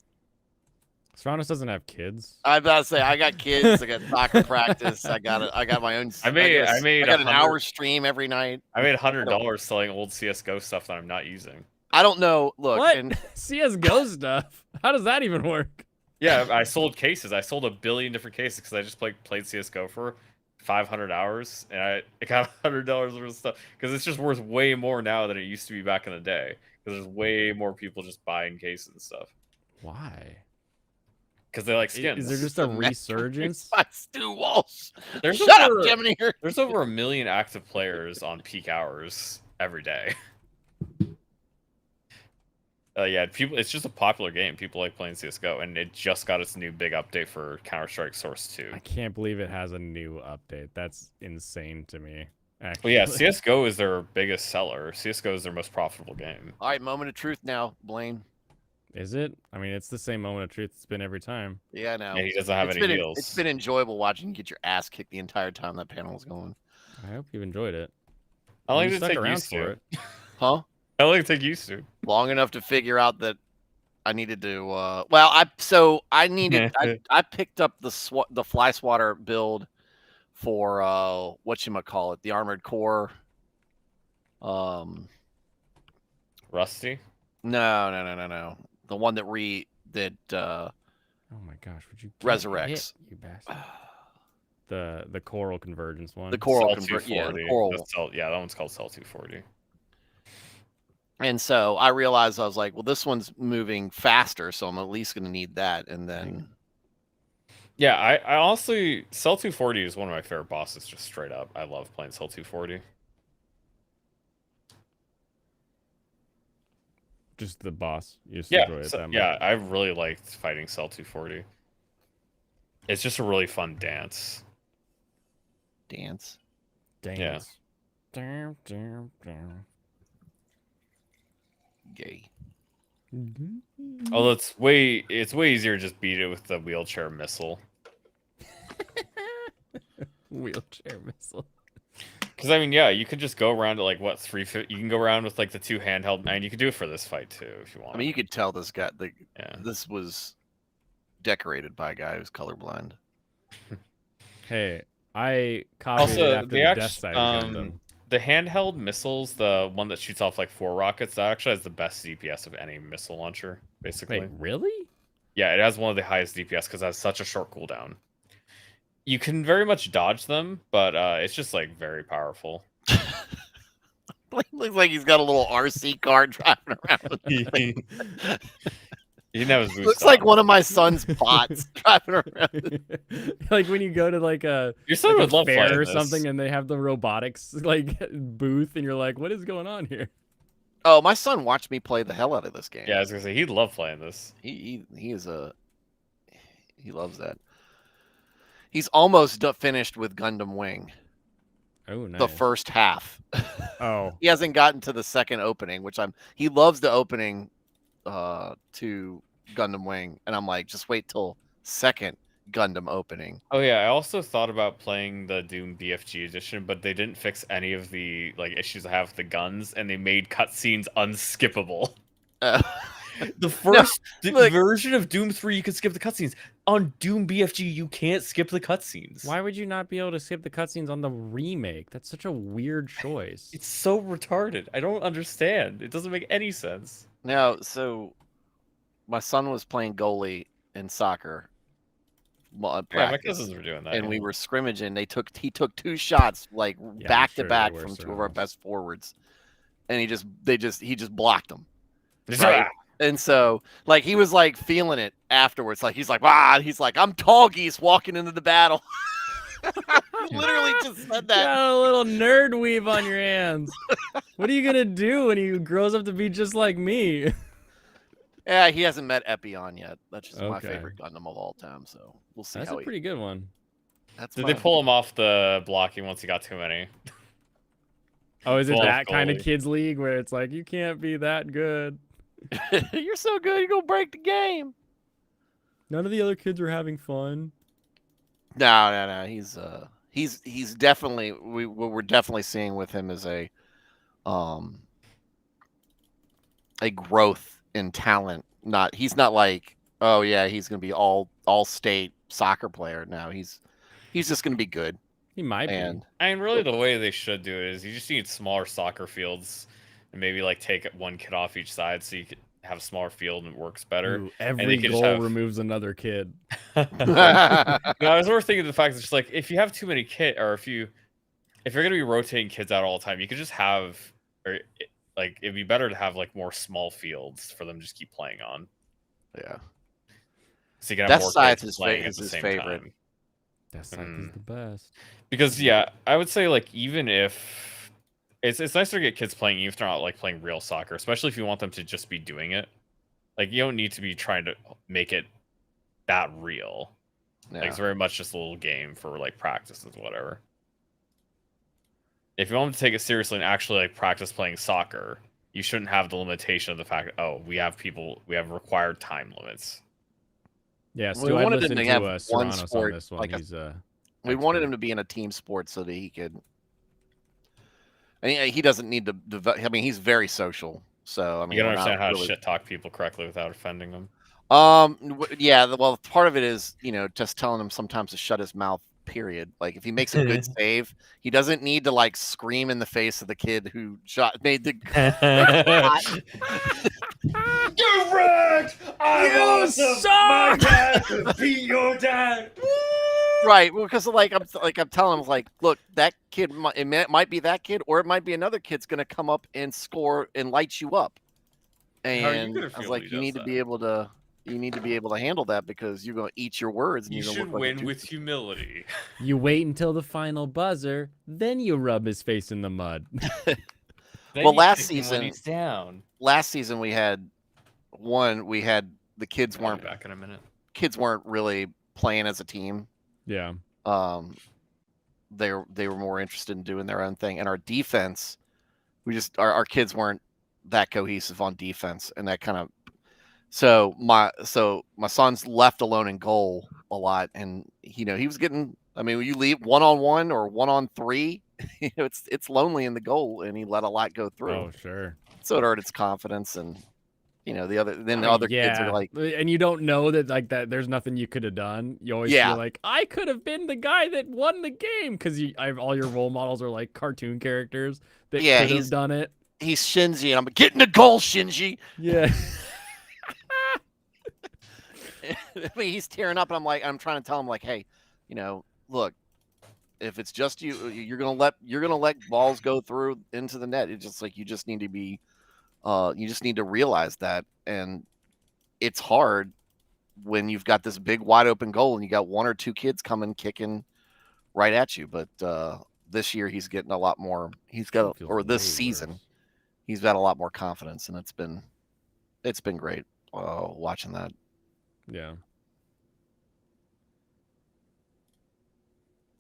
Serranos doesn't have kids. I about to say I got kids. I got soccer practice. I got my own. I got an hour stream every night. I made $100 selling old CS:GO stuff that I'm not using. I don't know. Look, what? And CS:GO stuff? How does that even work? Yeah, I sold cases. I sold 1 billion different cases because I just played CS:GO for 500 hours, and I got $100 worth of stuff because it's just worth way more now than it used to be back in the day. Because there's way more people just buying cases and stuff. Why? Because they like skins. Is there just a resurgence? Stu Walsh. There's Shut up, Gemini. There's over 1 million active players on peak hours every day. Yeah, people. It's just a popular game. People like playing CS:GO, and it just got its new big update for Counter-Strike Source 2. I can't believe it has a new update. That's insane to me. Well, yeah, CS:GO is their biggest seller. CS:GO is their most profitable game. All right, moment of truth now, Blaine. Is it? I mean, it's the same moment of truth it's been every time. Yeah, no. Yeah, he doesn't have any heals. It's been enjoyable watching you get your ass kicked the entire time that panel was going. I hope you've enjoyed it. How long You did it stuck take around you for it? Huh? How long did it take you to? Long enough to figure out that I needed to. I needed. I picked up the fly swatter build for whatchamacallit, the armored core. Rusty? No. The one that Oh my gosh, would you resurrects. you bastard? The coral convergence one. The coral Cell 240. yeah, the coral. Yeah, that one's called Cell 240. And so I realized, I was like, well, this one's moving faster, so I'm at least going to need that. And then, Yeah, I honestly, Cell 240 is one of my favorite bosses, just straight up. I love playing Cell 240. Just the boss. You just Yeah, enjoy it that much. yeah, I really liked fighting Cell 240. It's just a really fun dance. dance. Dance. Damn, damn, damn. Gay. Although it's way easier to just beat it with the wheelchair missile. Wheelchair missile. Because I mean, yeah, you could just go around to like what 350. You can go around with like the 2 handheld, and you could do it for this fight too if you want. I mean, you could tell this guy. Yeah. This was decorated by a guy who's colorblind. Hey, I copied it Also, after the Death Side Gundam. the handheld missiles, the one that shoots off like 4 rockets, that actually has the best DPS of any missile launcher, basically. Wait, really? Yeah, it has one of the highest DPS because it has such a short cooldown. You can very much dodge them, but it's just like very powerful. Looks like he's got a little RC car driving around. He didn't have his boots Looks like on. one of my son's bots driving around. Like when you go to like a, Your son like would a love fair playing or this. something, and they have the robotics like booth, and you're like, what is going on here? Oh, my son watched me play the hell out of this game. Yeah, I was gonna say he'd love playing this. He loves that. He's almost finished with Gundam Wing. Oh, nice. The first half. Oh, He hasn't gotten to the second opening, which he loves the opening to Gundam Wing, and I'm like, just wait till second Gundam opening. Oh yeah, I also thought about playing the Doom BFG edition, but they didn't fix any of the like issues I have with the guns, and they made cutscenes unskippable. The first version of Doom 3, you could skip the cutscenes. On Doom BFG, you can't skip the cutscenes. why would you not be able to skip the cutscenes on the remake? That's such a weird choice. It's so retarded. I don't understand. It doesn't make any sense. Now, so my son was playing goalie in soccer. Yeah, my Practice, cousins were doing that. and we were scrimmaging. He took 2 shots like Yeah, back I'm sure to they back were from 2 of our surrounded. best forwards, and he just blocked them. Just Right. And so, like, he was like feeling it afterwards. Like he's like, I'm tall geese walking into the battle. Literally just said that. Got a little nerd weave on your hands. What are you gonna do when he grows up to be just like me? Yeah, he hasn't met Epion yet. That's just my Okay. favorite Gundam of all time. So we'll see That's how a pretty good one. That's Did they pull him off the blocking once he got too many? Oh, is it Well, that kind of goalie. kids league where it's like you can't be that good? You're so good, you're gonna break the game. None of the other kids are having fun. No. He's definitely what we're definitely seeing with him is a growth in talent. He's not like, oh yeah, he's gonna be all state soccer player. No, he's just gonna be good. He might And be. I mean, really, the way they should do it is you just need smaller soccer fields, and maybe like take 1 kid off each side so you could have a smaller field and it works better. Ooh, they every could just goal have- removes another kid. No, I was more thinking of the fact that just like if you have too many kids, or if you're gonna be rotating kids out all the time, you could just have, like it'd be better to have like more small fields for them to just keep playing on. yeah. So you can have Death more Scythe kids is playing at is the his same favorite. time. That's like the best. Because yeah, I would say like even if it's nice to get kids playing, even if they're not like playing real soccer, especially if you want them to just be doing it. Like you don't need to be trying to make it that real. Yeah. Like it's very much just a little game for like practices, whatever. If you want them to take it seriously and actually like practice playing soccer, you shouldn't have the limitation of the fact that, oh, we have required time limits. Yeah, We so I wanted him listened to to have Serranos one on sport, this one. like He's we wanted expert. him to be in a team sport so that he could I mean, he doesn't need to develop. I mean, he's very social. So I mean, You gotta we're not understand how to really. shit talk people correctly without offending them. Yeah. Well, part of it is just telling him sometimes to shut his mouth. Period. Like if he makes a good save, he doesn't need to like scream in the face of the kid who made the. You're wrecked! I'm You suck! dad to be your dad. Right, well, because I'm telling him like, look, that kid might be that kid, or it might be another kid's going to come up and score and light you up. How are you And gonna I was feel when like, he you does need to that? be able to, handle that because you're going to eat your words. And You you're gonna should look like a win with doofus. humility. You wait until the final buzzer, then you rub his face in the mud. Then Well, you last kick him when season- he's down. Last season we had the kids I'll weren't be back in a minute. really playing as a team. Yeah. They were more interested in doing their own thing, and our defense, our kids weren't that cohesive on defense, and that kind of. So my son's left alone in goal a lot, and he was getting. I mean, when you leave 1-on-1 or 1-on-3, it's lonely in the goal, and he let a lot go through. Oh, sure. So it hurt its confidence, and the other kids are like, and you don't know that there's nothing you could have done. You always feel like I could have been the guy that won the game because all your role models are like cartoon characters that could have done it. He's Shinji, and I'm getting a goal, Shinji. Yeah. I mean, he's tearing up, and I'm trying to tell him like, hey, look, if it's just you're gonna let balls go through into the net. It's just like you just need to be, you just need to realize that, and it's hard when you've got this big wide open goal and you got one or two kids coming kicking right at you. But this year he's getting a lot more. This season he's got a lot more confidence, and it's been great watching that. Yeah.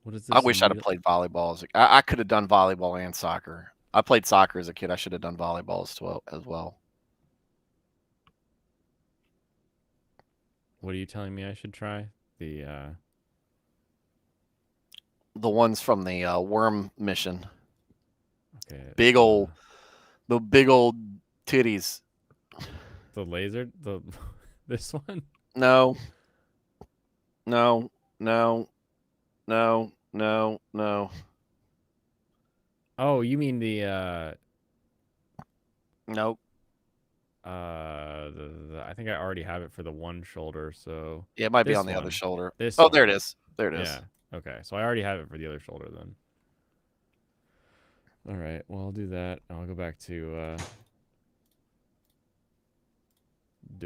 What is this? I wish I'd have played volleyball. I could have done volleyball and soccer. I played soccer as a kid. I should have done volleyball as well. What are you telling me I should try? The ones from the worm mission. Okay. The big old titties. The laser? This one? No. Oh, you mean the Nope. I think I already have it for the one shoulder, so Yeah, it might be this on the one. other shoulder. This Oh, one. there it is. There it is. Yeah. Okay, so I already have it for the other shoulder then. All right, well, I'll do that. I'll go back to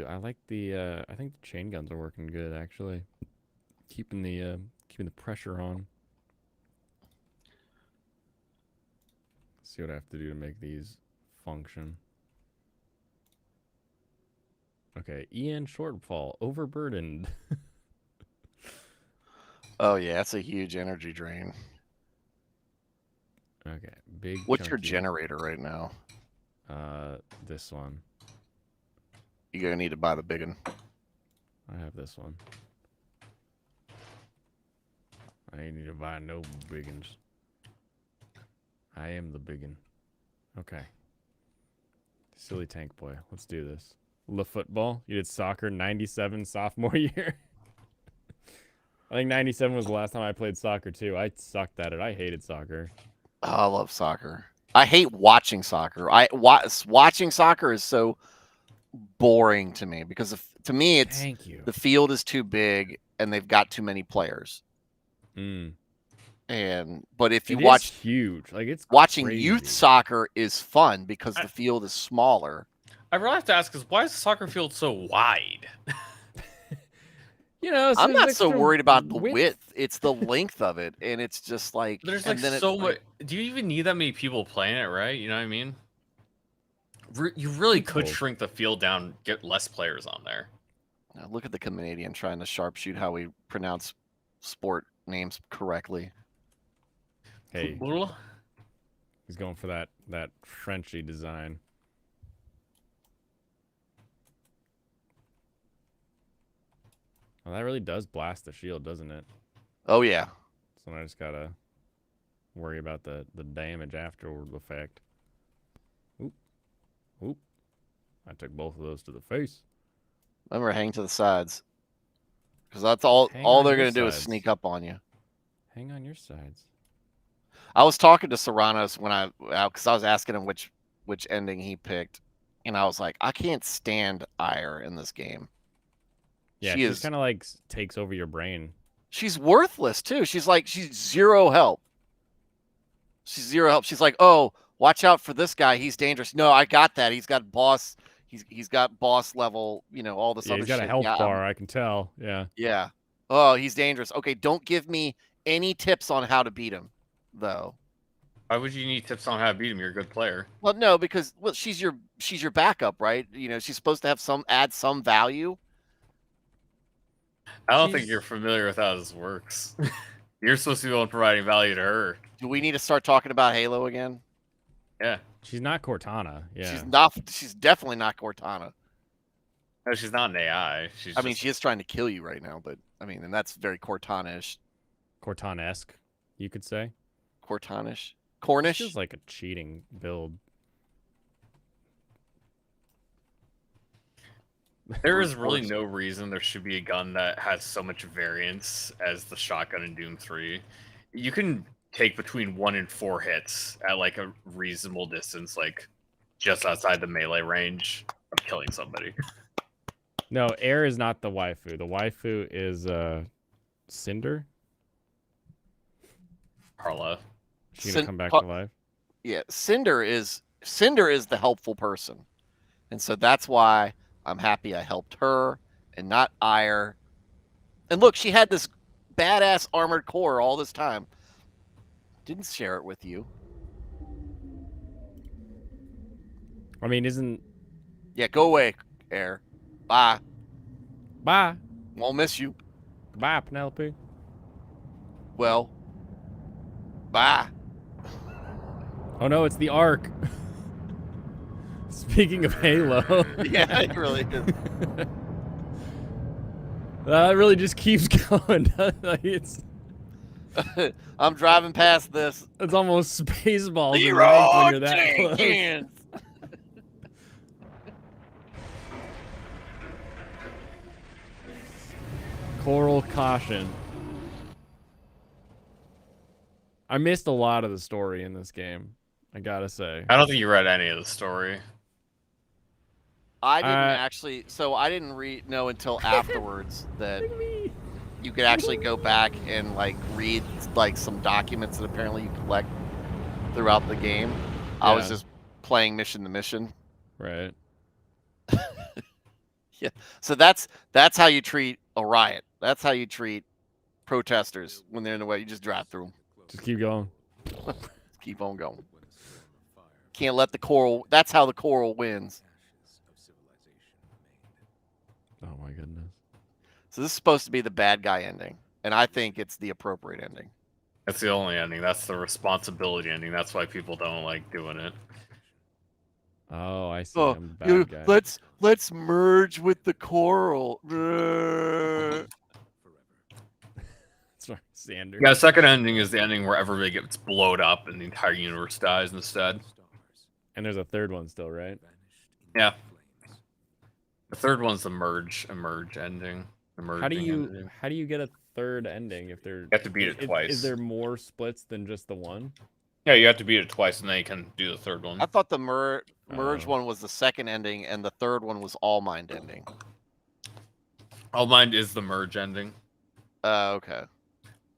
I like the I think the chain guns are working good actually. Keeping the pressure on. See what I have to do to make these function. Okay, EN shortfall, overburdened. Oh yeah, that's a huge energy drain. Okay, big. What's your chunky. generator right now? This one. You're gonna need to buy the big one. I have this one. I ain't need to buy no biggins. I am the biggin. Okay. Silly tank boy. Let's do this. La football. You did soccer 97 sophomore year. I think 97 was the last time I played soccer too. I sucked at it. I hated soccer. Oh, I love soccer. I hate watching soccer. Watching soccer is so boring to me because to me it's Thank you. the field is too big and they've got too many players. Mm. But if you It watch is huge, like it's watching crazy. youth soccer is fun because the field is smaller. I really have to ask is why is the soccer field so wide? You know, I'm not so worried about the width. It's the length of it, and it's just like There's like so much. Do you even need that many people playing it, right? You know what I mean? You really could shrink the field down, get less players on there. Now look at the Canadian trying to sharpshoot how we pronounce sport names correctly. Hey, he's going for that Frenchy design. Well, that really does blast the shield, doesn't it? Oh yeah. So I just gotta Worry about the damage after the fact. Oop. Oop. I took both of those to the face. Remember, hang to the sides. Because that's all Hang all on they're your going to do is sides. sneak up on you. Hang on your sides. I was talking to Serranos when because I was asking him which ending he picked, and I was like, I can't stand Ire in this game. Yeah, She she's is kind of like takes over your brain. she's worthless too. She's zero help. She's zero help. She's like, oh, watch out for this guy. He's dangerous. No, I got that. He's got boss. He's got boss level. All this Yeah, other he's got shit. a health Yeah, bar, I can tell. Yeah. yeah. Oh, he's dangerous. Okay, don't give me any tips on how to beat him, though. Why would you need tips on how to beat him? You're a good player. Well, no, because she's your backup, right? She's supposed to have add some value. I don't think you're familiar with how this works. You're supposed to be the one providing value to her. Do we need to start talking about Halo again? Yeah. She's not Cortana. Yeah. She's not. She's definitely not Cortana. No, she's not an AI. I mean, she is trying to kill you right now, but I mean, and that's very Cortana-ish. Cortana-esque, you could say. Cortanish? Cornish? Feels like a cheating build. There is really no reason there should be a gun that has so much variance as the shotgun in Doom 3. You can take between 1 and 4 hits at like a reasonable distance, like just outside the melee range of killing somebody. No, Air is not the waifu. The waifu is Cinder. Carla. She's gonna come back to life. Yeah, Cinder is the helpful person, and so that's why I'm happy I helped her and not Ire. And look, she had this badass armored core all this time. Didn't share it with you. I mean, isn't... Yeah, go away, Air. Bye. Bye. Won't miss you. Bye, Penelope. Well, bye. Oh no, it's the Ark. Speaking of Halo. Yeah, it really is. It really just keeps going. Like I'm driving past this. It's almost Spaceballs in Leroy ranked when you're that close. Jenkins. Coral caution. I missed a lot of the story in this game, I gotta say. I don't think you read any of the story. I didn't actually, so I didn't know until afterwards that you could actually go back and like read like some documents that apparently you collect throughout the game. Yeah. I was just playing mission to mission. Right. Yeah. So that's how you treat a riot. That's how you treat protesters when they're in the way. You just drive through them. Just keep going. Keep on going. Can't let the coral. That's how the coral wins. Oh my goodness. So this is supposed to be the bad guy ending, and I think it's the appropriate ending. That's the only ending. That's the responsibility ending. That's why people don't like doing it. Oh, I see. I'm the bad guy. Let's merge with the coral. Sorry, Sander. Yeah, the second ending is the ending where everybody gets blowed up and the entire universe dies instead. And there's a third one still, right? Yeah. The third one's the emerge ending. How do you get a third ending if there? You have to beat it twice. Is there more splits than just the one? Yeah, you have to beat it twice and then you can do the third one. I thought the merge one was the second ending, and the third one was All Mind ending. All Mind is the merge ending. Okay.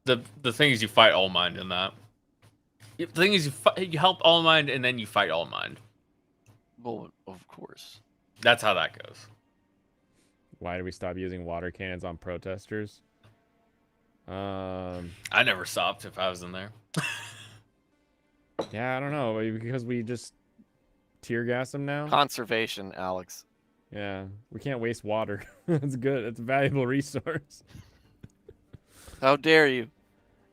The thing is, you fight All Mind in that. The thing is, you help All Mind and then you fight All Mind. Well, of course. That's how that goes. Why do we stop using water cannons on protesters? I never stopped if I was in there. Yeah, I don't know. Because we just tear gas them now? Conservation, Alex. Yeah, we can't waste water. It's good. It's a valuable resource. How dare you?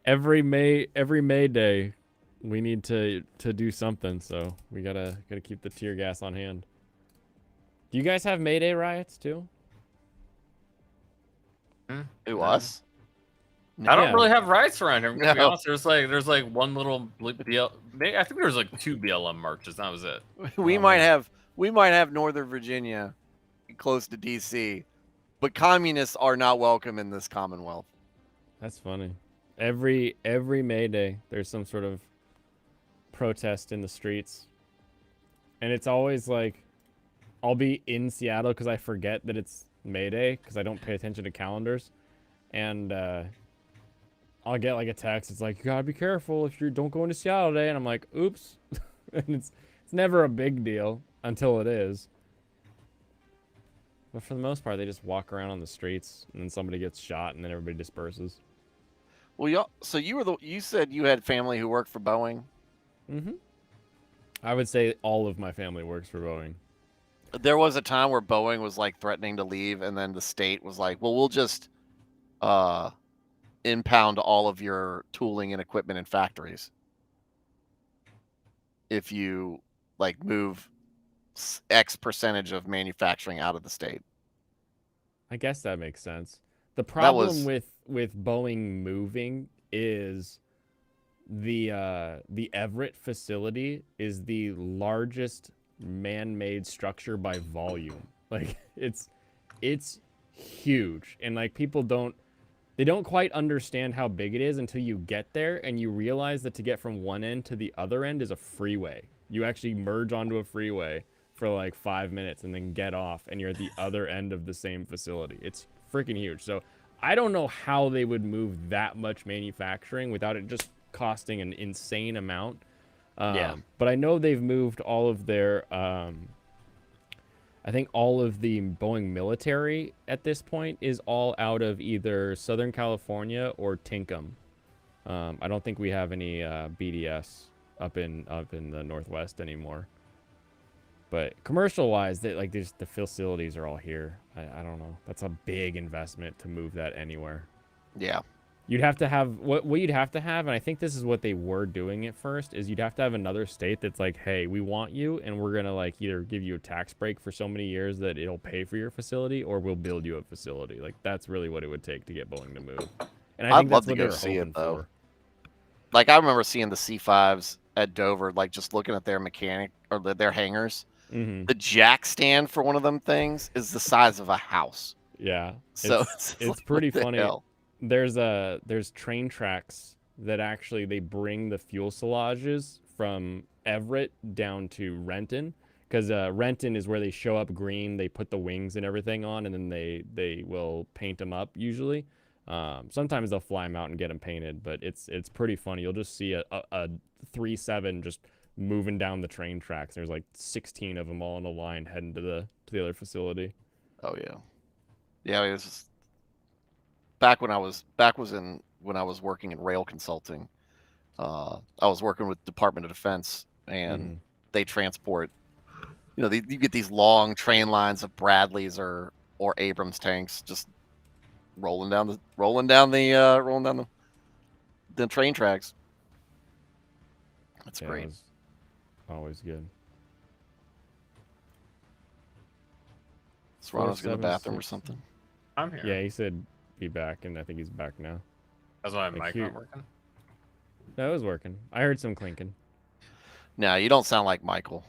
Every May Day, we need to do something. So we gotta keep the tear gas on hand. Do you guys have May Day riots too? Who, us? I don't Yeah. really have riots around here. To be No. honest, there's like one little I think there's like 2 BLM marches. That was it. we might have Northern Virginia close to DC, but communists are not welcome in this Commonwealth. That's funny. Every May Day, there's some sort of protest in the streets, and it's always like, I'll be in Seattle because I forget that it's May Day because I don't pay attention to calendars, and I'll get like a text. It's like, you gotta be careful if you don't go into Seattle today, and I'm like, oops. And it's never a big deal until it is. But for the most part, they just walk around on the streets, and then somebody gets shot, and then everybody disperses. Well, so you said you had family who worked for Boeing. Mm-hmm. I would say all of my family works for Boeing. There was a time where Boeing was like threatening to leave, and then the state was like, "Well, we'll just impound all of your tooling and equipment in factories if you like move X percentage of manufacturing out of the state." I guess that makes sense. The problem was- with Boeing moving is the Everett facility is the largest man-made structure by volume. Like it's huge, and like people don't quite understand how big it is until you get there and you realize that to get from one end to the other end is a freeway. You actually merge onto a freeway for like 5 minutes and then get off, and you're at the other end of the same facility. It's freaking huge. So I don't know how they would move that much manufacturing without it just costing an insane amount. Yeah. But I know they've moved all of their, I think all of the Boeing military at this point is all out of either Southern California or Tinkham. I don't think we have any BDS up in the Northwest anymore. But commercial-wise, the facilities are all here. I don't know. That's a big investment to move that anywhere. Yeah. You'd have to have what you'd have to have, and I think this is what they were doing at first, is you'd have to have another state that's like, hey, we want you, and we're gonna like either give you a tax break for so many years that it'll pay for your facility, or we'll build you a facility. Like that's really what it would take to get Boeing to move. And I I'd think love that's to what go they were see it, hoping though. for. Like I remember seeing the C5s at Dover, like just looking at their mechanic or their hangars. Mm-hmm. The jack stand for one of them things is the size of a house. Yeah. So it's like, pretty what the funny. hell? There's train tracks that actually they bring the fuselages from Everett down to Renton, because Renton is where they show up green. They put the wings and everything on, and then they will paint them up usually. Sometimes they'll fly them out and get them painted, but it's pretty funny. You'll just see a 3-7 just moving down the train tracks. There's like 16 of them all in a line heading to the other facility. Oh yeah, yeah. It was just, when I was working in rail consulting. I was working with Department of Defense, and they transport. You get these long train lines of Bradleys or Abrams tanks just rolling down the train tracks. That's great. It's always good. Serrano's go to the bathroom or 476. something. I'm here. Yeah, he said be back, and I think he's back now. That's why my Like mic you- not working. No, it was working. I heard some clinking. No, you don't sound like Michael.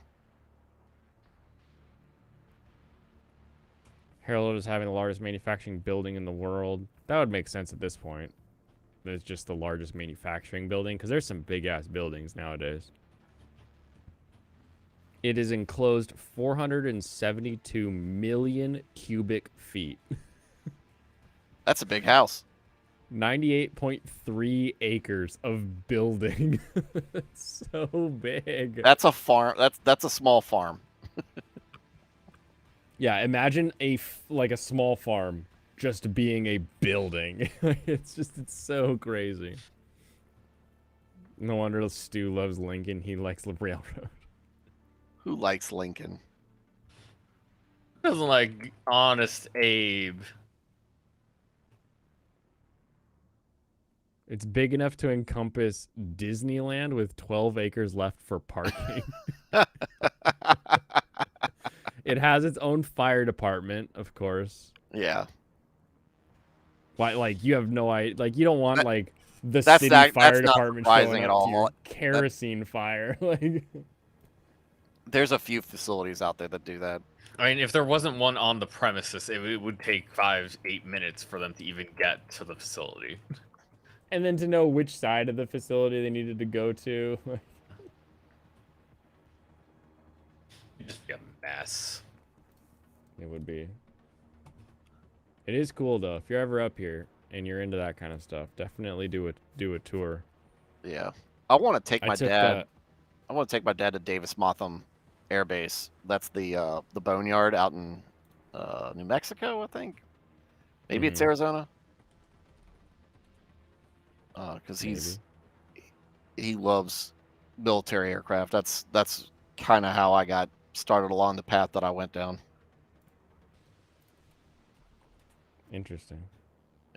Herald is having the largest manufacturing building in the world. That would make sense at this point. It's just the largest manufacturing building, because there's some big-ass buildings nowadays. It is enclosed 472 million cubic feet. That's a big house. 98.3 acres of building. It's so big. That's a farm. That's a small farm. Yeah, imagine a small farm just being a building. It's so crazy. No wonder Stu loves Lincoln. He likes the railroad. Who likes Lincoln? Doesn't like Honest Abe. It's big enough to encompass Disneyland with 12 acres left for parking. It has its own fire department, of course. Yeah. But like you have no idea. Like you don't want That- like the that's city not- fire that's not department surprising showing at up to your all. kerosene fire. Like There's a few facilities out there that do that. I mean, if there wasn't one on the premises, it would take 5-8 minutes for them to even get to the facility. and then to know which side of the facility they needed to go to. It'd just be a mess. It would be. It is cool though. If you're ever up here and you're into that kind of stuff, definitely do a tour. Yeah, I want to take I my took, dad. I want to take my dad to Davis Monthan Air Base. That's the boneyard out in New Mexico, I think. Maybe it's Mhm. Arizona. Because he loves military aircraft. That's kind of how I got started along the path that I went down. Interesting.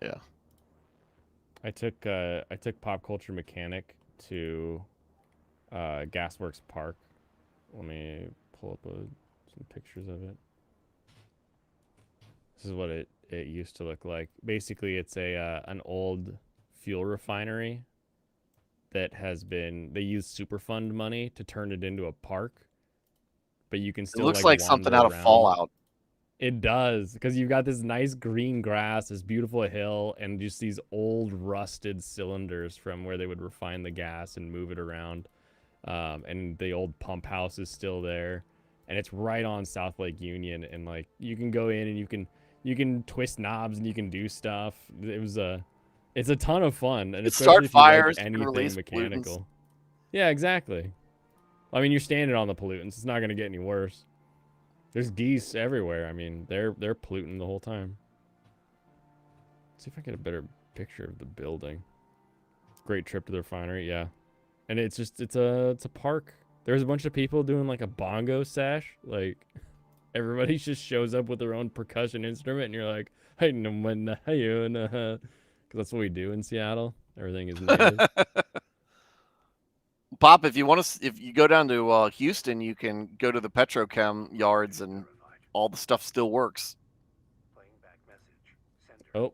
Yeah. I took Pop Culture Mechanic to Gasworks Park. Let me pull up some pictures of it. This is what it used to look like. Basically, it's an old fuel refinery that they use Superfund money to turn it into a park, but you can It still looks like something wander out of around. Fallout. It does, because you've got this nice green grass, this beautiful hill, and just these old rusted cylinders from where they would refine the gas and move it around. And the old pump house is still there, and it's right on South Lake Union. And like you can go in and you can twist knobs and you can do stuff. It's a ton of fun, and You especially start if you like fires, you can anything release mechanical. pollutants. Yeah, exactly. I mean, you're standing on the pollutants. It's not gonna get any worse. There's geese everywhere. I mean, they're polluting the whole time. Let's see if I get a better picture of the building. Great trip to the refinery, yeah. And it's a park. There's a bunch of people doing like a bongo sesh. Like everybody just shows up with their own percussion instrument, and you're like, hey, no one, hey, because that's what we do in Seattle. Everything is native. Pop, if you go down to Houston, you can go to the petrochem yards, and all the stuff still works. Oh.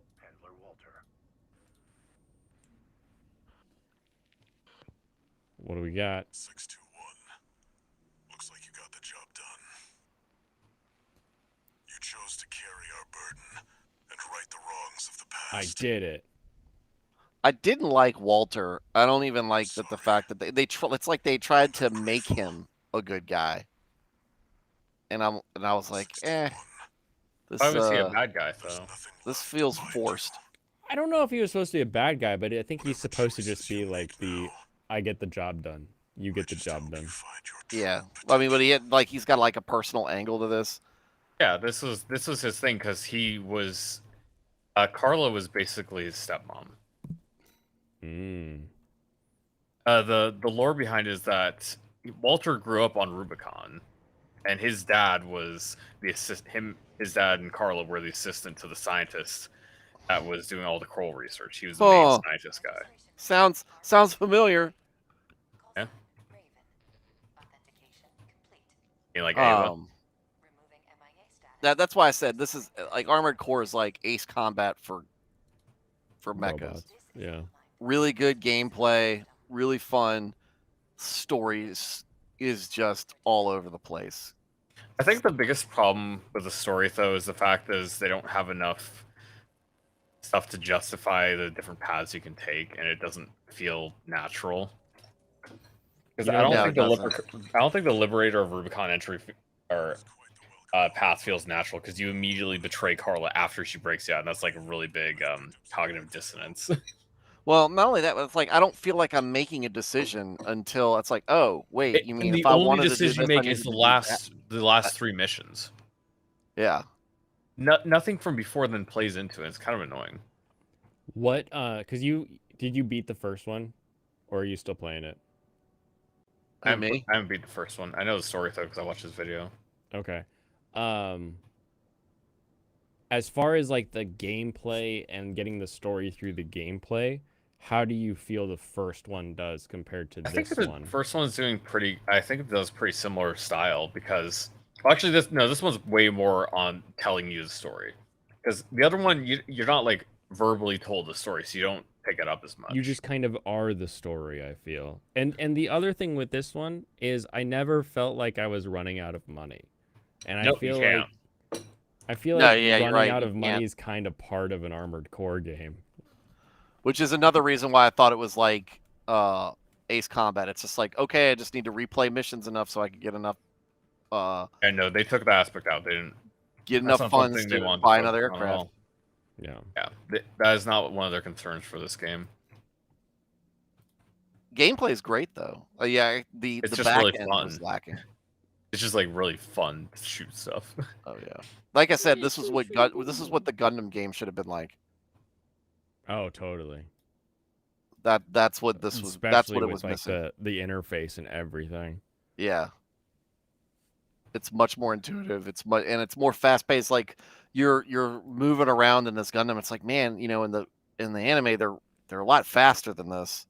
What do we got? 621. Looks like you got the job done. You chose to carry our burden and right the wrongs of the I past. did it. I didn't like Walter. I don't even like the fact that it's like they tried to make him a good guy. And I was like, this Why was he a bad guy, There's though? nothing this left feels to find. forced. I don't know if he was supposed to be a bad guy, but I think he's Whatever supposed to choices just be you like make the now, I get the job done. You get the just job help done. you find your true Yeah. I mean, but he's got like a personal angle to this. Yeah, this was his thing because he was Carla was basically his stepmom. Mm. The lore behind it is that Walter grew up on Rubicon, and his dad was his dad and Carla were the assistant to the scientist that was doing all the Kroll research. He was the main Oh. scientist guy. Sounds familiar. Yeah. You like Ava? That's why I said this is like Armored Core is like Ace Combat for mechas. Robots. Yeah. Really good gameplay, really fun. Stories is just all over the place. I think the biggest problem with the story, though, is the fact is they don't have enough stuff to justify the different paths you can take, and it doesn't feel natural. Because I don't think the Liberator of Rubicon entry or path feels natural because you immediately betray Carla after she breaks you out, and that's like a really big cognitive dissonance. Well, not only that, but it's like I don't feel like I'm making a decision until it's like, oh wait, you mean the if I only wanted decision to do you this, make is the last 3 missions. Yeah. Nothing from before then plays into it. It's kind of annoying. What? Did you beat the first one, or are you still playing it? I haven't beat the first one. I know the story though because I watched his video. Okay. As far as like the gameplay and getting the story through the gameplay, how do you feel the first one does compared to I think this the one? first one's doing pretty. I think it does pretty similar style because actually this one's way more on telling you the story because the other one you're not like verbally told the story, so you don't pick it up as much. You just kind of are the story, I feel. And the other thing with this one is I never felt like I was running out of money. And I Nope, you feel can't. No, like yeah, you're running right, out you of can't. money is kind of part of an Armored Core game. Which is another reason why I thought it was like Ace Combat. It's just like, okay, I just need to replay missions enough so I can get enough And no, they took the aspect out. They didn't get that's enough not funds something they to wanted buy to another focus on at aircraft. all. Yeah. Yeah, that is not one of their concerns for this game. Gameplay is great though. Yeah, the It's just back really end fun. was lacking. It's just like really fun to shoot stuff. Oh yeah. Like I said, this is what the Gundam game should have been like. Oh, totally. That's what this was. Especially That's what it with was like missing. the interface and everything. Yeah. It's much more intuitive. It's more fast paced. Like you're moving around in this Gundam. It's like, man, you know, in the anime, they're a lot faster than this.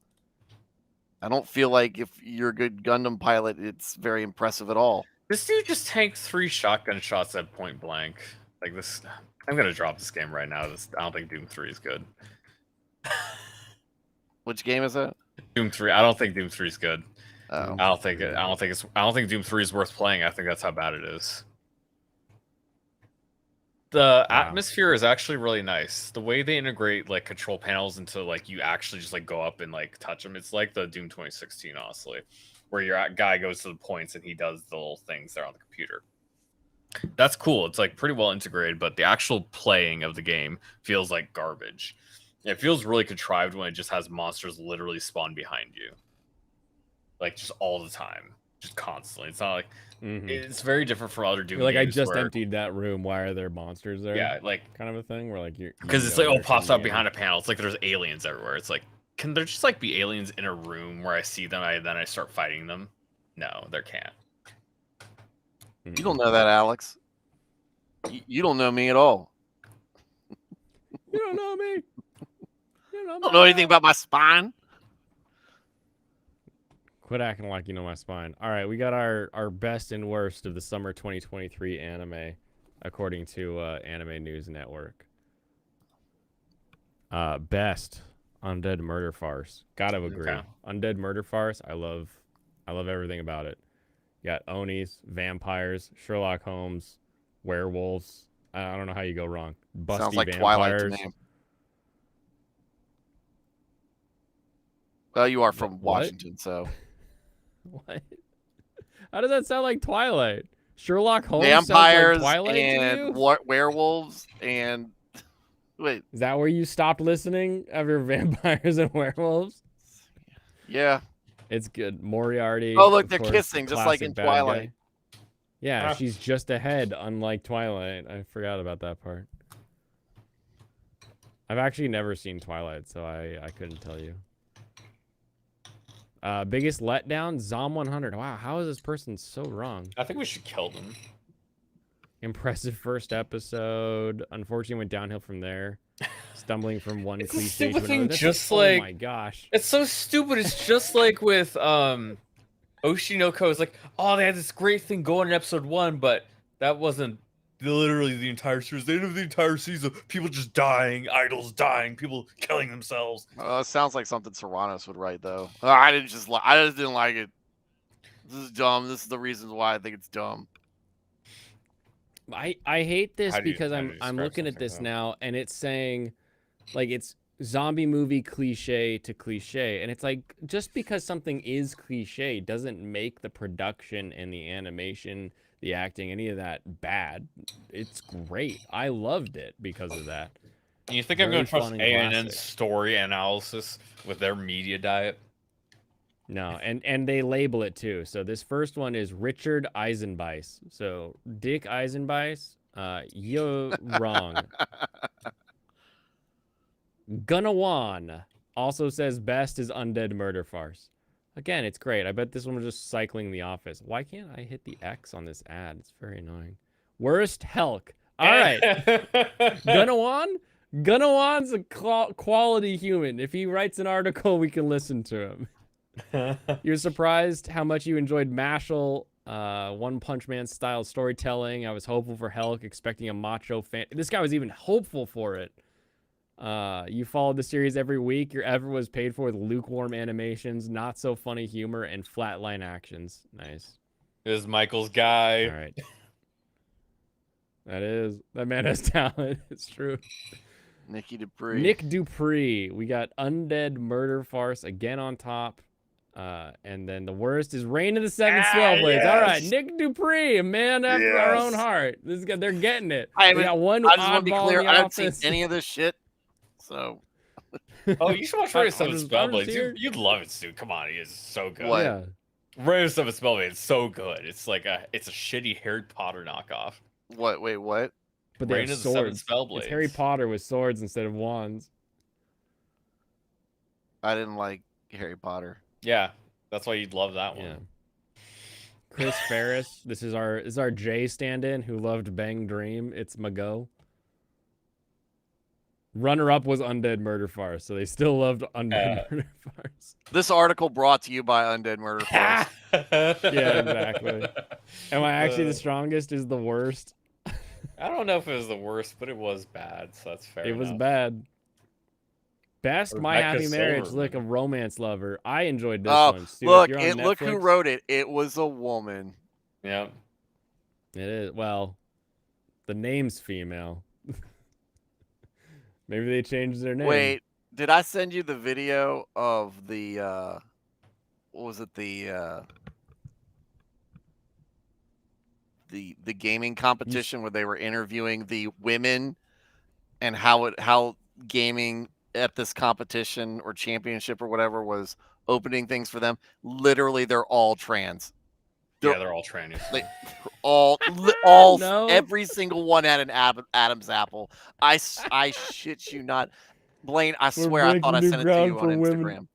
I don't feel like if you're a good Gundam pilot, it's very impressive at all. This dude just tanked 3 shotgun shots at point blank. Like this, I'm gonna drop this game right now. I don't think Doom 3 is good. Which game is it? Doom 3. I don't think Doom 3 is good. Oh. I don't think Doom 3 is worth playing. I think that's how bad it is. The atmosphere is actually really nice. The way they integrate like control panels into like you actually just like go up and like touch them. It's like the Doom 2016, honestly, where your guy goes to the points and he does the little things there on the computer. That's cool. It's like pretty well integrated, but the actual playing of the game feels like garbage. It feels really contrived when it just has monsters literally spawn behind you. Like just all the time. Just constantly. It's not like it's very different from other Doom You're like, I games just where, emptied that room. Why are there monsters there? Yeah, like kind of a thing where like you're because it's like pops up behind a panel. It's like there's aliens everywhere. It's like, can there just like be aliens in a room where I see them and then I start fighting them? No, there can't. You don't know that, Alex. You don't know me at all. You don't know me. You don't know anything about my spine. Quit acting like you know my spine. All right, we got our best and worst of the summer 2023 anime, according to Anime News Network. Best, Undead Murder Farce. Gotta agree. Okay. Undead Murder Farce. I love everything about it. You got Onis, vampires, Sherlock Holmes, werewolves. I don't know how you go wrong. Busty Sounds like vampires. Twilight to me. Well, you are from What? Washington, so. What? How does that sound like Twilight? Sherlock Holmes Vampires sounds like Twilight and to you? werewolves and wait. Is that where you stopped listening of your vampires and werewolves? Yeah. It's good. Moriarty. Oh, look, of they're course, kissing, just like classic in bad Twilight. guy. Yeah, Ah. she's just ahead, unlike Twilight. I forgot about that part. I've actually never seen Twilight, so I couldn't tell you. Biggest letdown? Zom 100. Wow, how is this person so wrong? I think we should kill them. Impressive first episode. Unfortunately, went downhill from there. Stumbling from one It's a cliche stupid to another. thing, That's just oh like- my gosh. It's so stupid. It's just like with Oshinoko. It's like, oh, they had this great thing going in episode 1, but that wasn't literally the entire series. They didn't have the entire season. People just dying, idols dying, people killing themselves. It sounds like something Serranos would write, though. I just didn't like it. This is dumb. This is the reasons why I think it's dumb. I hate this How do you- because how do you I'm describe looking at something, this though? now and it's saying like it's zombie movie cliche to cliche, and it's like just because something is cliche doesn't make the production and the animation, the acting, any of that bad. It's great. I loved it because of that. You think I'm Very going to trust fun and ANN's classic. story analysis with their media diet? No, and they label it too. So this first one is Richard Eisenbeis. So Dick Eisenbeis, you're wrong. Gunawan also says best is Undead Murder Farce. Again, it's great. I bet this one was just cycling The Office. Why can't I hit the X on this ad? It's very annoying. Worst Helk. All right. Gunawan? Gunawan's a quality human. If he writes an article, we can listen to him. You're surprised how much you enjoyed Mashal, One Punch Man style storytelling. I was hopeful for Helk, expecting a macho fan. This guy was even hopeful for it. You followed the series every week. Your effort was paid for with lukewarm animations, not so funny humor, and flatline actions. Nice. This is Michael's guy. All right. That man has talent. It's true. Nikki Dupree. Nick Dupree. We got Undead Murder Farce again on top. And then the worst is Reign of the Seven Spellblades. All right, yes. Nick Dupree, a man after our own Yes. heart. They're getting it. I They got one just want to be oddball clear. in the I haven't seen office. any of this shit. So Oh, you should watch Rain of Seven Hunter's Spellblades. here? You'd love it, dude. Come on, he is so good. What? Yeah. Rain of Seven Spellblades is so good. It's like it's a shitty Harry Potter knockoff. what? Wait, what? But they Reign have of the Seven swords. Spellblades. It's Harry Potter with swords instead of wands. I didn't like Harry Potter. Yeah, that's why you'd love that one. Yeah. Chris Ferris. This is our Jay stand-in who loved Bang Dream. It's Mago. Runner-up was Undead Murder Farce, so they still loved Undead Murder Farce. This article brought to you by Undead Murder Farce. Yeah, exactly. Am I actually the strongest? Is the worst? I don't know if it was the worst, but it was bad, so that's fair. It was enough. bad. Best My Rebecca Happy Marriage. Silverman. Look, a romance lover. I enjoyed this Oh, one. Stu, if look! you're on Look who Netflix- wrote it. It was a woman. Yeah. It is. Well, the name's female. Maybe they changed their name. Wait, did I send you the video of the? What was it? The gaming competition where they were interviewing the women and how gaming at this competition or championship or whatever was opening things for them. Literally, they're all trans. Yeah, they're all trannies. All No. every single one had an Adam's apple. I shit you not, Blaine. I swear I thought I breaking sent new it to you ground on for Instagram. women.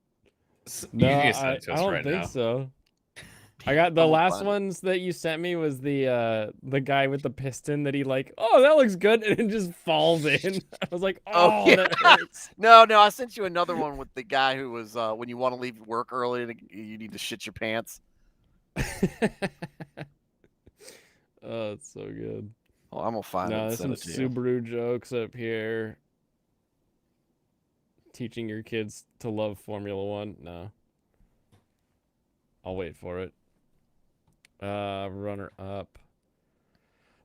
You No, need to send it to I us don't right think now. so. I got the Oh, last fun. ones that you sent me was the guy with the piston that he like, oh, that looks good, and it just falls in. I was like, oh, yeah. that hurts. No, I sent you another one with the guy who was when you want to leave work early, you need to shit your pants. Oh, it's so good. Oh, I'm gonna find it. No, and there's send some it to you. Subaru jokes up here. Teaching your kids to love Formula One. No. I'll wait for it. Runner up.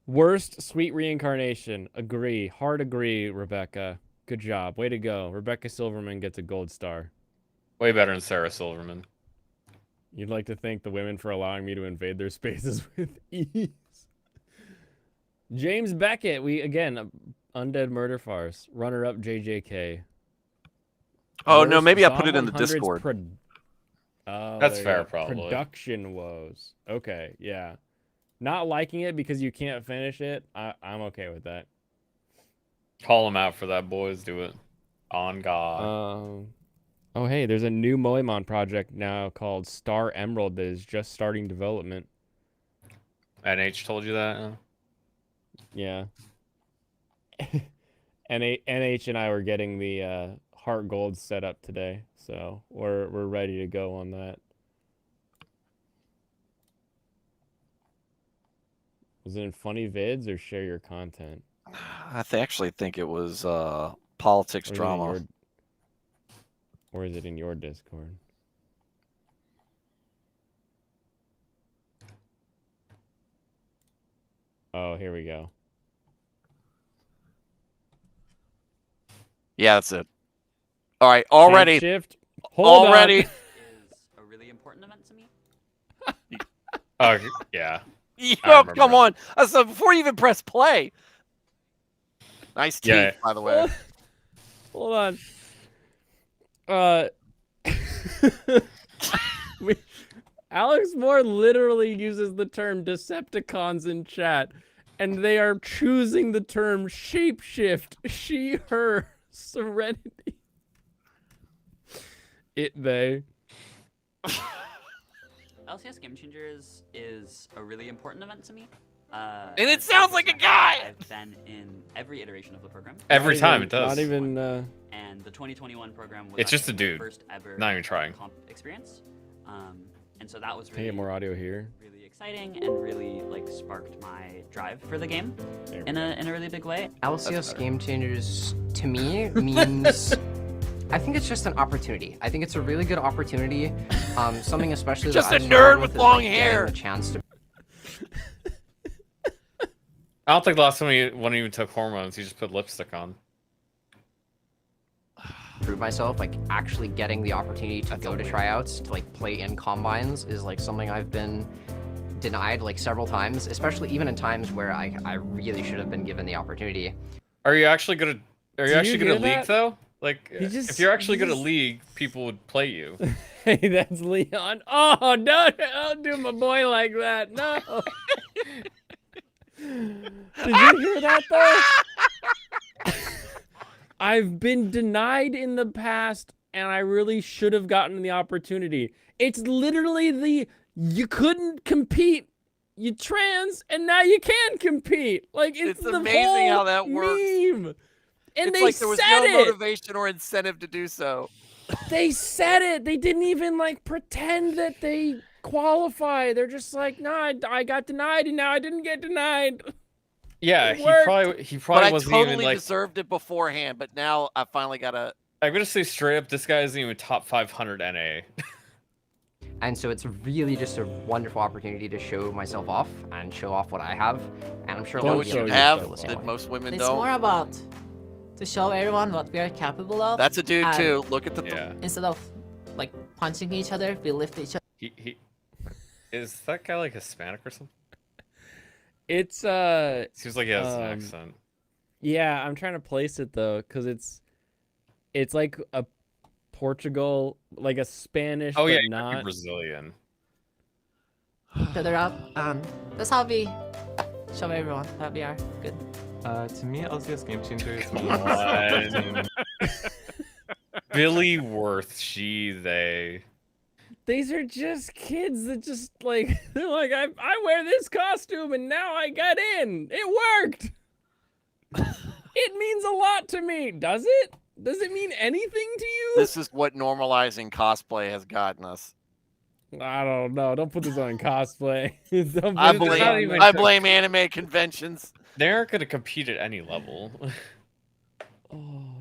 Worst sweet reincarnation. Agree. Hard agree, Rebecca. Good job. Way to go. Rebecca Silverman gets a gold star. Way better than Sarah Silverman. You'd like to thank the women for allowing me to invade their spaces with ease. James Beckett. Undead Murder Farce. Runner up JJK. Oh no, Worst maybe I put it Zom in the 100's Discord. Oh, That's there you fair, go. probably. Production woes. Okay, yeah. Not liking it because you can't finish it. I'm okay with that. Call them out for that, boys. Do it. On God. Oh, hey, there's a new Moemon project now called Star Emerald that is just starting development. NH told you that? Huh? Yeah. NH and I were getting the Heart Gold set up today, so we're ready to go on that. Was it in funny vids or share your content? I actually think it was politics Or is it in drama. your- Or is it in your Discord? Oh, here we go. Yeah, that's it. All right, already. Shift. Hold Already. on. Is a really important event to me. Oh, yeah. Yo, remember come it. on. So before you even press play. Nice teeth, Yeah. by the way. Hold on. Alex Moore literally uses the term Decepticons in chat, and they are choosing the term shapeshift, she, her, serenity. It, they. LCS Game Changers is a really important event to me. And it sounds like a guy! I've been in every iteration of the program. Every Not time even- it does. Not even, And the 2021 program was It's just a actually my dude. first ever Not even trying. comp experience. And so that was Can I really get more audio here? really exciting and really like sparked my drive for the game There we in a really big way. LCS Game Changers to me means I think it's just an opportunity. I think it's a really good opportunity. Something especially Just that a I nerd struggle with is, long getting hair. The chance to I don't think the last time one even took hormones. He just put lipstick on. prove myself, like actually getting the opportunity to go to tryouts, to like play in combines is like something I've been denied like several times, especially even in times where I really should have been given the opportunity. Are you actually good at? Are you Do actually you good at hear League that? though? Like, He just- if you're actually he good at just- League, people would play you. Hey, that's Leon. Oh, don't do my boy like that. No. Did you hear that though? I've been denied in the past, and I really should have gotten the opportunity. It's literally you couldn't compete. You trans, and now you can compete. Like it's the amazing whole how that works. meme. And It's they like there was said no it. motivation or incentive to do so. They said it. They didn't even like pretend that they qualify. They're just like, no, I got denied, and now I didn't get denied. Yeah, It he worked. probably But I wasn't totally even like. deserved it beforehand, but now I finally gotta. I'm gonna say straight up, this guy isn't even top 500 NA. And so it's really just a wonderful opportunity to show myself off and show off what I have. And I'm sure a Don't lot What of show you the yourself other have people off. feel the that same way. most women It's don't. more about to show everyone what we are capable of. That's a dude and too. Look at the. Yeah, Instead of like punching each other, we lift each other. he is that guy like Hispanic or something? It's Seems like he has an Um, accent. yeah, I'm trying to place it though, cause it's like a Portugal, like a Spanish, Oh yeah, but he might be not. Brazilian. Each other up. That's how we show everyone that we are good. To me, LCS Game Changers Come means on. Billy Worth, she, they. These are just kids that just like they're like I wear this costume and now I got in. It worked. It means a lot to me. Does it? Does it mean anything to you? This is what normalizing cosplay has gotten us. I don't know. Don't put this on cosplay. Don't I put this not on- even- I blame anime conventions. They aren't gonna compete at any level. Oh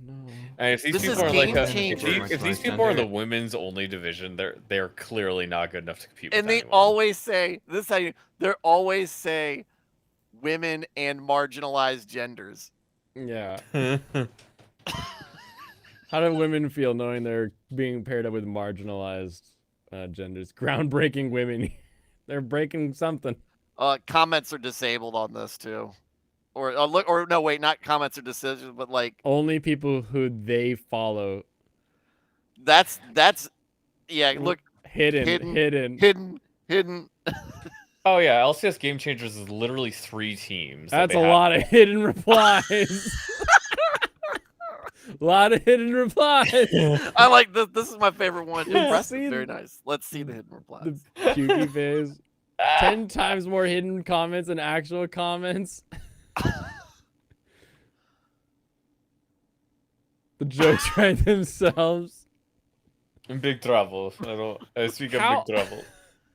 no. And if these This people is are like, game changers. if these people are the women's only division, they're clearly not good enough to compete. And with they anyone. always say this. They always say women and marginalized genders. Yeah. How do women feel knowing they're being paired up with marginalized genders? Groundbreaking women. They're breaking something. Comments are disabled on this too, or look, or no, wait, not comments are disabled, but like Only people who they follow. that's yeah. Look, Hidden. hidden. Oh yeah, LCS Game Changers is literally 3 teams. That's a lot of hidden replies. A lot of hidden replies. I like this. This is my favorite one. See Impressive, very nice. Let's see the hidden replies. The Pukey phase. 10 times more hidden comments than actual comments. The jokes write themselves. In big trouble. I speak of How- big trouble.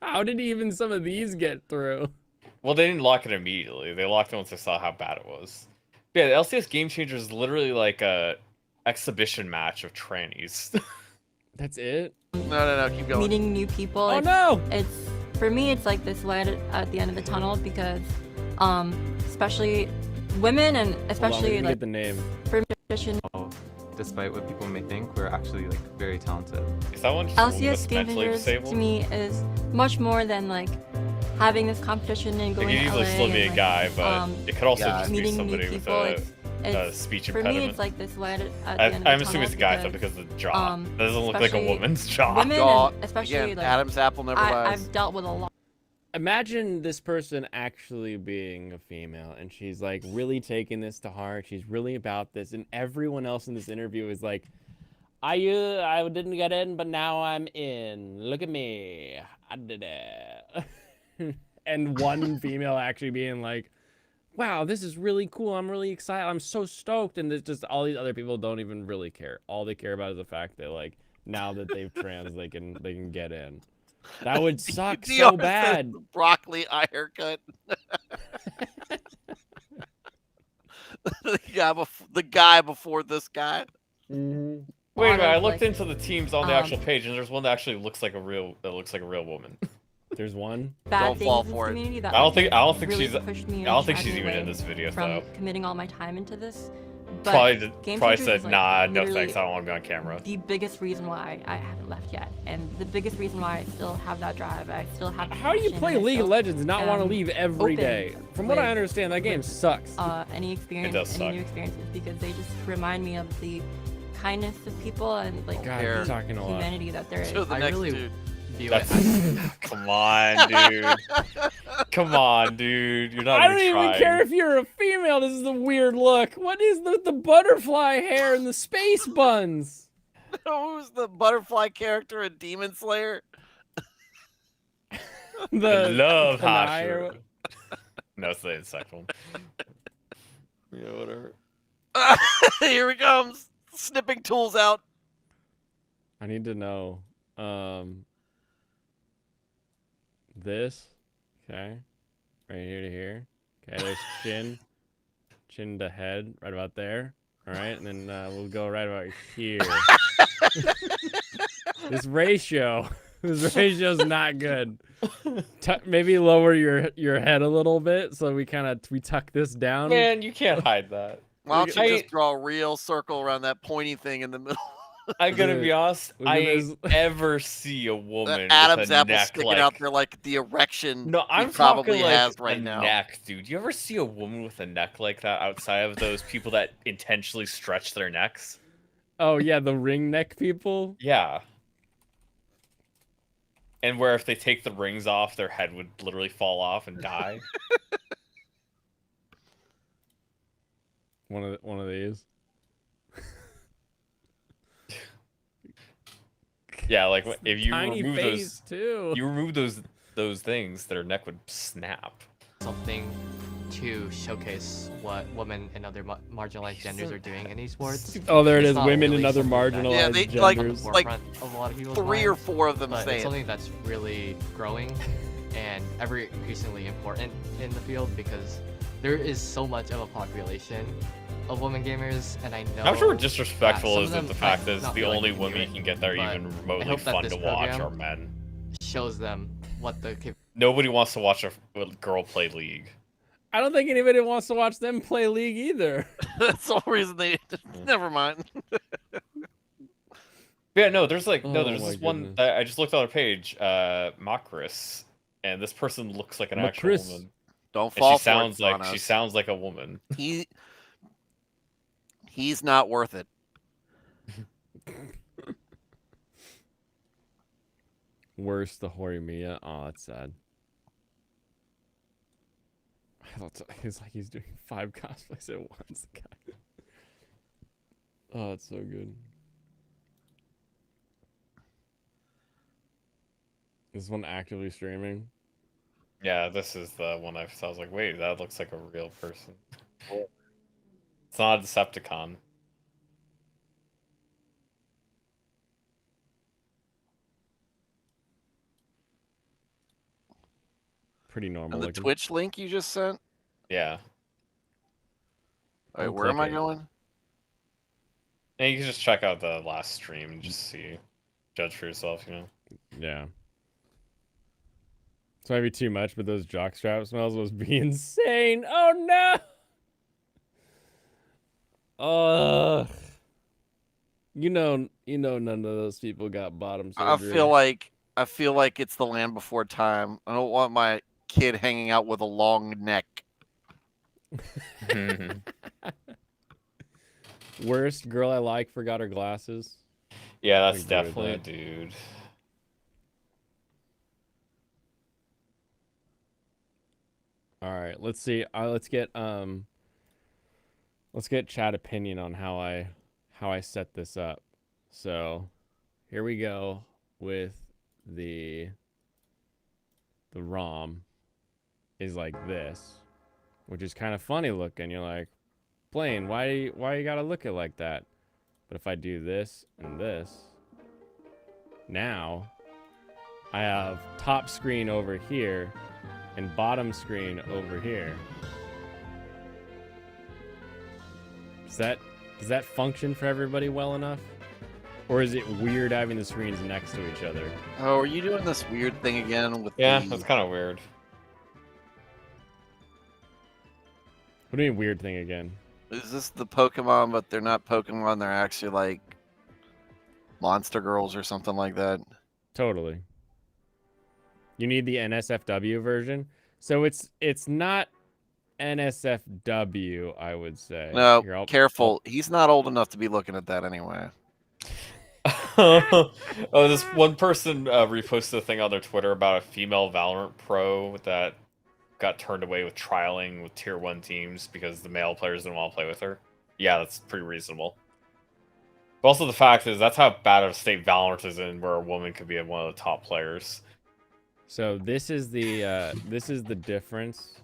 How did even some of these get through? Well, they didn't lock it immediately. They locked it once they saw how bad it was. But yeah, the LCS Game Changers is literally like a exhibition match of trannies. That's it? No, keep going. Meeting new people. Oh no! It's for me. It's like this light at the end of the tunnel because, especially women and especially Hold on, like get the name. for musician. despite what people may think, we're actually like very talented. Is that one just a woman LCS that's Game mentally Changers disabled? to me is much more than like having this competition and It going could to easily LA still be and, a guy, but it could also yeah, just be meeting new somebody with people. a It's speech for impediment. me, it's like this light at the end of the I'm assuming it's a guy tunnel though because of the jaw. um, That doesn't look like a especially woman's jaw. women Jaw, and especially again, like Adam's apple never lies. I've dealt with a lot. Imagine this person actually being a female and she's like really taking this to heart. She's really about this, and everyone else in this interview is like, I didn't get in, but now I'm in. Look at me. I did it. And one female actually being like, wow, this is really cool. I'm really excited. I'm so stoked. And it's just all these other people don't even really care. All they care about is the fact that like now that they've trans, they can get in. That would suck DR so says bad. broccoli eye haircut. the guy before this guy. Mm-hmm. Wait a minute, I of, looked like, into the teams on the actual page, and there's one that actually looks like a real woman. There's one. bad Don't fall things in for this it. community that I don't like, think really she's. pushed me I don't think and she's shied me even in away this video from though. committing all my time into this. But Probably Game probably Changers said, is, like, nah, no literally thanks, I don't want to be on camera. the biggest reason why I haven't left yet, and the biggest reason why I still have that drive, I still have. How do you passion, play and I League of still Legends and not want to am leave every open day? From what I with- understand, that game sucks. Any experience, does any suck. new experiences, because they just remind me of the kindness of people and like God, the you're talking a lot. humanity that there is. To the I next really dude. view That's, it. come on, dude. Come on, dude. You're not I don't even even trying. care if you're a female. This is a weird look. What is the butterfly hair and the space buns? Who's the butterfly character in Demon Slayer? I The love Kanai or Hashira. what- No, it's the insect one. Yeah, whatever. Here he comes. Snipping tools out. I need to know. This. Okay. Right here to here. Okay, there's chin to head, right about there. All right, and then we'll go right about here. This ratio's not good. Maybe lower your head a little bit so we tuck this down. Man, you can't hide that. Why don't you I- just draw a real circle around that pointy thing in the middle? I'm gonna be honest. Look at I this. ain't ever see a woman The Adam's with a apple neck sticking like. out there like the erection No, I'm he probably talking like has right a now. neck, dude. You ever see a woman with a neck like that outside of those people that intentionally stretch their necks? Oh yeah, the ring neck people. Yeah. And where if they take the rings off, their head would literally fall off and die. One of these. Yeah, like if you Tiny remove face too. you remove those things, their neck would snap. Something to showcase what women and other marginalized genders are doing in esports. Oh, there it It's is. not Women really and other something that marginalized Yeah, they- genders. like forefront of a lot of people's 3 or minds, 4 of them but say it's it. something that's really growing and ever increasingly important in the field because there is so much of a population of women gamers, and I know. How sure disrespectful some is of it them the fact might that not the feel like only they can do women it, you can get that are but even I remotely hope that fun this to watch program are men. shows them what the Nobody wants to watch a girl play League. I don't think anybody wants to watch them play League either. That's the whole reason they. Never mind. Yeah, no, there's like Oh there's my this one goodness. that I just looked on her page, Makris, and this person looks like an actual Makris. woman. Don't And fall she for it, sounds like Thanos. she sounds like a woman. He's not worth it. Worse, the Horimiya. Oh, that's sad. I thought he's like he's doing 5 cosplays at once. God. Oh, it's so good. Is this one actively streaming? Yeah, this is the one I was like, wait, that looks like a real person. It's not a Decepticon. Pretty normal And the looking. Twitch link you just sent? Yeah. All right, I'll where am I click it. going? And you can just check out the last stream and just see, judge for yourself, you know. Yeah. This might be too much, but those jockstrap smells was be insane. Oh no! Ugh. You know none of those people got bottom surgery. I feel like it's the land before time. I don't want my kid hanging out with a long neck. Worst girl I like forgot her glasses. Yeah, that's Agree with definitely a that. dude. All right, let's see. Let's get chat opinion on how I set this up. So, here we go with the ROM is like this, which is kind of funny looking. You're like, Blaine, why you gotta look it like that? But if I do this and this, now I have top screen over here and bottom screen over here. Does that function for everybody well enough? Or is it weird having the screens next to each other? Oh, are you doing this weird thing again with Yeah, the... that's kind of weird. What do you mean weird thing again? Is this the Pokemon, but they're not Pokemon, they're actually like Monster Girls or something like that? Totally. You need the NSFW version. So it's not NSFW, I would say. No, Here, careful. He's not old enough to be looking at that anyway. Oh, this one person reposted a thing on their Twitter about a female Valorant pro that got turned away with trialing with tier 1 teams because the male players didn't want to play with her. Yeah, that's pretty reasonable. But also the fact is that's how bad of a state Valorant is in, where a woman could be one of the top players. So this is the difference.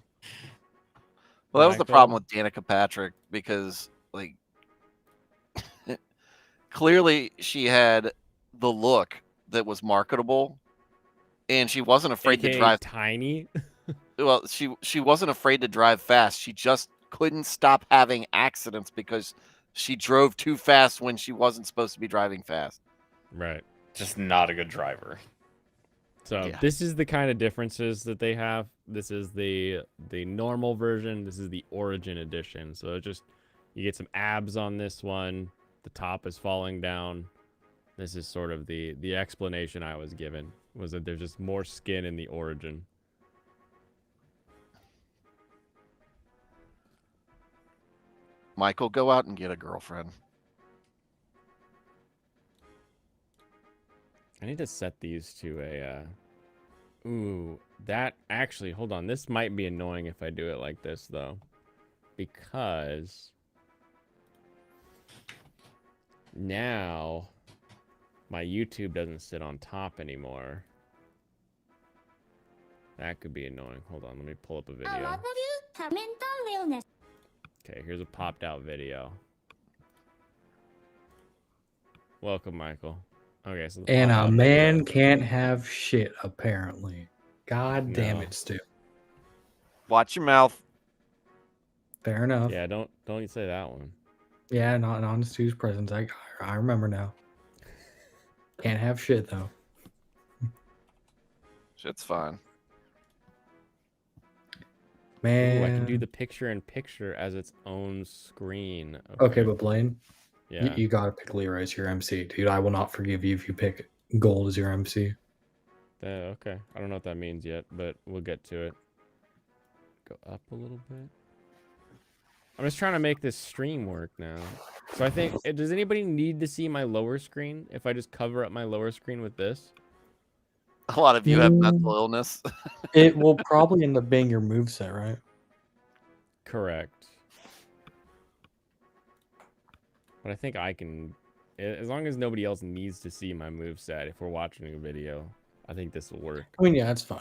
Well, that was the Michael? problem with Danica Patrick, because like clearly she had the look that was marketable, and she wasn't afraid to AKA drive tiny. well, she wasn't afraid to drive fast. She just couldn't stop having accidents because she drove too fast when she wasn't supposed to be driving fast. Right. Just not a good driver. So Yeah. this is the kind of differences that they have. This is the normal version. This is the Origin edition. So just you get some abs on this one. The top is falling down. This is sort of the explanation I was given, was that there's just more skin in the Origin. Michael, go out and get a girlfriend. I need to set these to a ooh, that actually, hold on. This might be annoying if I do it like this though, because now my YouTube doesn't sit on top anymore. That could be annoying. Hold on, let me pull up a A video. lot of you have mental illness. Okay, here's a popped out video. Welcome, Michael. Okay, so the And pop a out man video. can't have shit, apparently. God damn No. it, Stu. Watch your mouth. Fair enough. Yeah, don't you say that one. Yeah, not on Stu's presence. I remember now. Can't have shit though. Shit's fine. Man. Ooh, I can do the picture-in-picture as its own screen. Okay, but Blaine, yeah. you gotta pick Leroy as your MC, dude. I will not forgive you if you pick Gold as your MC. Okay. I don't know what that means yet, but we'll get to it. Go up a little bit. I'm just trying to make this stream work now. So I think, does anybody need to see my lower screen if I just cover up my lower screen with this? A lot of you have mental illness. It will probably end up being your moveset, right? Correct. But I think I can, as long as nobody else needs to see my moveset if we're watching a video, I think this will work. I mean, yeah, it's fine.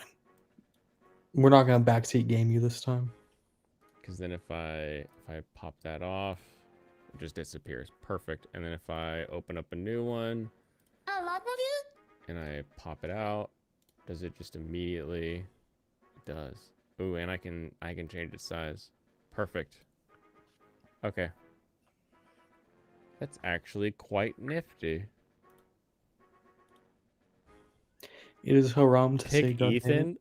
We're not gonna backseat game you this time. Because then if I pop that off, it just disappears. Perfect. And then if I open up a new one A lot of you and I pop it out, does it just immediately? It does. Ooh, and I can change its size. Perfect. Okay. That's actually quite nifty. It is haram to say Pick God damn it. Ethan.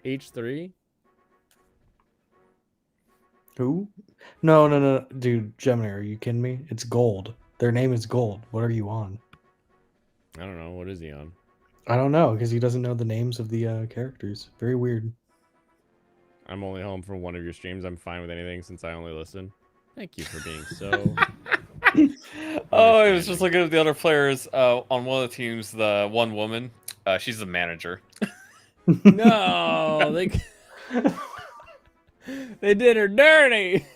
H3. Who? No, dude, Gemini, are you kidding me? It's Gold. Their name is Gold. What are you on? I don't know. What is he on? I don't know because he doesn't know the names of the characters. Very weird. I'm only home for one of your streams. I'm fine with anything since I only listen. Thank you for being so. Oh, I was just looking at the other players on one of the teams. The one woman, she's the manager. No, they did her dirty.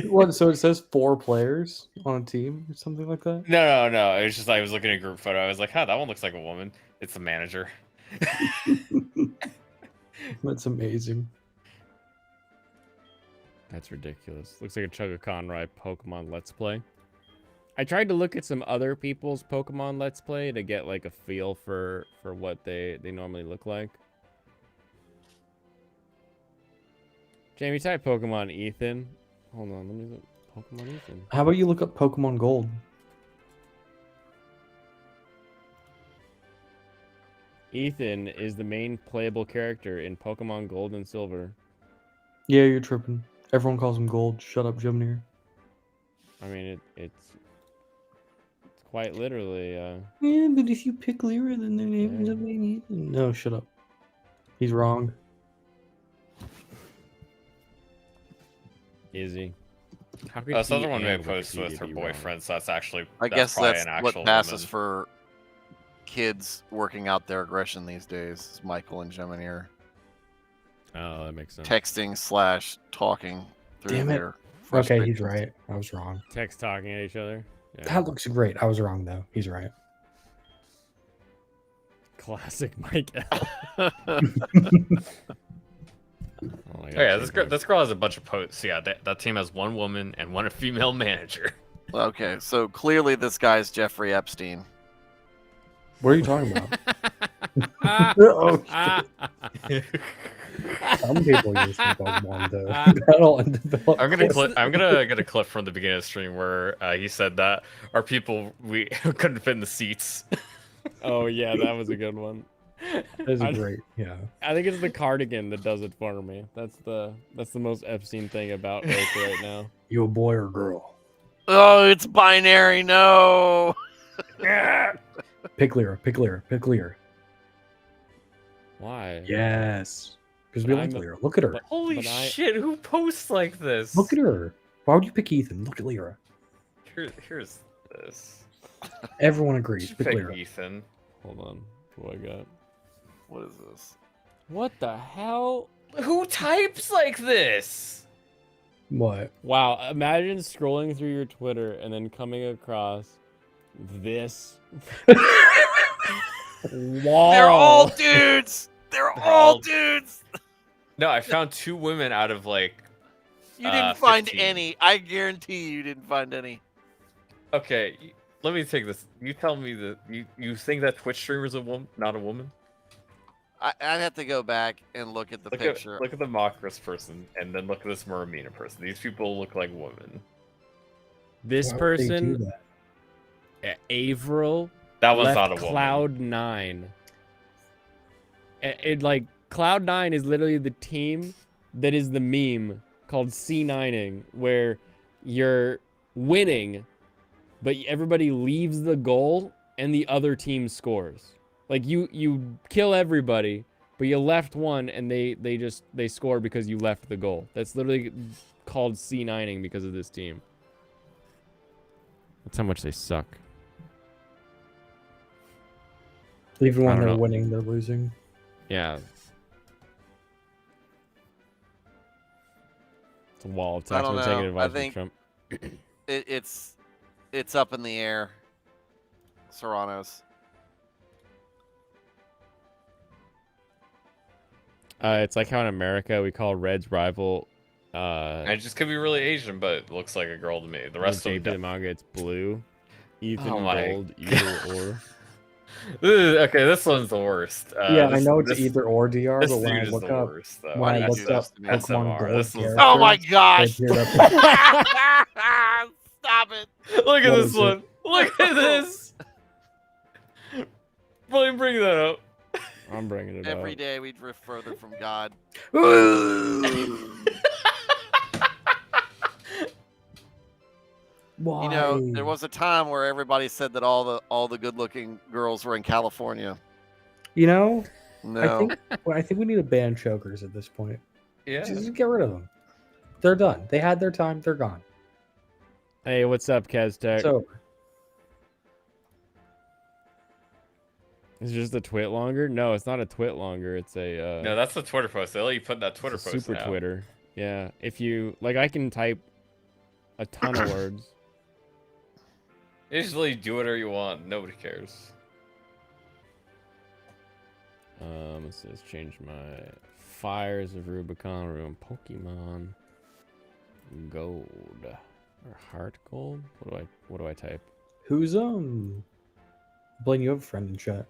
What? So it says 4 players on a team or something like that? No. It was just I was looking at a group photo. I was like, huh, that one looks like a woman. It's the manager. That's amazing. That's ridiculous. Looks like a Chugaconrai Pokemon Let's Play. I tried to look at some other people's Pokemon Let's Play to get like a feel for what they normally look like. Jamie, type Pokemon Ethan. Hold on, let me look. Pokemon Ethan. How about you look up Pokemon Gold? Ethan is the main playable character in Pokemon Gold and Silver. Yeah, you're tripping. Everyone calls him Gold. Shut up, Jimnir. I mean, it's quite literally. Yeah, but if you pick Lyra, then their name ends Yeah. up being Ethan. No, shut up. He's wrong. Is he? How could This he other one may and post with Wikipedia her be wrong? boyfriend, so that's actually. I guess probably that's an what actual passes woman. for kids working out their aggression these days. Is Michael and Jemineer Oh, that makes sense. texting / talking through Damn it. their Okay, he's frustrations. right. I was wrong. Text talking at each other. Yeah. That looks great. I was wrong though. He's right. Classic Mike L. Oh my God, Yeah, Jamie. this girl has a bunch of posts. Yeah, that team has one woman and one female manager. Okay, so clearly this guy's Jeffrey Epstein. What are you talking about? Oh, shit. Some people use some Pokemon though. That'll develop I'm gonna get a clip from the beginning of the stream where he said that our people we couldn't fit in the seats. Oh yeah, that was a good one. That's I- great. Yeah. I think it's the cardigan that does it for me. That's the most Epstein thing about Oak right now. You a boy or girl? Oh, it's binary. No. Pick Lyra. Pick Lyra. Pick Lyra. Why? Yes. Because we like I'm a- Lyra. Look at her. but- Holy But I- shit! Who posts like this? Look at her. Why would you pick Ethan? Look at Lyra. Here's this. Everyone agrees. Should Pick pick Lyra. Ethan. Hold on. What do I got? What is this? What the hell? Who types like this? What? Wow, imagine scrolling through your Twitter and then coming across this. Wow. They're all dudes. They're all dudes. No, I found 2 women out of like. You didn't find 15. any. I guarantee you didn't find any. Okay, let me take this. You tell me that you think that Twitch streamer is a woman, not a woman? I'd have to go back and look at the Look picture. at the Mokris person, and then look at this Muramina person. These people look like women. This Why would they do person, that? Avril, That one's left not a woman. Cloud9. It like Cloud9 is literally the team that is the meme called C9ing, where you're winning, but everybody leaves the goal and the other team scores. Like you kill everybody, but you left one and they score because you left the goal. That's literally called C9ing because of this team. That's how much they suck. Even I when don't they're know. winning, they're losing. Yeah. It's a wall of I text. don't I'm taking know. advice I think from Trump. it's up in the air. Serranos. It's like how in America we call Red's rival. And it just could be really Asian, but it looks like a girl to me. The rest of JP the them. manga, it's blue. Ethan Oh my Gold, either or. Okay, this one's the worst. Yeah, I this- know it's this- either or DR, This but when dude I is look the up worst, though. when I Why do you looked do up this to me? Pokemon SMR, Gold this was- Oh my characters, gosh! they appeared up- Stop it! Look at What this is it? one. Look at this. William, bring that up. I'm bringing it Every up. day we drift further from God. Why? You know, there was a time where everybody said that all the good-looking girls were in California. You know, No, I think we need to ban chokers at this point. Yeah. Just get rid of them. They're done. They had their time. They're gone. Hey, what's up, Kaztech? It's over. Is it just a twit longer? No, it's not a twit longer. It's a No, that's the Twitter post. They let you put that Twitter it's a post super now. Twitter. Yeah, if you like, I can type a ton of words. Usually, do whatever you want. Nobody cares. Let's change my Fires of Rubicon room. Pokemon Gold. Or heart gold? What do I type? Who's Blaine, you have a friend in chat.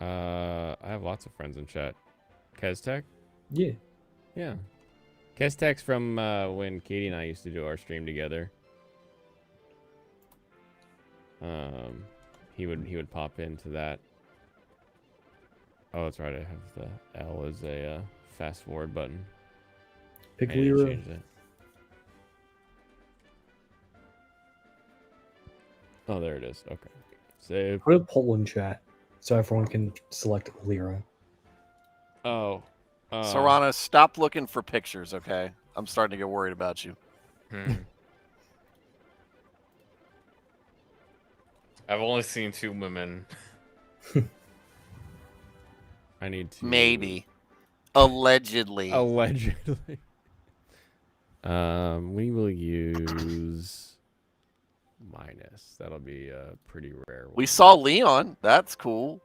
I have lots of friends in chat. Keztech? Yeah. Yeah. Keztech's from when Katie and I used to do our stream together. He would pop into that. Oh, that's right. I have the L as a fast forward button. Pick I need to Lyra. change that. Oh, there it is. Okay. Save. Put a poll in chat so everyone can select Lyra. Oh. Serrano, stop looking for pictures, okay? I'm starting to get worried about you. I've only seen 2 women. I need to. Maybe. Allegedly. Allegedly. We will use minus. That'll be a pretty rare one. We saw Leon. That's cool.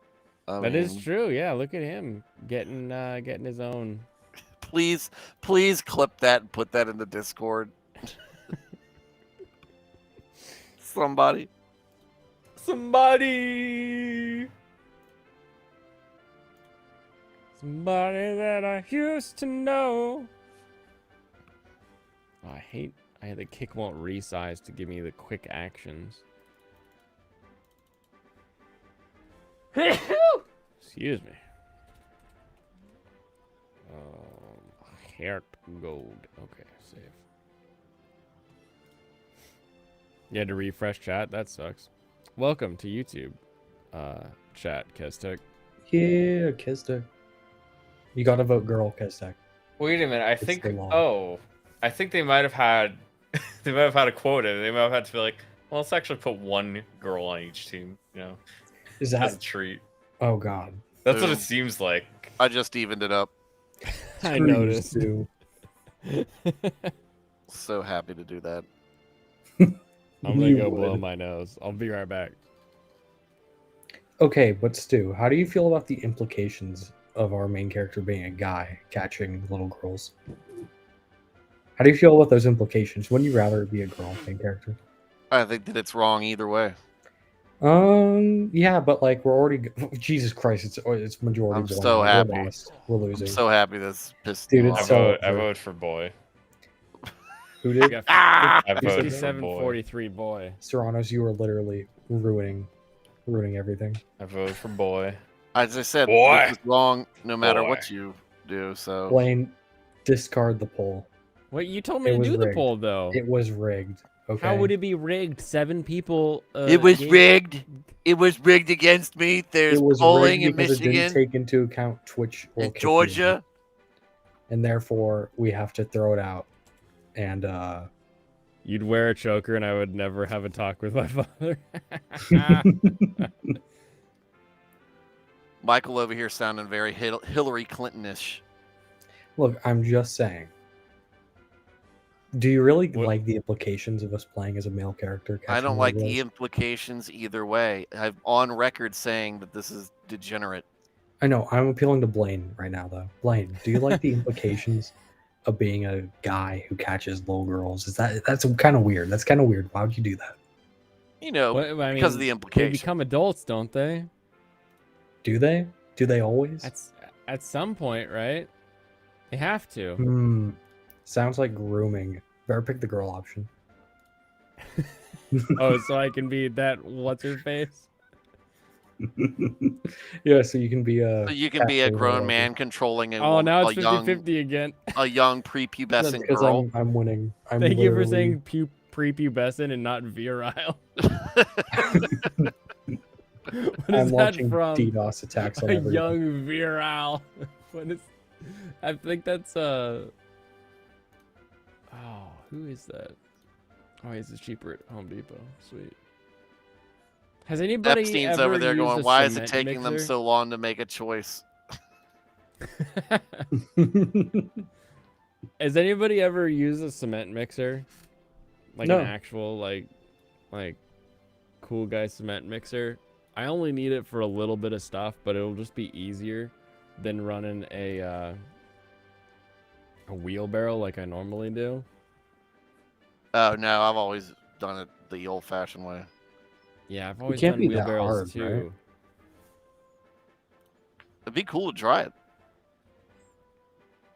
That is true. Yeah, look at him getting his own. Please clip that and put that in the Discord. Somebody. Somebody that I used to know. Oh, I hate the kick won't resize to give me the quick actions. Excuse me. Heart gold. Okay, save. You had to refresh chat? That sucks. Welcome to YouTube. Chat, Keztech. Yeah, Keztech. You gotta vote girl, Keztech. Wait a minute. I It's think. the law. Oh, I think they might have had. They might have had a quota. They might have had to be like, well, let's actually put one girl on each team. You know, Is as a that? treat. Oh God. That's what Ooh. it seems like. I just evened it up. I Screw you, noticed. Stu. So happy to do that. I'm gonna You go blow would. my nose. I'll be right back. Okay, but Stu, how do you feel about the implications of our main character being a guy catching little girls? How do you feel about those implications? Wouldn't you rather it be a girl main character? I think that it's wrong either way. Yeah, but like we're already Jesus Christ, it's majority. I'm blind. so We're happy. lost. We're I'm losing. so happy this pissed Dude, you it's off. so I over. vote for boy. Who You did? got Ah! I voted for 57-43 boy. Serranos, you are literally ruining everything. I voted for boy. As I said, Boy. this is wrong no matter Boy. what you do. So Blaine, discard the poll. Wait, you told me It to was do the rigged. poll though. It was rigged. Okay. How would it be rigged? 7 people. it was gave- rigged. It was rigged against me. There's It was polling rigged in because it didn't Michigan take into account Twitch or and Kick Georgia. and therefore we have to throw it out. And You'd wear a choker, and I would never have a talk with my father. Michael over here sounding very Hillary Clinton-ish. look, I'm just saying. Do you really What- like the implications of us playing as a male character? I catching don't like little the girls? implications either way. I'm on record saying that this is degenerate. I know. I'm appealing to Blaine right now, though. Blaine, do you like the implications of being a guy who catches little girls? That's kind of weird? That's kind of weird. Why would you do that? You know, What- I because of mean, the They implication. become adults, don't they? Do they? Do they always? At some point, right? They have to. Hmm. Sounds like grooming. Better pick the girl option. Oh, so I can be that what's her face? Yeah, so you can be a. So you can be a catcher or grown whatever. man controlling a, Oh, now a it's young 50-50 again. a young That's prepubescent because girl. I'm winning. I'm Thank you for literally- saying prepubescent and not virile. What is I'm that watching from? DDoS attacks on A everyone. young virile. What is? I think that's Oh, who is that? Oh, he's a cheaper at Home Depot. Sweet. Has anybody Epstein's ever over there used going, a "Why is it cement taking them mixer?" so long to make a choice?" Has anybody ever used a cement mixer? Like No. an actual like cool guy cement mixer? I only need it for a little bit of stuff, but it'll just be easier than running a wheelbarrow like I normally do. Oh no, I've always done it the old-fashioned way. Yeah, I've It always can't done be that wheelbarrows hard, too. right? It'd be cool to try it.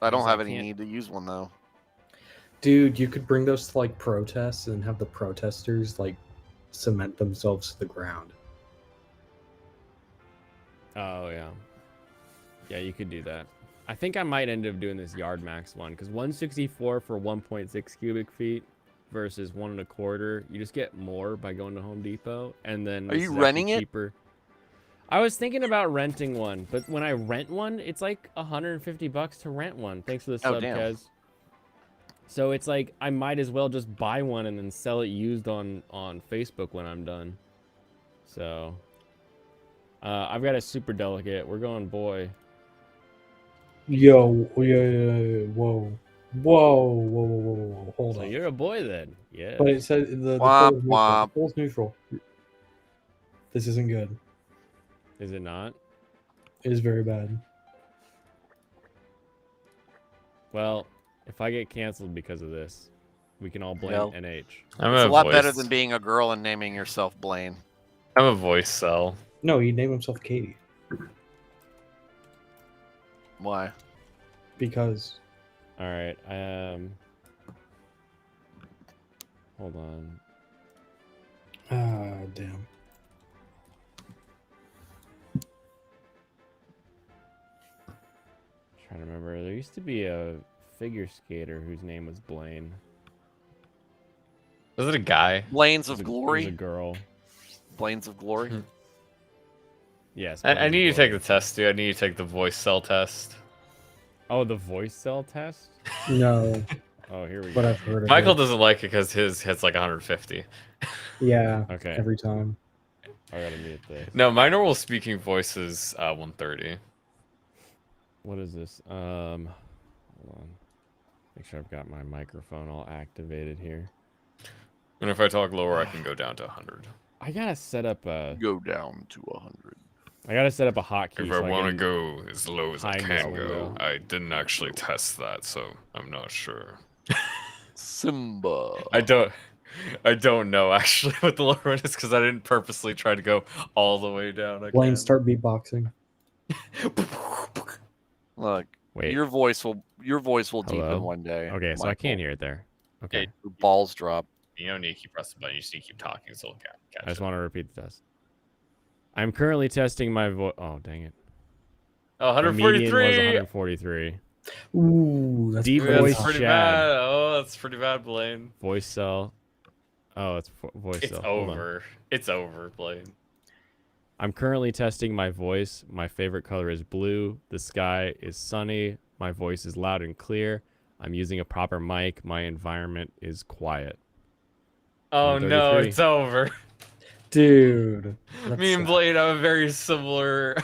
I don't Because I have any can't- need to use one though. Dude, you could bring those to like protests and have the protesters like cement themselves to the ground. Oh yeah. Yeah, you could do that. I think I might end up doing this yard max one because 164 for 1.6 cubic feet versus 1.25. You just get more by going to Home Depot, and then Are this you is actually renting it? cheaper. I was thinking about renting one, but when I rent one, it's like $150 to rent one. Thanks for the Oh, sub, damn. Kez. So it's like I might as well just buy one and then sell it used on Facebook when I'm done. So I've got a super delicate. We're going boy. Yo, yeah, whoa, whoa, hold So on. you're a boy then? Yeah. But it said the Womp poll womp. the poll's neutral. This isn't good. Is it not? It is very bad. Well, if I get canceled because of this, we can all blame Well, NH. I'm It's a a lot voice. better than being a girl and naming yourself Blaine. I'm a voice cell. No, he named himself Katie Why? because All right. Hold on. damn. Trying to remember. There used to be a figure skater whose name was Blaine. Was it a guy? Blaines It was of a- It was Glory. a girl. Blaines of Glory. Yes. I Blaine's need to Glory. take the test, dude. I need to take the voice cell test. Oh, the voice cell test? No, Oh, here we but go. I've heard of Michael it. doesn't like it because his hits like 150. Yeah, Okay. every time. I gotta mute this. No, my normal speaking voice is 130. What is this? Hold on. Make sure I've got my microphone all activated here. And if I talk lower, I can go down to 100. I gotta set up a. Go down to 100. I gotta set up a hotkey. If so I want to can go as low as I hide this can go, window. I didn't actually test that, so I'm not sure. Simba. I don't know actually what the lower one is because I didn't purposely try to go all the way down. Blaine, Again. start beatboxing. Look, Wait. your voice will deepen Hello? one day. Okay, so I can't hear it there. Okay. Your balls drop. You don't need to keep pressing the button. You just need to keep talking so it'll catch I just it. want to repeat the test. I'm currently testing my voice. Oh, dang it. Oh, The median was 143. 143. Ooh, that's Deep pretty voice That's pretty chat. bad. Oh, that's pretty bad, Blaine. Voice cell. Oh, it's voice It's cell. Hold on. over. It's over, Blaine. I'm currently testing my voice. My favorite color is blue. The sky is sunny. My voice is loud and clear. I'm using a proper mic. My environment is quiet. Oh no, 133. it's over. Dude. Me and Blaine have a very similar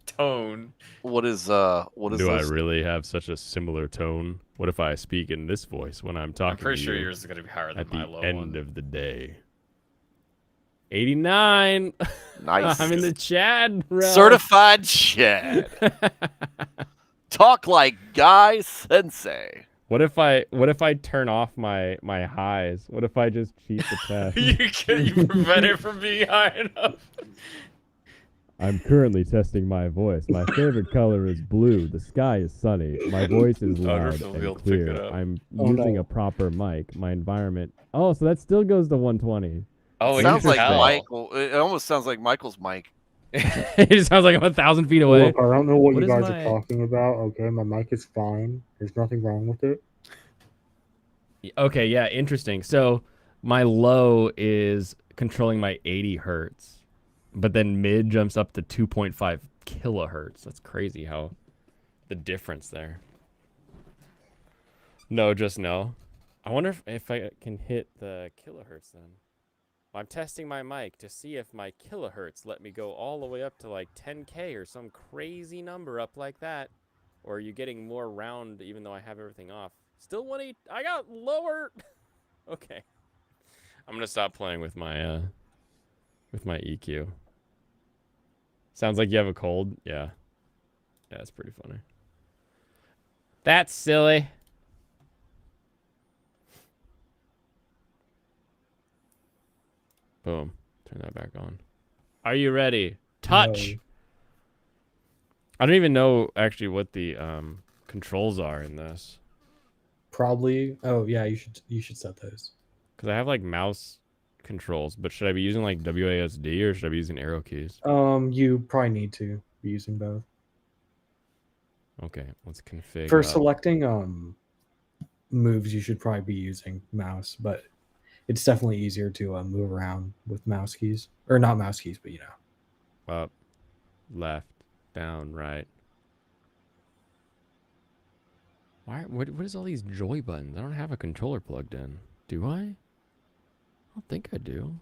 tone. What is Do this? I really have such a similar tone? What if I speak in this voice when I'm talking I'm pretty to sure you yours is gonna be higher than at my the low end one. of the day? 89. Nice. I'm in the Chad realm. Certified Chad. Talk like Guy Sensei. What if I turn off my highs? What if I just cheat the test? you prevent it from being high enough. I'm currently testing my voice. My favorite color is blue. The sky is sunny. My voice is loud Wonderful, we'll and pick it clear. up. I'm Oh, using no. a proper mic. My environment. Oh, so that still goes to 120. Oh, it Sounds can like tell. Michael. It almost sounds like Michael's mic. It sounds like I'm 1,000 feet away. Look, I don't know what What you is guys my- are talking about. Okay, my mic is fine. There's nothing wrong with it. Okay, yeah, interesting. So my low is controlling my 80 hertz, but then mid jumps up to 2.5 kilohertz. That's crazy how the difference there. No, just no. I wonder if I can hit the kilohertz then. I'm testing my mic to see if my kilohertz let me go all the way up to like 10K or some crazy number up like that. Or are you getting more round even though I have everything off? Still 180. I got lower. Okay. I'm gonna stop playing with my EQ. Sounds like you have a cold. Yeah. Yeah, it's pretty funny. That's silly. Boom. Turn that back on. Are you ready? Touch. No. I don't even know actually what the controls are in this. Probably. Oh yeah, you should set those. Because I have like mouse controls, but should I be using like WASD or should I be using arrow keys? You probably need to be using both. Okay, let's configure. For selecting moves, you should probably be using mouse, but it's definitely easier to move around with mouse keys, or not mouse keys, but you know. Up, left, down, right. Why? What is all these joy buttons? I don't have a controller plugged in. Do I? I don't think I do.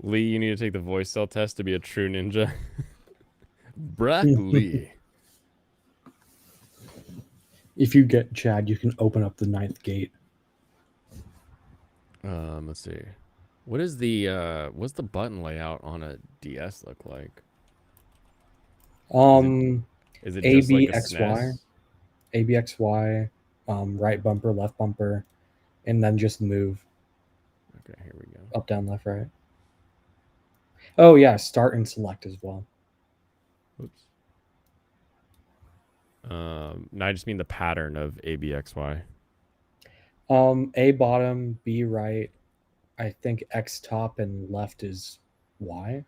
Lee, you need to take the voice cell test to be a true ninja. Broccoli. If you get Chad, you can open up the 9th gate. Let's see. What is the what's the button layout on a DS look like? Is it just like a SNES? ABXY, right bumper, left bumper, and then just move. Okay, here we go. Up, down, left, right. Oh yeah, start and select as well. Oops. No, I just mean the pattern of ABXY. A bottom, B right. I think X top and left is Y.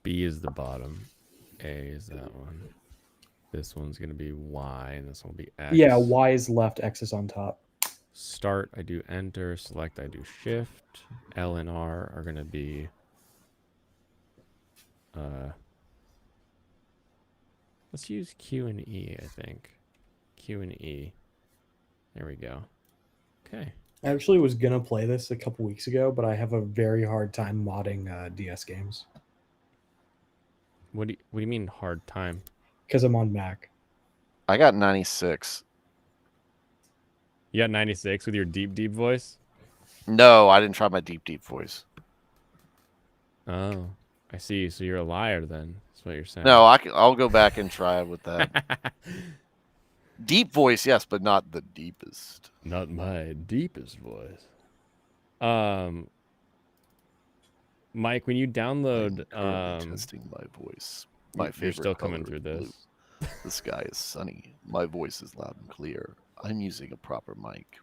B is the bottom. A is that one. This one's gonna be Y, and this one will be X. Yeah, Y is left, X is on top. Start, I do enter. Select, I do shift. L and R are gonna be let's use Q and E, I think. Q and E. There we go. Okay. I actually was gonna play this a couple weeks ago, but I have a very hard time modding DS games. What do you mean hard time? Because I'm on Mac. I got 96. You got 96 with your deep voice? No, I didn't try my deep voice. Oh, I see. So you're a liar then. That's what you're saying. No, I'll go back and try with that. Deep voice, yes, but not the deepest. Not my deepest voice. Mike, when you download, testing my voice. My favorite. You're still coming through this. Blue. The sky is sunny. My voice is loud and clear. I'm using a proper mic.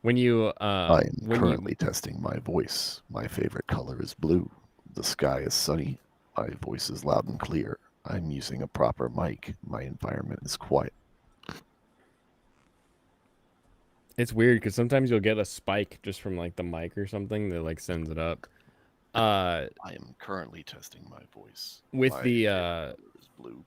When you I am currently testing my voice. My favorite color is blue. The sky is sunny. My voice is loud and clear. I'm using a proper mic. My environment is quiet. It's weird because sometimes you'll get a spike just from like the mic or something that like sends it up. I am currently testing my voice. With my the color is blue.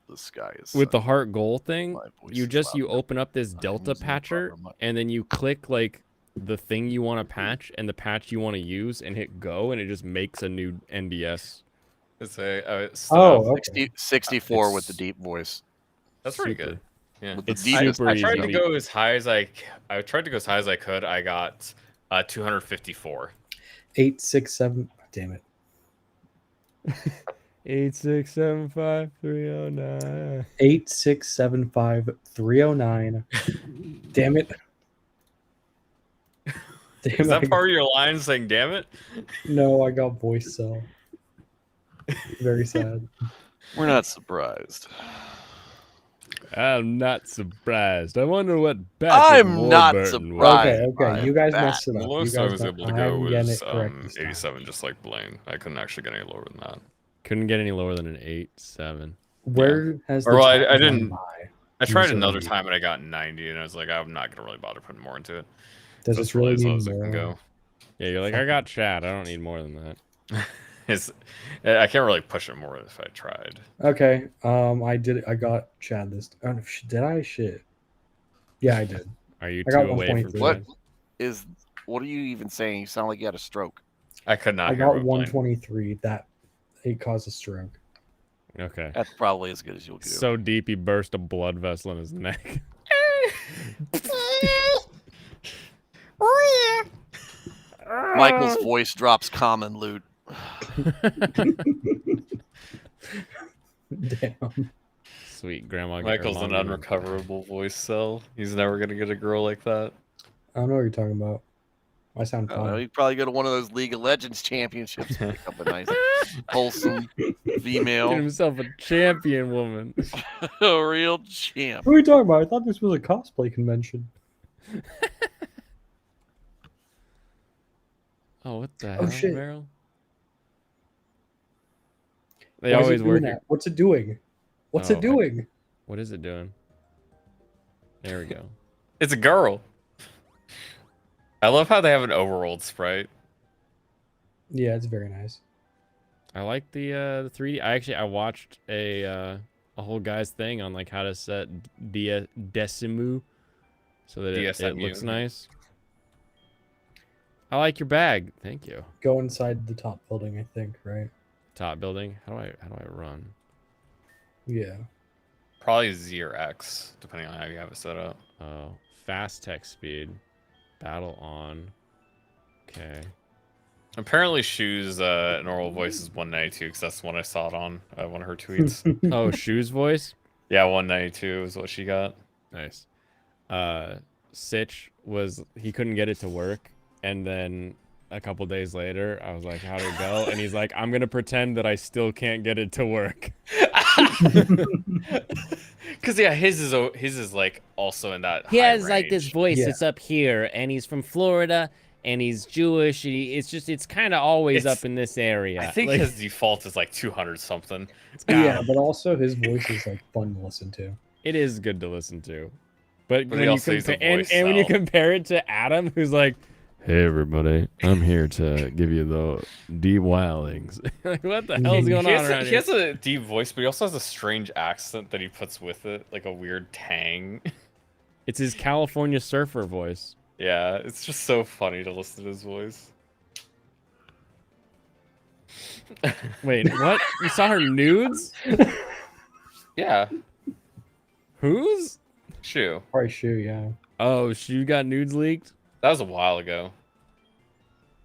The sky is with the sunny. heart goal thing, My voice you is just loud you and open up this delta using a patcher proper mic. and then you click like the thing you want to patch and the patch you want to use and hit go and it just makes a new NDS. It's a 64 with the deep voice. That's pretty good. Yeah, With the It's deepest super I tried easy. to go as high as I tried to go as high as I could. I got 254. 867. Damn it. 8675309. 8675309. Damn it. Damn Is that it. part of your line saying "damn it"? No, I got voice cell. Very sad. We're not surprised. I'm not surprised. I wonder what I'm not Warburton was. surprised. Okay, you guys that. messed it The up. lowest You I guys was able to I go haven't gotten was it correct this time. 87, just like Blaine. I couldn't actually get any lower than that. Couldn't get any lower than an 8.7. Where has the Or well, time I gone didn't. by? I tried Usually- another time and I got 90, and I was like, I'm not gonna really bother putting more into it. Does That's this really as low need as it can more? go. Yeah, you're like, I got chat. I don't need more than that. I can't really push it more if I tried. Okay. I got Chad this. Oh, no, did I? Shit. Yeah, I did. Are you I got two away from 123. What are you even saying? You sound like you had a stroke. I could not I hear got what Blaine. 123. That it caused a stroke. Okay. That's probably as good as you'll do. So deep he burst a blood vessel in his neck. Oh yeah. Michael's voice drops common loot. Damn. Sweet grandma. get her Michael's an laundry. unrecoverable voice cell. He's never gonna get a girl like that. I don't know what you're talking about. I sound I don't know. fine. He'd probably go to one of those League of Legends championships and pick up a nice, wholesome Get female. himself a champion woman. A real champ. What are you talking about? I thought this was a cosplay convention. Oh, what the Oh, hell, shit. Meryl? They Why is it always doing work. that? What's it doing? What's Oh, it doing? What is it doing? There we go. It's a girl. I love how they have an overworld sprite. Yeah, it's very nice. I like the 3D. I watched a whole guy's thing on like how to set Decimu so that it DSMU. looks nice. I like your bag. Thank you. Go inside the top building, I think, right? Top building. How do I run? Yeah. Probably Z or X, depending on how you have it set up. Oh, fast text speed. Battle on. Okay. Apparently, Shu's normal voice is 192 because that's the one I saw it on one of her tweets. Oh, Shu's voice? Yeah, 192 is what she got. Nice. Sitch was, he couldn't get it to work. And then a couple days later, I was like, how'd it go? And he's like, I'm going to pretend that I still can't get it to work. Because, yeah, his is like also in that He high has like this range. voice Yeah. that's up here, and he's from Florida, and he's Jewish. And it's kind of always It's- up in this area. I think Like, his default is like 200 something. Yeah, but also his voice is like fun to listen to. It is good to listen to. But But when he you also is a compare voice and when you cell. compare it to Adam, who's like, "Hey everybody, I'm here to give you the deep wildings." Like, what the hell is going He on has, around he here? has a deep voice, but he also has a strange accent that he puts with it, like a weird tang. It's his California surfer voice. Yeah, it's just so funny to listen to his voice. Wait, what? You saw her nudes? Yeah, Whose? Shu. Probably Shu, yeah. Oh, she got nudes leaked? That was a while ago.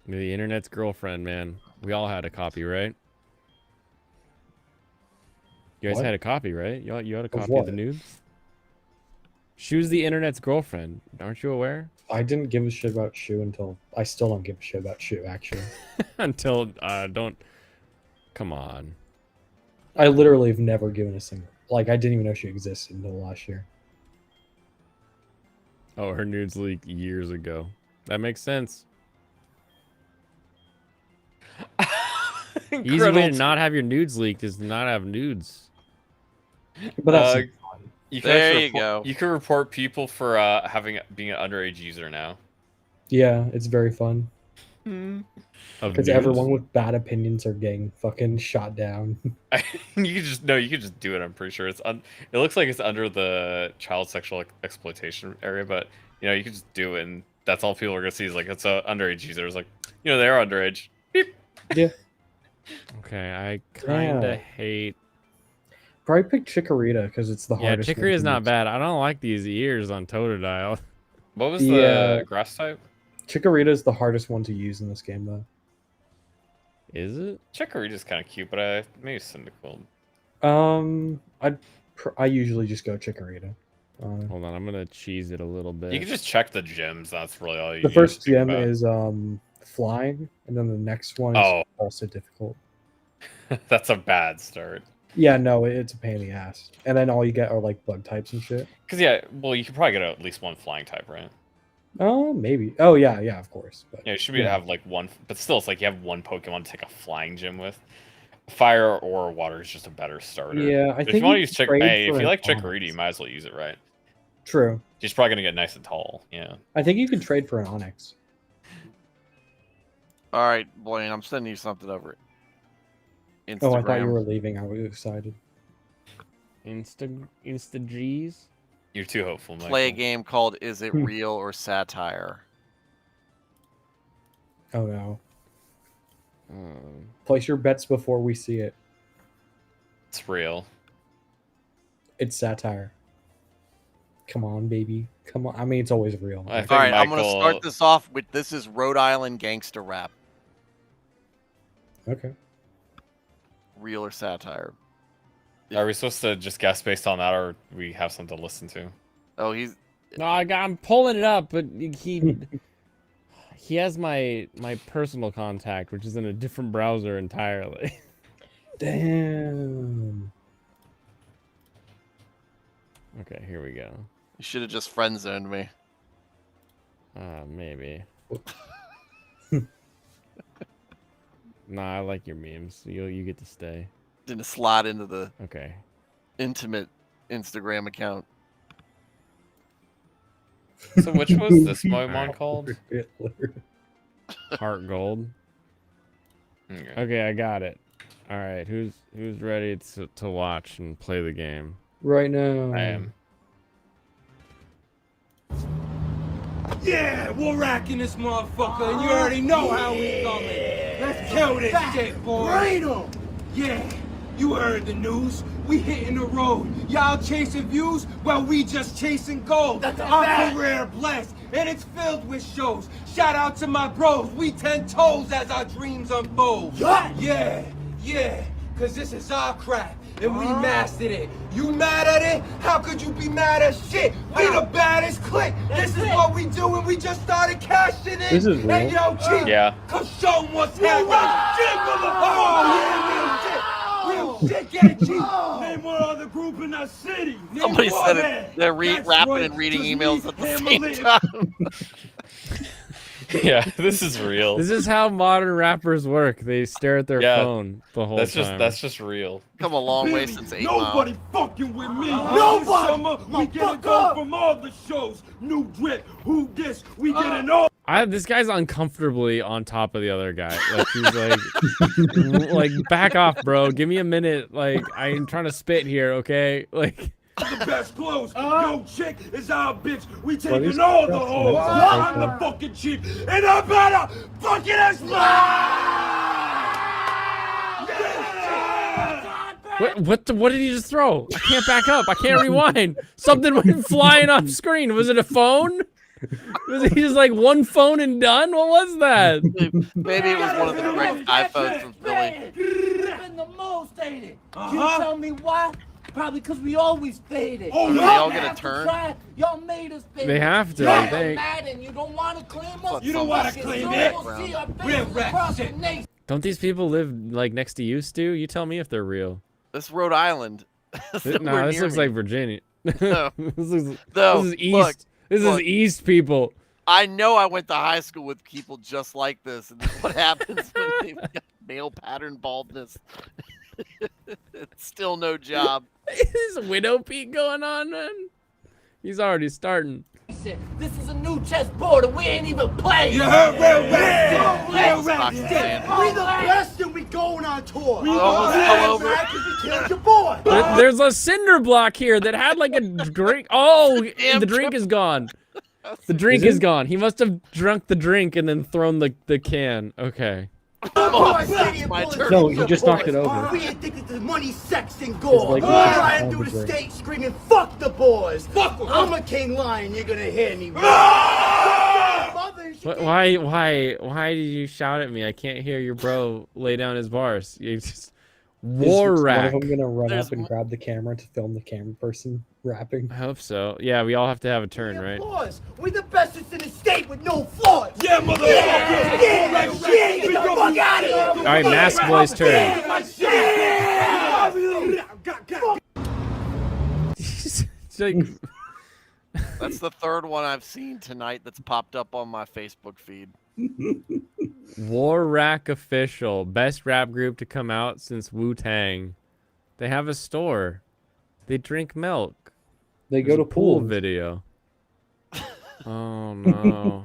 The internet's girlfriend, man. We all had a copy, right? You guys What? had a copy, right? You had a Of copy of the what? nudes? She was the internet's girlfriend. Aren't you aware? I didn't give a shit about Shu until I still don't give a shit about Shu, actually. Until, don't... Come on. I literally have never given a single. Like, I didn't even know she existed until last year. Oh, her nudes leaked years ago. That makes sense. Easy way to not have your nudes leaked is to not have nudes. But that's You can There actually you go. You can report people for being an underage user now. yeah, it's very fun. Of Because nudes? everyone with bad opinions are getting fucking shot down. You can just do it. I'm pretty sure it looks like it's under the child sexual exploitation area, but you can just do it, and that's all people are gonna see is like it's a underage user. It's like they're underage. Beep. Yeah. Okay, I kind of Yeah. hate... Probably pick Chikorita because it's the Yeah, hardest. one Chicory's to not use. bad. I don't like these ears on Totodile. What was Yeah. the grass type? Chikorita is the hardest one to use in this game, though. Is it? Chikorita's kind of cute, but maybe Cyndaquil. I usually just go Chikorita. Hold on, I'm gonna cheese it a little bit. You can just check the gyms. That's really all you. The need first to think gem about. is flying, and then the next one is Oh. also difficult. That's a bad start. Yeah, no, it's a pain in the ass. And then all you get are like bug types and shit. Because you could probably get at least one flying type, right? Oh, maybe. Oh, yeah, of course. But Yeah, you should be to have like one, but still, it's like you have one Pokemon to take a flying gym with. Fire or water is just a better starter. Yeah, I if think you want to you use can trade Hey, for if you an like Chikorita, Onyx. you might as well use it, right? True. She's probably gonna get nice and tall. Yeah. I think you can trade for an Onyx. All right, Blaine, I'm sending you something over Instagram. Oh, I thought you were leaving. I was excited. Insta G's. You're too hopeful, Michael. Play a game called Is It Hmm. Real or Satire? Oh, no. Place your bets before we see it. It's real. It's satire. Come on, baby. Come on. I mean, it's always real. I think All right, I'm going to Michael- start this off with this is Rhode Island gangster rap. Okay. Real or satire? Are we supposed to just guess based on that, or we have something to listen to? Oh, he's. No, I'm pulling it up, but he has my personal contact, which is in a different browser entirely. Damn. Okay, here we go. You should have just friend zoned me. Maybe. Nah, I like your memes. You get to stay. Didn't slide into the Okay. intimate Instagram account. So which was this Pokemon called? Heart Gold. Okay. Okay, I got it. All right, who's ready to watch and play the game? Right now. I am. Yeah, we're racking this motherfucker, and you already know how we coming. Let's kill this shit, boy. Raid 'em. Yeah, you heard the news. We hitting the road. Y'all chasing views? Well, we just chasing gold. Our career blessed, and it's filled with shows. Shout out to my bros. We 10 toes as our dreams unfold. Yeah, cause this is our craft. And we mastered it. You mad at it? How could you be mad at shit? We the baddest clique. This is what we do, and we just started cashing in. This is real. Hey, yo, Chief. Yeah. Come show 'em what's happening. Oh, yeah, real shit. Real shit, get it, Chief. Name one other group in the city. Name Somebody one, said man. it. They're That's rapping right. and reading Just emails me, at the Hammer same Lit. time. Yeah, this is real. This is how modern rappers work. They stare at their Yeah, phone the whole time. That's just real. Come a long way since 8 Nobody Mile. fucking with me. Nobody. Summer, we get it all from all the shows. New drip, who this? We get it all. This guy's uncomfortably on top of the other guy. Like he's like, like back off, bro. Give me a minute. Like I'm trying to spit here, okay? Like. The best clothes. Yo, chick is our bitch. We these taking all the girls hoes. like I'm that. the fucking chief, and I better fucking explode. What did he just throw? I can't back up. I can't rewind. Something went flying off screen. Was it a phone? Was he just like one phone and done? What was that? Maybe it was one of the great iPhones from Philly. Been the most, ain't it? You tell me why? Probably because we always faded. Oh, they all get a turn? Y'all made us fade. They have to, I think. Mad and you don't want to claim us. You don't want to claim it. We're rap shit. Don't these people live like next to you, Stu? You tell me if they're real. This Rhode Island. No, this looks like Virginia. No. this is east. Look, this is east people. I know I went to high school with people just like this, and this is what happens when they've got male pattern baldness. It's still no job. Is Widow Pete going on, man? He's already starting. This is a new chessboard and we ain't even playing. You heard real rap. We the best and we going on tour. We almost fell over. We killed your boy. There's a cinder block here that had like a drink. Oh, the drink is gone. The drink is gone. He must have drunk the drink and then thrown the can. Okay. No, he just knocked it over. We addicted to money, sex, and gore. His leg was just Flying on through the the drink. state screaming, fuck the boys. Fuck them. I'm a king lion, you're gonna hear me. Why did you shout at me? I can't hear your bro lay down his bars. You just war Is one rack. of them gonna run There's up and grab the camera to film the camera person rapping? I hope so. Yeah, we all have to have a turn, right? Boys, we the bestest in the state with no flaws. Yeah, motherfucker. Yeah, get the fuck out of here. All right, Mask Boy's turn. It's like, That's the third one I've seen tonight that's popped up on my Facebook feed. War Rack Official, best rap group to come out since Wu-Tang. They have a store. They drink milk. They There's go a to pool pools. video. Oh no.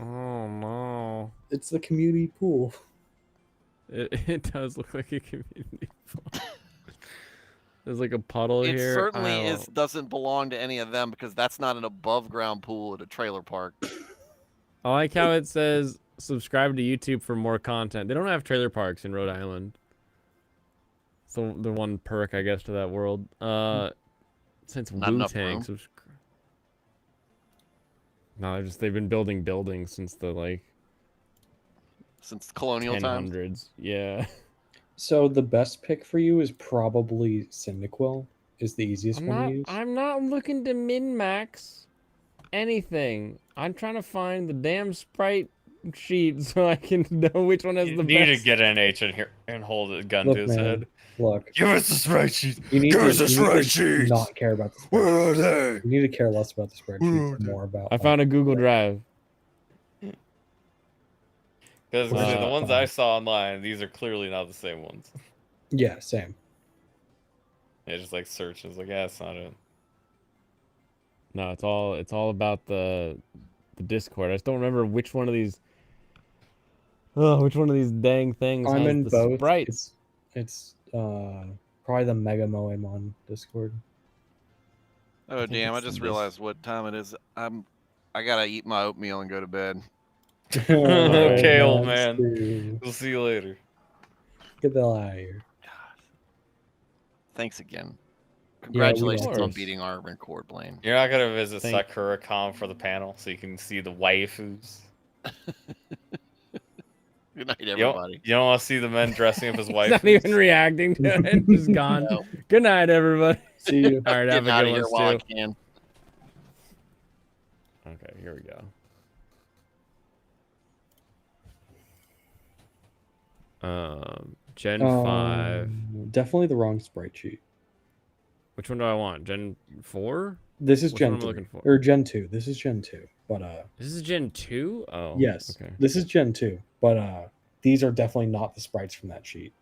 Oh no. It's the community pool. It does look like a community pool. There's like a puddle It here. certainly doesn't belong to any of them because that's not an above ground pool at a trailer park. I like how it says subscribe to YouTube for more content. They don't have trailer parks in Rhode Island. So the one perk, I guess, to that world. Since Not enough Wu-Tang. room. No, they've been building buildings since the Since colonial times. 1000s. Yeah. So the best pick for you is probably Cyndaquil. Is the easiest one to use. I'm not looking to min max anything. I'm trying to find the damn sprite sheet so I can know which one has You the need best. to get NH in here and hold a gun Look, to his man, head. look. Give us the spreadsheet. You need Give us the you need to spreadsheet. not care about the Where spreadsheet. are they? You need to care less about the spreadsheets and more about. I found a Google Drive. Because Where's the it ones from? I saw online, these are clearly not the same ones. Yeah, same. Yeah, just like search. It's like, yeah, it's not it. No, it's all about the Discord. I just don't remember which one of these. Oh, which one of these dang things I'm has in the both. sprites? It's probably the Mega Moemon Discord. Oh think damn! I it's just this. realized what time it is. I gotta eat my oatmeal and go to bed. Okay, old That's man. true. We'll see you later. Get the hell out of here. Thanks again. we Congratulations on course. beating our record, Blaine. You're not gonna visit Thank- Sakura Con for the panel so you can see the waifus. Good night, You everybody. don't want to see the men dressing up as He's waifus. not even reacting to it. Just gone. No. Good night, everybody. See you. All right, have Getting a out good of here one, while I Stu. can. Okay, here we go. Gen 5. Definitely the wrong sprite sheet. Which one do I want? Gen 4? This is Which Gen one am I 3 looking for? or Gen 2. This is Gen 2, but This is Gen 2? Oh. yes, Okay. this is Gen 2, but these are definitely not the sprites from that sheet.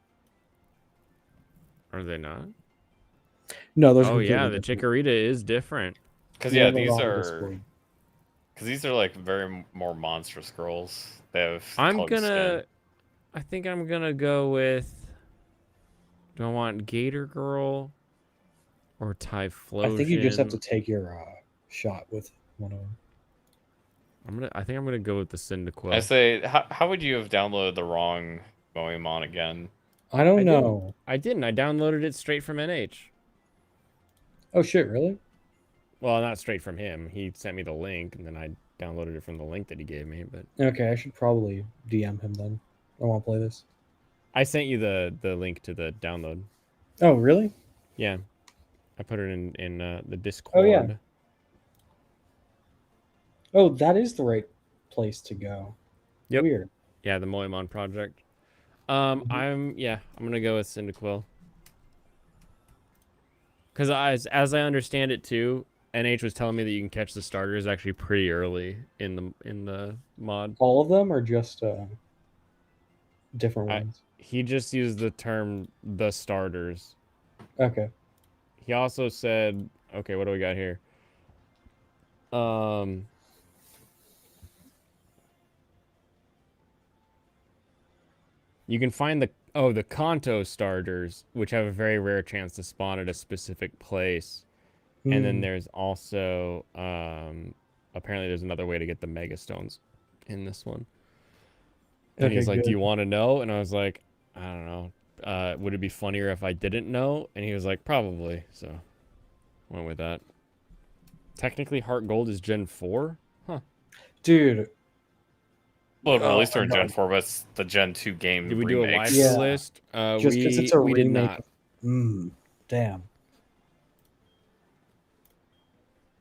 Are they not? No, those. Oh yeah, the different. Chikorita is different. Because Yeah, yeah, they're these on are Discord. because these are like very more monstrous girls. They have I'm colored gonna. skin. I think I'm gonna go with. Do I want Gator Girl or Typhlosion? I think you just have to take your shot with one of them. I think I'm gonna go with the Cyndaquil. I say, how would you have downloaded the wrong Moemon again? I don't know. I didn't. I downloaded it straight from NH. Oh shit! Really? Well, not straight from him. He sent me the link, and then I downloaded it from the link that he gave me. But Okay, I should probably DM him then. I want to play this. I sent you the link to the download. Oh really? Yeah, I put it in the Discord. Oh yeah. Oh, that is the right place to go. Yep. Weird. Yeah, the Moemon project. I'm gonna go with Cyndaquil. Because as I understand it too, NH was telling me that you can catch the starters actually pretty early in the mod. All of them are just different ones. He just used the term the starters. Okay. He also said, okay, what do we got here? You can find the Kanto starters, which have a very rare chance to spawn at a specific place. And then there's also apparently there's another way to get the Mega Stones in this one. And Okay, he's like, good. "Do you want to know?" And I was like, "I don't know. Would it be funnier if I didn't know?" And he was like, "Probably." So went with that. Technically, Heart Gold is Gen 4? Huh. Dude. Well, at least they're in Gen 4, but it's the Gen 2 game. Did we do a remakes. waifu list? Just because it's a we did remake. not. Damn.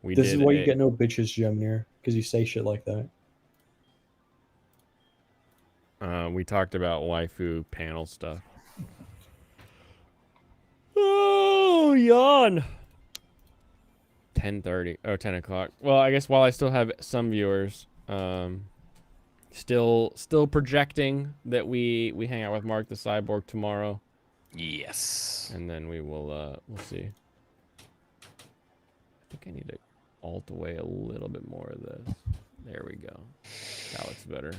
We This is did why you get no bitches, Jemnir, because you say shit like that. We talked about waifu panel stuff. Oh, yawn. 10:30 or 10 o'clock. Well, I guess while I still have some viewers, still projecting that we hang out with Mark the Cyborg tomorrow. Yes. And then we will we'll see. I think I need to alt away a little bit more of this. There we go. That looks better.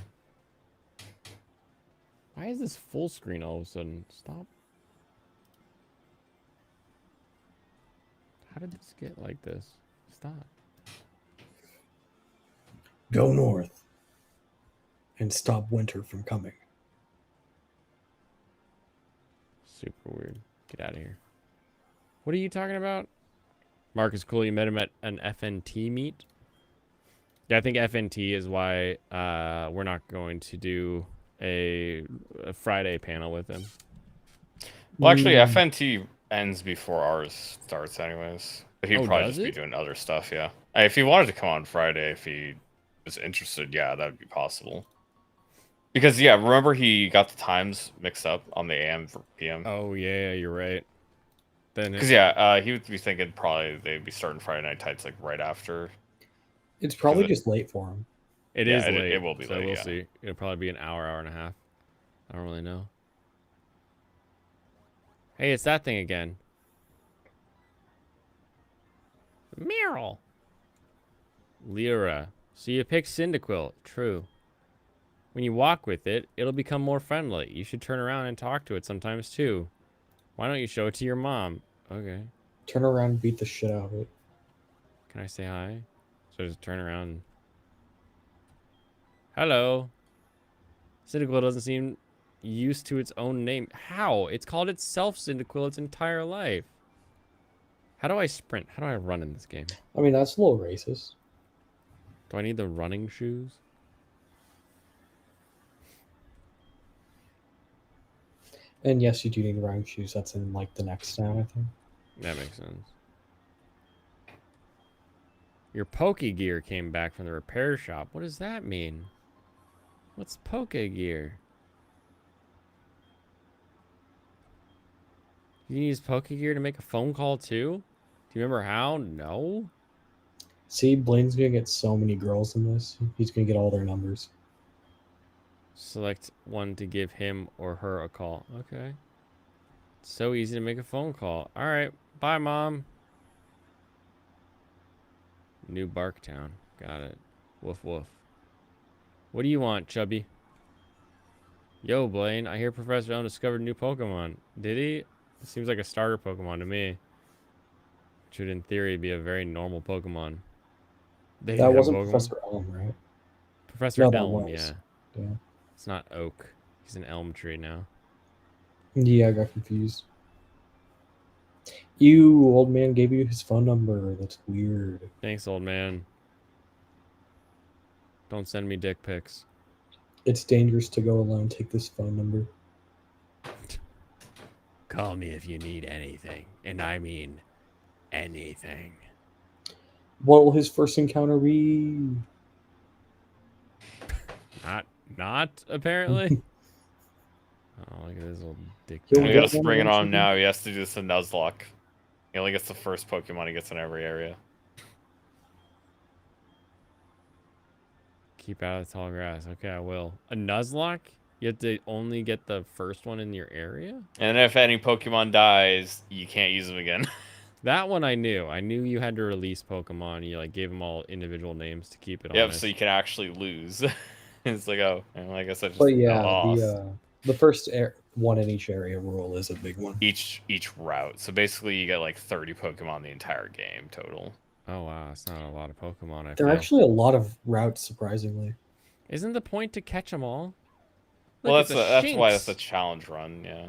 Why is this full screen all of a sudden? Stop. How did this get like this? Stop. Go north and stop winter from coming. Super weird. Get out of here. What are you talking about? Mark is cool. You met him at an FNT meet. Yeah, I think FNT is why we're not going to do a Friday panel with him. Well, actually, FNT ends before ours starts, anyways. But he'd Oh, probably does just be it? doing other stuff, yeah. If he wanted to come on Friday, if he was interested, yeah, that would be possible. Because, yeah, remember he got the times mixed up on the AM for PM? Oh, yeah, you're right. Then Because, yeah, he would be thinking probably they'd be starting Friday Night Tights, like, right after. It's probably just late for him. It Yeah, is late. it will be so late, we'll yeah. see. It'll probably be an hour and a half. I don't really know. Hey, it's that thing again. Meryl. Lyra. So you pick Cyndaquil. True. When you walk with it, it'll become more friendly. You should turn around and talk to it sometimes too. Why don't you show it to your mom? Okay. Turn around and beat the shit out of it. Can I say hi? So just turn around. Hello. Cyndaquil doesn't seem used to its own name. How? It's called itself Cyndaquil its entire life. How do I sprint? How do I run in this game? I mean, that's a little racist. Do I need the running shoes? And yes, you do need running shoes. That's in like the next town, I think. That makes sense. Your Poke Gear came back from the repair shop. What does that mean? What's Poke Gear? You use Poke Gear to make a phone call too? Do you remember how? No? See, Blaine's gonna get so many girls in this. He's gonna get all their numbers. Select one to give him or her a call. Okay. It's so easy to make a phone call. All right. Bye, Mom. New Barktown. Got it. Woof, woof. What do you want, Chubby? Yo, Blaine. I hear Professor Elm discovered a new Pokemon. Did he? It seems like a starter Pokemon to me. Which would, in theory, be a very normal Pokemon. They That have wasn't Pokemon? Professor Elm, right? Professor No, that Elm, was. yeah. Yeah. It's not oak. He's an elm tree now. Yeah, I got confused. You, old man, gave you his phone number. That's weird. Thanks, old man. Don't send me dick pics. It's dangerous to go alone. Take this phone number. Call me if you need anything. And I mean anything. What will his first encounter be? Not apparently. Oh, look at this little dick. He'll We get gotta one spring it on eventually. now. He has to do this in Nuzlocke. He only gets the first Pokemon he gets in every area. Keep out of the tall grass. Okay, I will. A Nuzlocke? You have to only get the first one in your area? And if any Pokemon dies, you can't use them again. That one I knew. I knew you had to release Pokemon. You like gave them all individual names to keep it Yep, honest. so you can actually lose. It's like, oh, and like I said, just But yeah, lost. the first one in each area rule is a big one. Each route. So basically, you get like 30 Pokemon the entire game total. Oh wow, that's not a lot of Pokemon. I There are feel. actually a lot of routes, surprisingly. Isn't the point to catch them all? Well, Look, that's why Shinx. that's a challenge run. Yeah.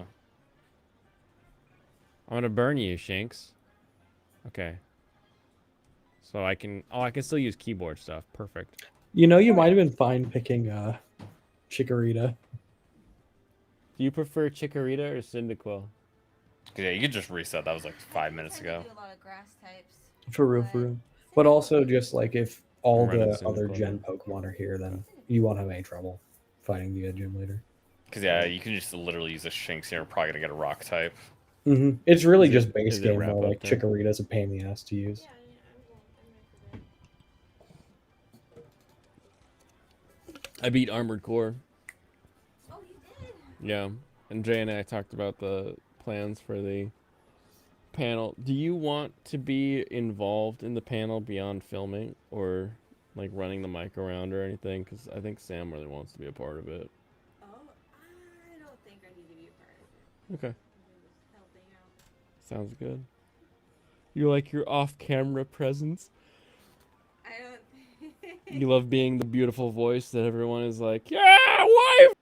I'm gonna burn you, Shinx. Okay. So I can. Oh, I can still use keyboard stuff. Perfect. You know, you might have been fine picking Chikorita. Do you prefer Chikorita or Cyndaquil? Yeah, you could just reset. That was like 5 minutes ago. A lot of grass types. For real, for real. But also, just like if all I'm running the other Cyndaquil gen now. Pokemon are here, then you won't have any trouble fighting the gym leader. Because yeah, you can just literally use a Shinx here. You're probably gonna get a Rock type. It's really Is it- just base is it game, wrap though. up Like then? Chikorita's a pain in the ass to use. I beat Armored Core. Oh, you did? Yeah, and Jay and I talked about the plans for the panel. Do you want to be involved in the panel beyond filming or like running the mic around or anything? Because I think Sam really wants to be a part of it. Oh, I don't think I need to be a part of it. Okay, Just helping out. sounds good. You like your off-camera presence? I don't. You love being the beautiful voice that everyone is like, yeah, wife,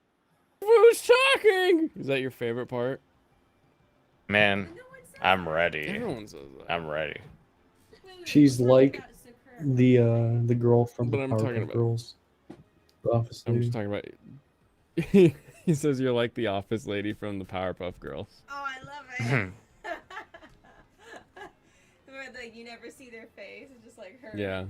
who's talking? Is that your favorite part? Man, I'm ready. Everyone says that. I'm ready. She's like the girl from But the I'm talking Powerpuff about- Girls. The office I'm lady. just talking about. He says you're like the office lady from the Powerpuff Girls. Oh, I love it. Where like you never see their face, it's just like her. Yeah.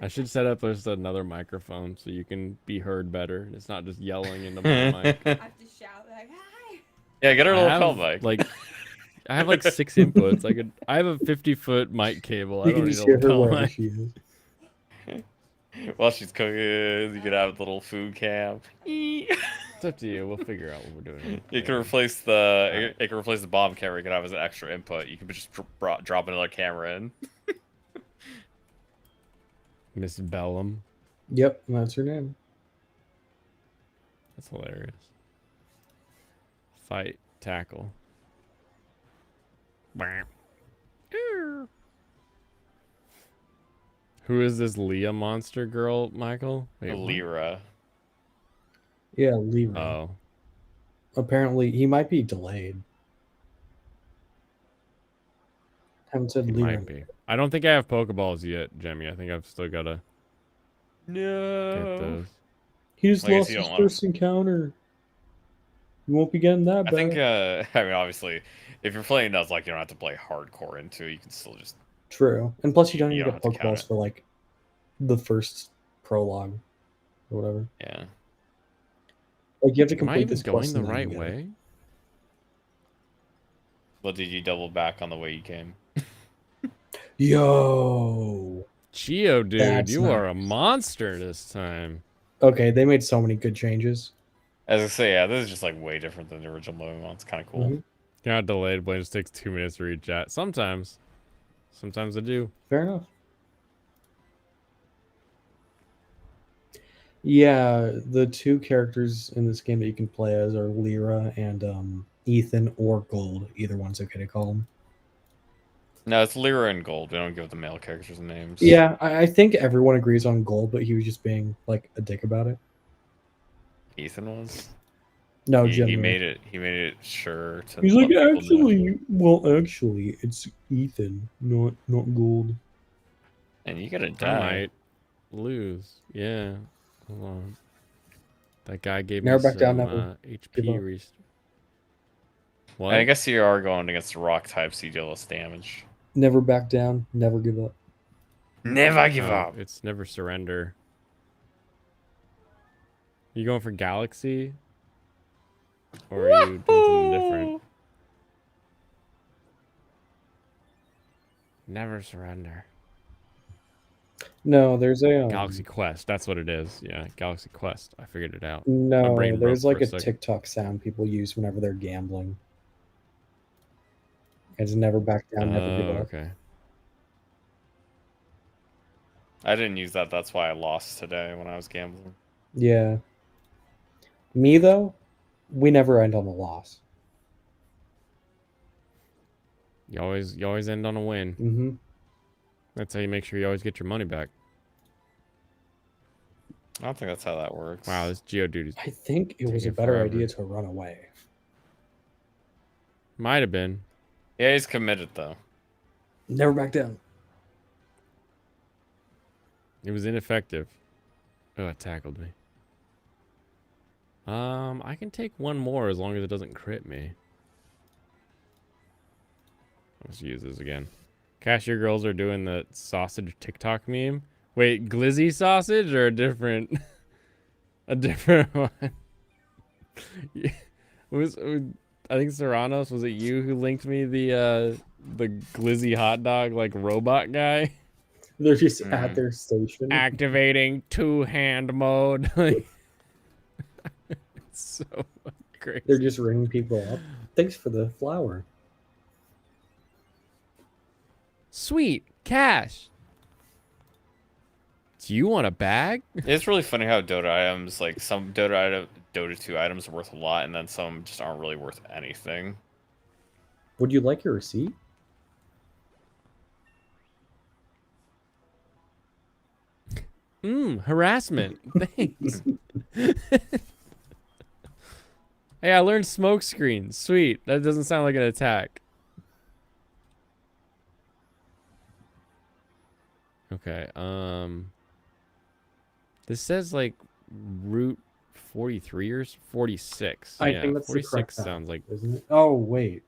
I should set up just another microphone so you can be heard better. It's not just yelling into my mic. I have to shout like, "Hi!" Yeah, get her a I little have, phone mic. like, I have like 6 inputs. I have a 50-foot mic cable. I You don't can need just a hear her lapel wherever mic. she is. While she's cooking, you could have a little food cam. It's up to you. We'll figure out what we're doing. You can replace the bomb camera. You can have as an extra input. You can just drop another camera in. Miss Bellum. Yep, that's her name. That's hilarious. Fight, tackle. Who is this Leah monster girl, Michael? Wait, what? Lyra. Yeah, Lyra. Oh. Apparently, he might be delayed. Haven't said He Lyra. might be. I don't think I have Pokeballs yet, Jemmy. I think I've still got to get those. He just Well, I guess lost you his don't wanna- first encounter. You won't be getting that I back. think, I mean, obviously, if you're playing Nuzlocke, you don't have to play hardcore into it. You can still just... True. And plus, you don't You even don't get have to count Pokeballs it. for, like, the first prologue or whatever. Yeah. Like, you have to Am I complete even this going quest the and then right you get it. way? Well, did you double back on the way you came? Yo! Geodude, That's you are a nice. monster this time. Okay, they made so many good changes. As I say, yeah, this is just, like, way different than the original Pokemon. It's kind of cool. Mhm. You're not delayed, but it just takes 2 minutes to read chat. Sometimes. Sometimes I do. Fair enough. Yeah, the two characters in this game that you can play as are Lyra and Ethan or Gold. Either one's okay to call them. No, it's Lyra and Gold. We don't give the male characters names. Yeah, I think everyone agrees on Gold, but he was just being like a dick about it. Ethan was? No, he Jim. made it sure to He's let like, people know. actually, it's Ethan, not Gold. And you gotta I die. might lose. Yeah. Hold on. That guy gave Never me back some down, never give HP up. rest. What? I guess you are going against the rock type, so you deal less damage. Never back down, never give up. Never give No, up. It's never surrender. You going for Galaxy? Or are you doing something different? Never surrender. No, there's a Galaxy Quest. That's what it is. Yeah, Galaxy Quest. I figured it out. No, brain there's broke like for a a sec. TikTok sound people use whenever they're gambling. It's never back down, never give up. Okay. I didn't use that. That's why I lost today when I was gambling. Yeah. Me though, we never end on a loss. You always end on a win. Mm-hmm. That's how you make sure you always get your money back. I don't think that's how that works. Wow, this Geodude is I think it was a taking better forever. idea to run away. Might have been. Yeah, he's committed though. Never back down. It was ineffective. Oh, it tackled me. I can take one more as long as it doesn't crit me. Let's use this again. Cashier girls are doing the sausage TikTok meme. Wait, glizzy sausage or a different a different one? Yeah. I think Serranos, was it you who linked me the glizzy hot dog like robot guy? They're just at their station. Activating two-hand mode. It's so crazy. They're just ringing people up. Thanks for the flower. Sweet cash. Do you want a bag? It's really funny how Dota items, like some Dota 2 items are worth a lot, and then some just aren't really worth anything. Would you like your receipt? Harassment. Thanks. Hey, I learned smoke screen. Sweet. That doesn't sound like an attack. Okay, this says like Route 43 or 46. I Yeah, think that's the 46 correct path, sounds like. isn't it? Oh wait,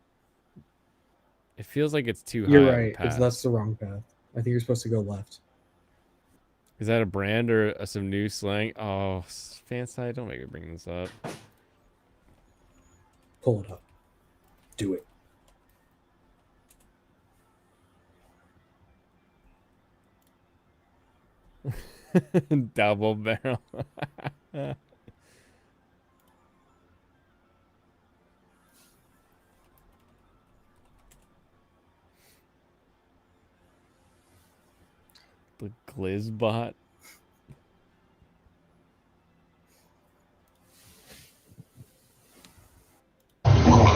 It feels like it's too you're high of a right. path. That's the wrong path. I think you're supposed to go left. Is that a brand or some new slang? Oh, Fanside, don't make me bring this up. Pull it up. Do it. Double barrel. The Glizzbot.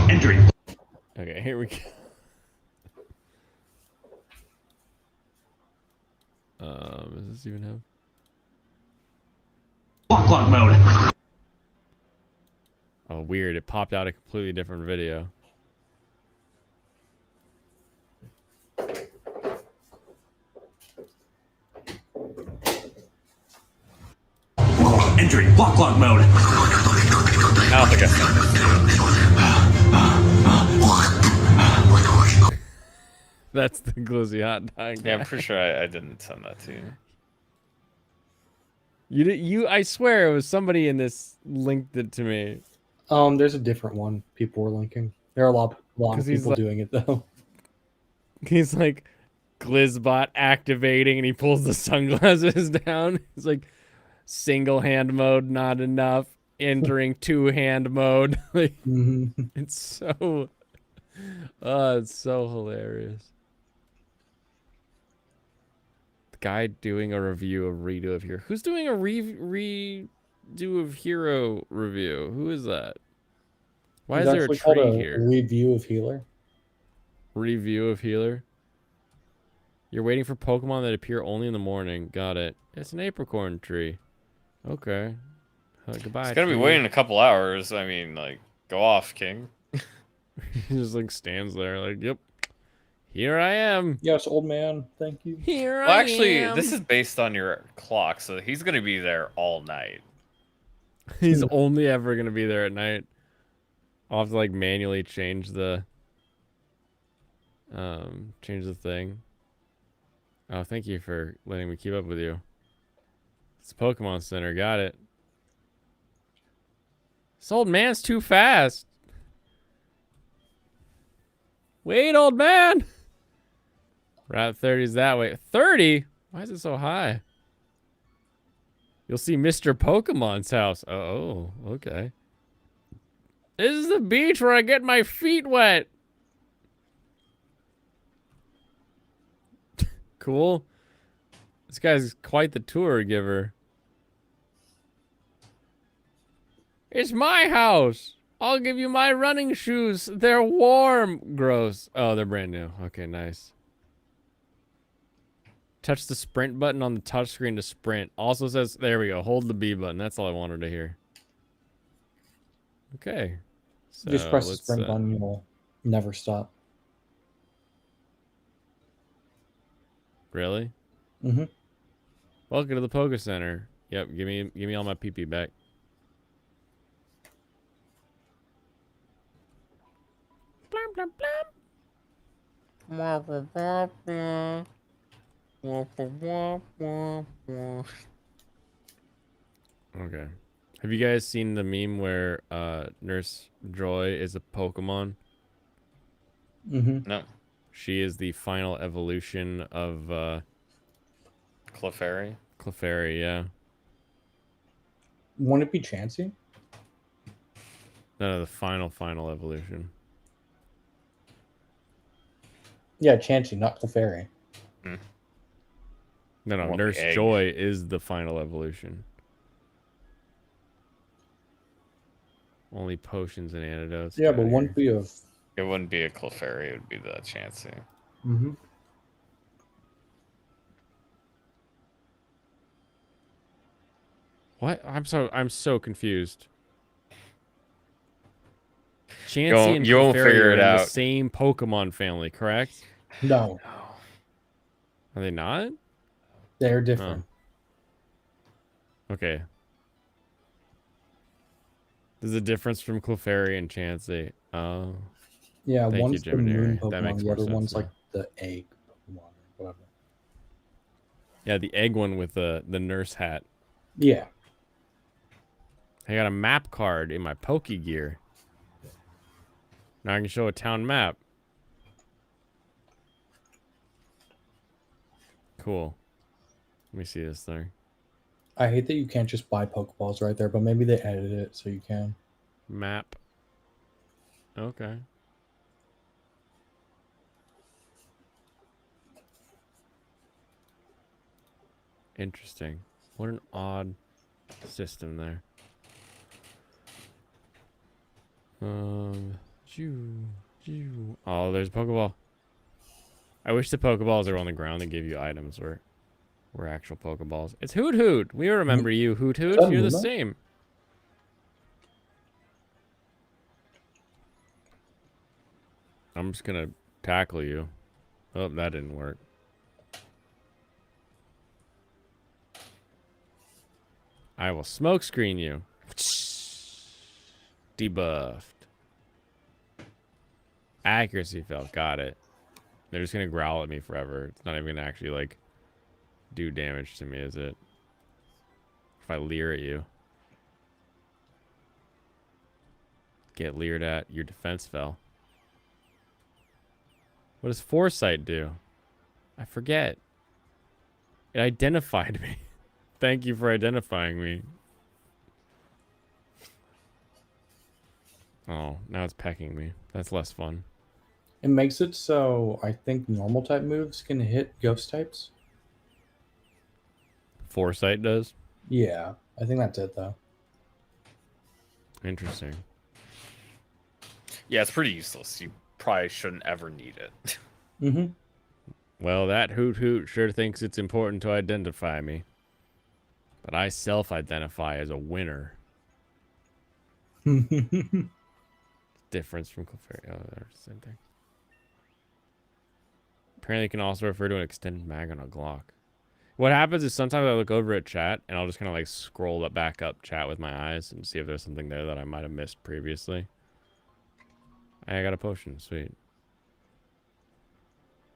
Entering. Okay, here we go. Does this even have? Clock mode. Oh, weird. It popped out a completely different video. Entering clock mode. I don't think I sent this to you. That's the glizzy hot dog. Yeah, I'm pretty sure I didn't send that to you. I swear it was somebody in this linked it to me. There's a different one people were linking. There are a lot of 'Cause he's people like- doing it though. He's like, Glizzbot activating, and he pulls the sunglasses down. He's like, single hand mode, not enough. Entering 2-hand mode. Like, it's so, it's so hilarious. The guy doing a review of redo of Hero. Who's doing a redo of Hero review? Who is that? Why It's is there a actually called tree a here? Review of Healer. Review of Healer. You're waiting for Pokemon that appear only in the morning. Got it. It's an apricorn tree. Okay. Goodbye. It's gonna be tree. waiting a couple hours. I mean, like, go off, King. He just like stands there, like, yep. Here I am. Yes, old man. Thank you. Here Well, I actually, am. this is based on your clock, so he's gonna be there all night. He's only ever gonna be there at night. I'll have to like manually change the thing. Oh, thank you for letting me keep up with you. It's Pokemon Center, got it. This old man's too fast. Wait, old man. Route 30's that way. 30? Why is it so high? You'll see Mr. Pokemon's house. Oh, okay. This is the beach where I get my feet wet. Cool. This guy's quite the tour giver. It's my house. I'll give you my running shoes. They're warm. Gross. Oh, they're brand new. Okay, nice. Touch the sprint button on the touchscreen to sprint. Also says, there we go. Hold the B button. That's all I wanted to hear. Okay. So Just press the let's, sprint button, you'll never stop. Really? Mm-hmm. Welcome to the Poke Center. Yep, give me all my pee back. Blum, blum, blum. Okay. Have you guys seen the meme where Nurse Joy is a Pokemon? Mm-hmm. No. She is the final evolution of Clefairy. Clefairy, yeah. Won't it be Chansey? No, the final evolution. Yeah, Chansey, not Clefairy. Hmm. No, Want the Nurse egg. Joy is the final evolution. Only potions and antidotes. Yeah, Get but outta wouldn't here. be a. It wouldn't be a Clefairy, it would be the Chansey. Mm-hmm. What? I'm so confused. Chansey and You won't Clefairy figure are it in the out. same Pokemon family, correct? No, Are they not? they're different. Okay. There's a difference from Clefairy and Chansey. Oh. Yeah, Thank you, one's the moon Jiminy. That Pokemon, makes the more other sense one's now. like the egg Pokemon or whatever. Yeah, the egg one with the nurse hat. Yeah. I got a map card in my Pokegear. Now I can show a town map. Cool. Let me see this thing. I hate that you can't just buy Pokeballs right there, but maybe they edited it so you can. Map. Okay. Interesting. What an odd system there. Oh, there's a Pokeball. I wish the Pokeballs are on the ground and give you items were actual Pokeballs. It's Hoot Hoot. We remember you, Hoot Hoot. You're the same. I'm just gonna tackle you. Oh, that didn't work. I will smoke screen you. Debuffed. Accuracy fell. Got it. They're just gonna growl at me forever. It's not even gonna actually like do damage to me, is it? If I leer at you. Get leered at. Your defense fell. What does Foresight do? I forget. It identified me. Thank you for identifying me. Oh, now it's pecking me. That's less fun. It makes it so I think normal type moves can hit ghost types. Foresight does? Yeah, I think that's it though. Interesting. Yeah, it's pretty useless. You probably shouldn't ever need it. Mm-hmm. Well, that Hoot Hoot sure thinks it's important to identify me. But I self-identify as a winner. Difference from Clefairy. Oh, they're the same thing. Apparently, it can also refer to an extended mag on a Glock. What happens is sometimes I look over at chat, and I'll just kind of like scroll back up chat with my eyes and see if there's something there that I might have missed previously. I got a potion. Sweet.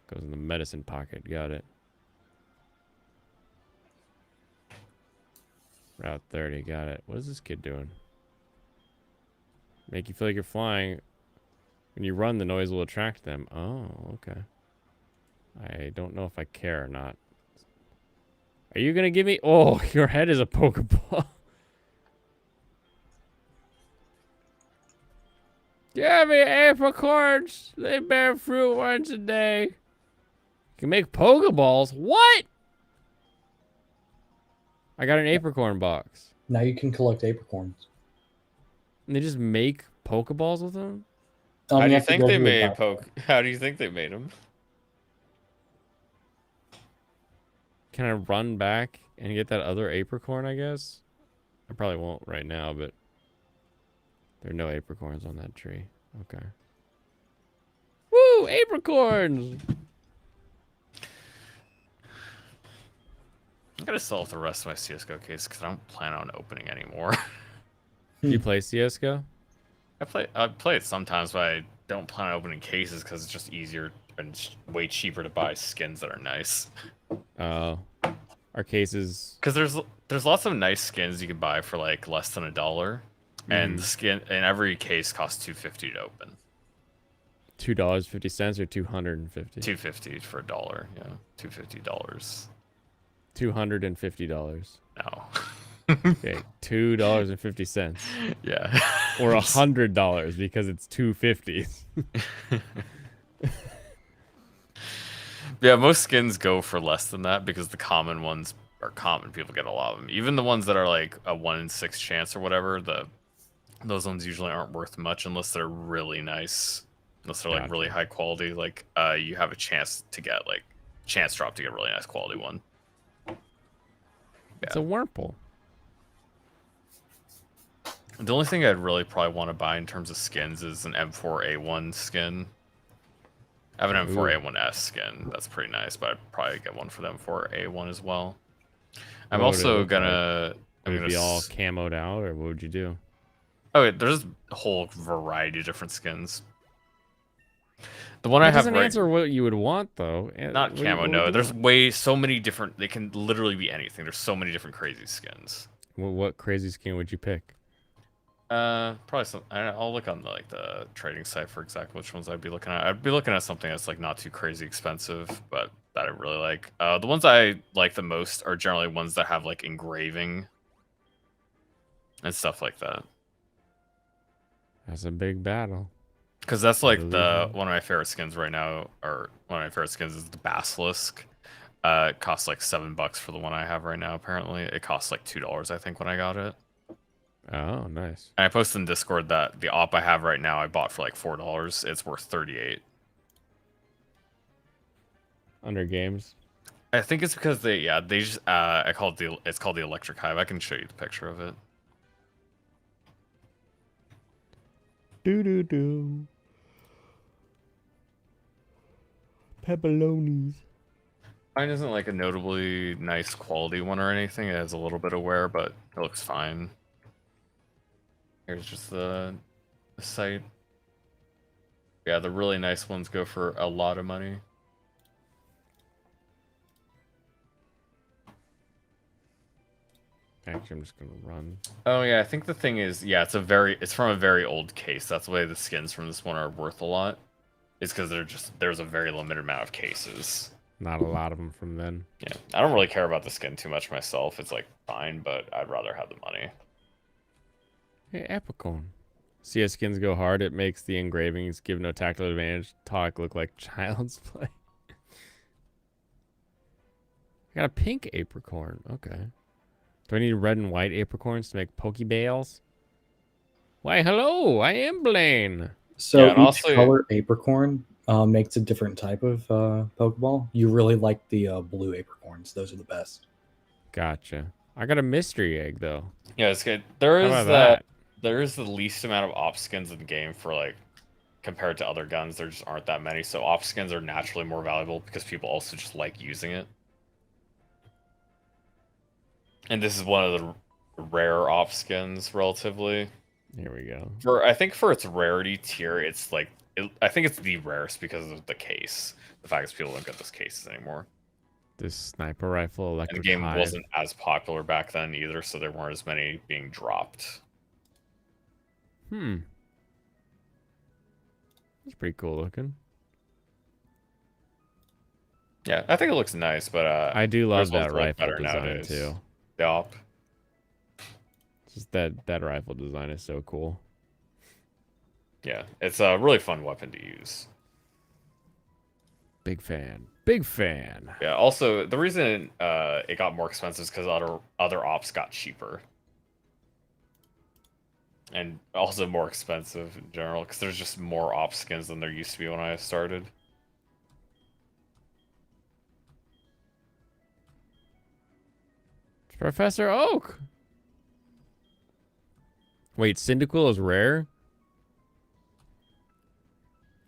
Goes in the medicine pocket. Got it. Route 30. Got it. What is this kid doing? Make you feel like you're flying. When you run, the noise will attract them. Oh, okay. I don't know if I care or not. Are you gonna give me... Oh, your head is a Pokeball. Give me apricorns. They bear fruit once a day. You can make Pokeballs? What? I got an apricorn box. Now you can collect apricorns. And they just make Pokeballs with them? How do you you have to think go they to the made back. How do you think they made them? Can I run back and get that other apricorn, I guess? I probably won't right now, but there are no apricorns on that tree. Okay. Woo! Apricorns! I'm gonna sell off the rest of my CSGO case because I don't plan on opening anymore. Do you play CSGO? I play it sometimes, but I don't plan on opening cases because it's just easier and way cheaper to buy skins that are nice. Our cases... Because there's lots of nice skins you can buy for like less than $1, and the skin in every case costs $2.50 to open. $2.50 or $250? $2.50 for $1. Yeah, $250. $250. No. Okay, $2.50. Yeah. Or $100 because it's $2.50. Yeah, most skins go for less than that because the common ones are common. People get a lot of them. Even the ones that are like a 1 in 6 chance or whatever, those ones usually aren't worth much unless they're really nice. Unless they're like really high quality. Like you have a chance to get like chance drop to get a really nice quality one. Yeah. It's a Wurmple. The only thing I'd really probably want to buy in terms of skins is an M4A1 skin. I have an M4A1S skin. That's pretty nice, but I'd probably get one for the M4A1 as well. I'm also gonna... Would it be all camoed out, or what would you do? Oh, wait, there's a whole variety of different skins. The one That I have doesn't right, answer what you would want though. not What do you- camo. what would No, you there's want? so many different. They can literally be anything. There's so many different crazy skins. Well, what crazy skin would you pick? Probably some. I'll look on the trading site for exactly which ones I'd be looking at. I'd be looking at something that's like not too crazy expensive, but that I really like. The ones I like the most are generally ones that have like engraving and stuff like that. That's a big battle. Because that's like one Illusion. of my favorite skins right now, or one of my favorite skins is the Basilisk. It costs like $7 for the one I have right now. Apparently, it costs like $2, I think, when I got it. Oh, nice. And I posted in Discord that the op I have right now I bought for like $4. It's worth 38. Under games. I think it's because they just it's called the Electric Hive. I can show you the picture of it. Do. Pepperonis. Mine isn't like a notably nice quality one or anything. It has a little bit of wear, but it looks fine. Here's just the site. Yeah, the really nice ones go for a lot of money. Actually, I'm just gonna run. Oh yeah, I think the thing is, yeah, it's from a very old case. That's why the skins from this one are worth a lot. It's because there's a very limited amount of cases. Not a lot of them from then. Yeah, I don't really care about the skin too much myself. It's like fine, but I'd rather have the money. Hey, Epicorn. See as skins go hard, it makes the engravings give no tactile advantage. Talk look like child's play. I got a pink apricorn. Okay. Do I need red and white apricorns to make Pokeballs? Why, hello, I am Blaine. So Yeah, and each also- color apricorn makes a different type of Pokeball. You really like the blue apricorns. Those are the best. Gotcha. I got a mystery egg though. Yeah, it's good. There How is about that? there is the least amount of op skins in the game for like compared to other guns. There just aren't that many. So op skins are naturally more valuable because people also just like using it. And this is one of the rare op skins, relatively. Here we go. I think for its rarity tier, it's like I think it's the rarest because of the case. The fact is, people don't get those cases anymore. This sniper rifle And electric the game hive. wasn't as popular back then either, so there weren't as many being dropped. That's pretty cool looking. Yeah, I think it looks nice, but I do love there's ones that look rifle better design nowadays. too. The op. Just that rifle design is so cool. Yeah, it's a really fun weapon to use. Big fan. Big fan. Yeah. Also, the reason it got more expensive is because other ops got cheaper, and also more expensive in general because there's just more op skins than there used to be when I started. Professor Oak. Wait, Cyndaquil is rare?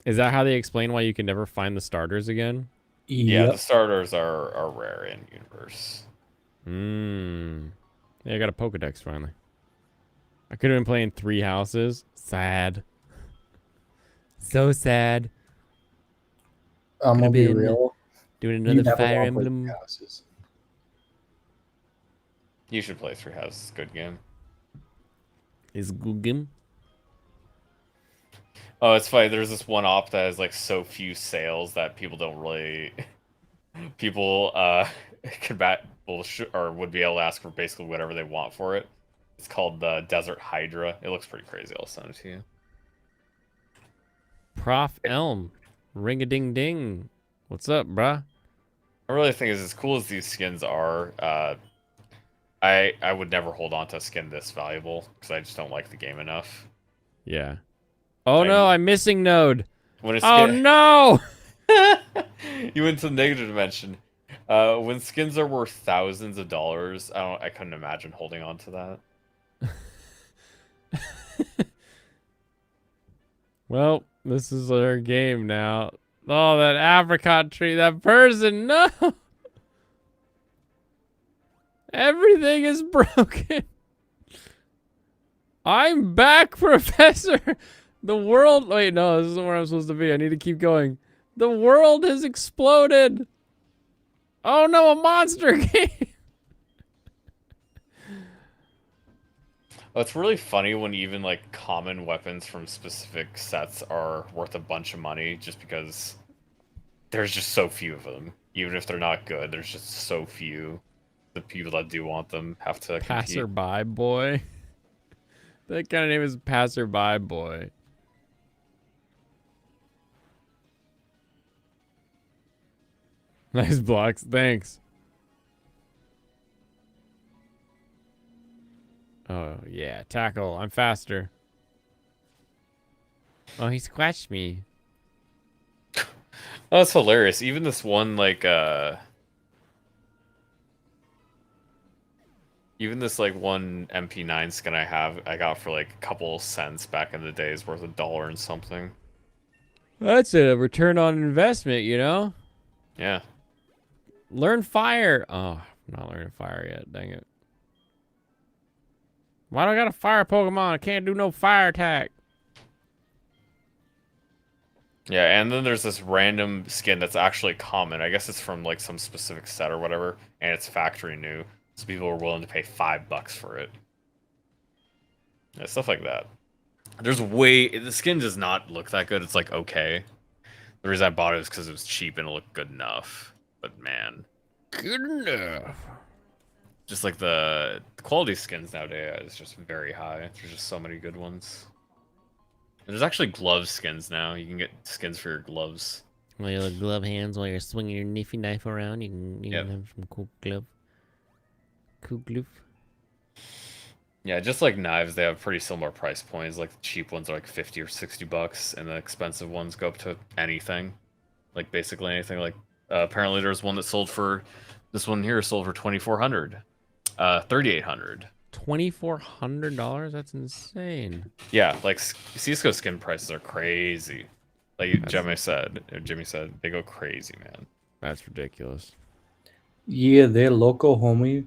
Is that how they explain why you can never find the starters again? Yeah, the starters are rare in universe. Yeah, I got a Pokedex finally. I could have been playing 3 houses. Sad. So sad. I'm gonna Could've be been real. Doing You another never Fire wanna play Emblem. houses. You should play 3 Houses. Good game. Is good game. Oh, it's funny. There's this one op that has like so few sales that people don't really. People or would be able to ask for basically whatever they want for it. It's called the Desert Hydra. It looks pretty crazy. I'll send it to you. Prof Elm. Ring a ding ding. What's up, bruh? I really think is as cool as these skins are. I would never hold on to a skin this valuable because I just don't like the game enough. Yeah. Oh no, I'm missing node. When a Oh skin... no! You went to the negative dimension. When skins are worth thousands of dollars, I couldn't imagine holding on to that. Well, this is our game now. Oh, that apricot tree, that person, no! Everything is broken. I'm back, Professor. The world. Wait, no, this isn't where I'm supposed to be. I need to keep going. The world has exploded. Oh no, a monster game. Oh, it's really funny when even like common weapons from specific sets are worth a bunch of money just because there's just so few of them. Even if they're not good, there's just so few. The people that do want them have to compete. Passerby boy. That kind of name is Passerby boy. Nice blocks, thanks. Oh yeah, tackle. I'm faster. Oh, he scratched me. Oh, that's hilarious. Even this one, like, even this, like, one MP9 skin I got for, like, a couple cents back in the day is worth $1 and something. That's a return on investment, you know? Yeah. Learn fire. Oh, I'm not learning fire yet. Dang it. Why do I got a fire Pokemon? I can't do no fire attack. Yeah, and then there's this random skin that's actually common. I guess it's from, like, some specific set or whatever, and it's factory new. So people are willing to pay $5 for it. Yeah, stuff like that. The skin does not look that good. It's, like, okay. The reason I bought it is because it was cheap and it looked good enough. But, man. Good enough. Just like the quality skins nowadays is just very high. There's just so many good ones. And there's actually glove skins now. You can get skins for your gloves. Well, your glove hands while you're swinging your nifty knife around. You can Yep. have some cool glove. Cool glove. Yeah, just like knives, they have pretty similar price points. Like the cheap ones are like $50 or $60, and the expensive ones go up to anything. Like basically anything. Like apparently there's one that sold for this one here sold for $2,400. $3,800. $2,400? That's insane. Yeah, like CSGO skin prices are crazy. Like Jimmy said, they go crazy, man. That's ridiculous. Yeah, they're local, homie.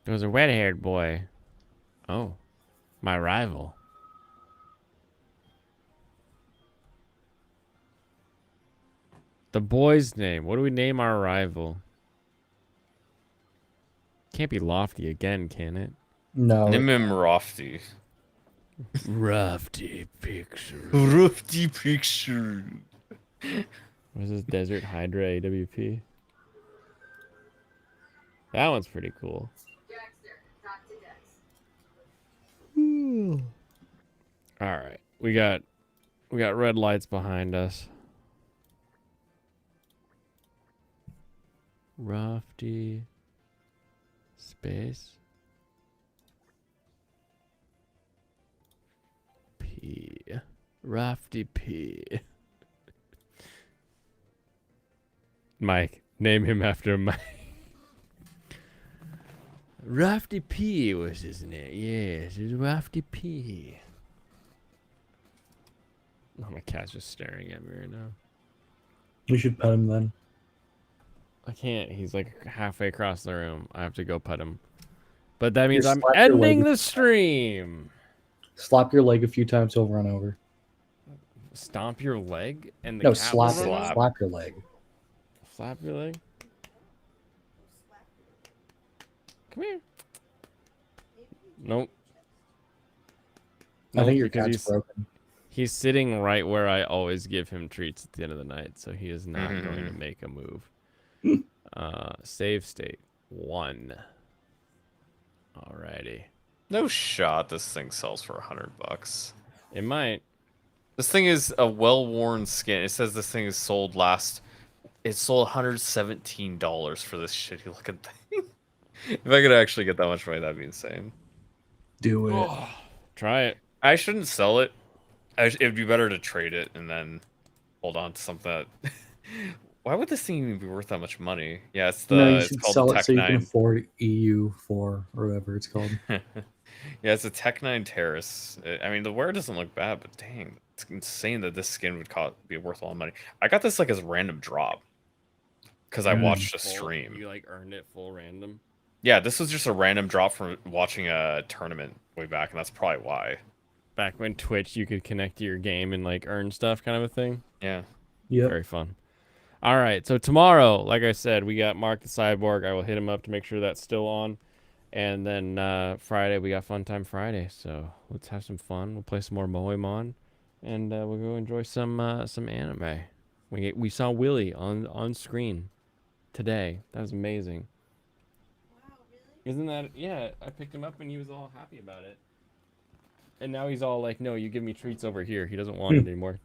There was a red-haired boy. Oh, my rival. The boy's name. What do we name our rival? Can't be Lofty again, can it? No. Name him Rofty. Rofty Picture. Rofty Picture. What is this? Desert Hydra AWP? That one's pretty cool. All right, we got red lights behind us. Rofty space P. Rofty P. Mike, name him after Mike. Rofty P was his name. Yes, it's Rofty P. Oh, my cat's just staring at me right now. You should pet him then. I can't. He's like halfway across the room. I have to go pet him. But that means Just I'm slap your ending leg. the stream. Slap your leg a few times over and over. Stomp your leg and the No, cat slap will it. run? Slap your leg. Slap your leg. Come here. Nope. I think Nope, your because cat's broken. He's sitting right where I always give him treats at the end of the night, so he is not going to Mhm. make a move. Save state 1. Alrighty. No shot this thing sells for $100. It might. This thing is a well-worn skin. It says this thing is sold it sold $117 for this shitty looking thing. If I could actually get that much money, that'd be insane. Do it. Try it. I shouldn't sell it. It'd be better to trade it and then hold on to something that... Why would this thing even be worth that much money? Yeah, it's You it's should called sell the it Tech so you 9. can afford EU4 or whatever it's called. Yeah, it's a Tech 9 Terrace. I mean, the wear doesn't look bad, but dang, It's insane that this skin would be worth a lot of money. I got this like as a random drop because I watched a stream. You like earned it full random. Yeah, this was just a random drop from watching a tournament way back, and that's probably why. Back when Twitch, you could connect to your game and like earn stuff, kind of a thing. Yeah. Yeah. Very fun. All right, so tomorrow, like I said, we got Mark the Cyborg. I will hit him up to make sure that's still on. And then Friday, we got Fun Time Friday. So let's have some fun. We'll play some more Moemon, and we'll go enjoy some anime. We saw Willy on screen today. That was amazing. Wow, really? Isn't that? Yeah, I picked him up and he was all happy about it. And now he's all like, "No, you give me treats over here." He doesn't want it anymore.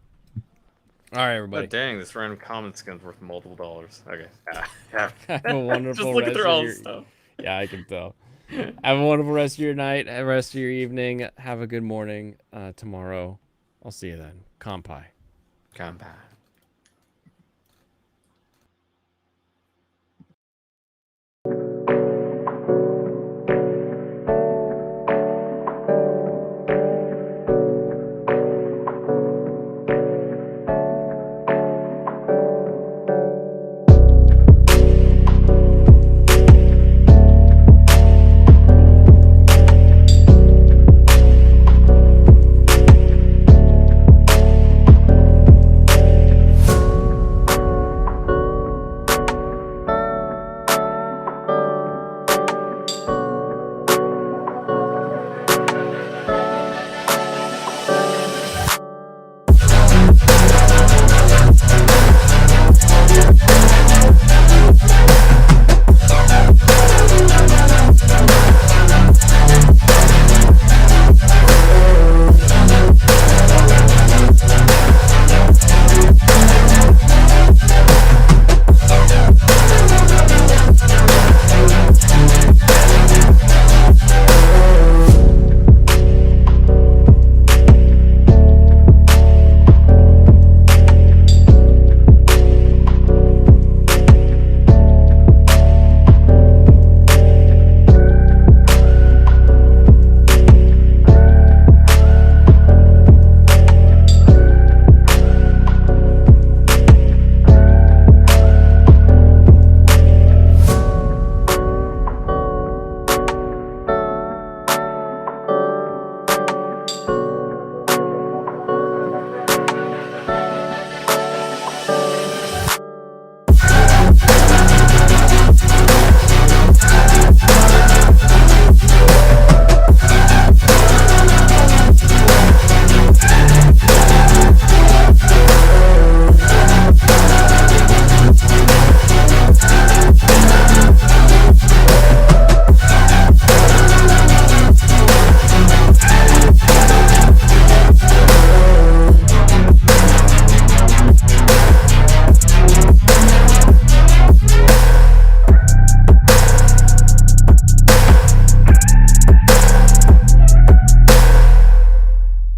All right, everybody. Oh, dang, this random common skin's worth multiple dollars. Okay. Have a wonderful Just looking rest through of all your... this stuff. Yeah, I can tell. Have a wonderful rest of your night, rest of your evening. Have a good morning tomorrow. I'll see you then. Kampai. Kampai.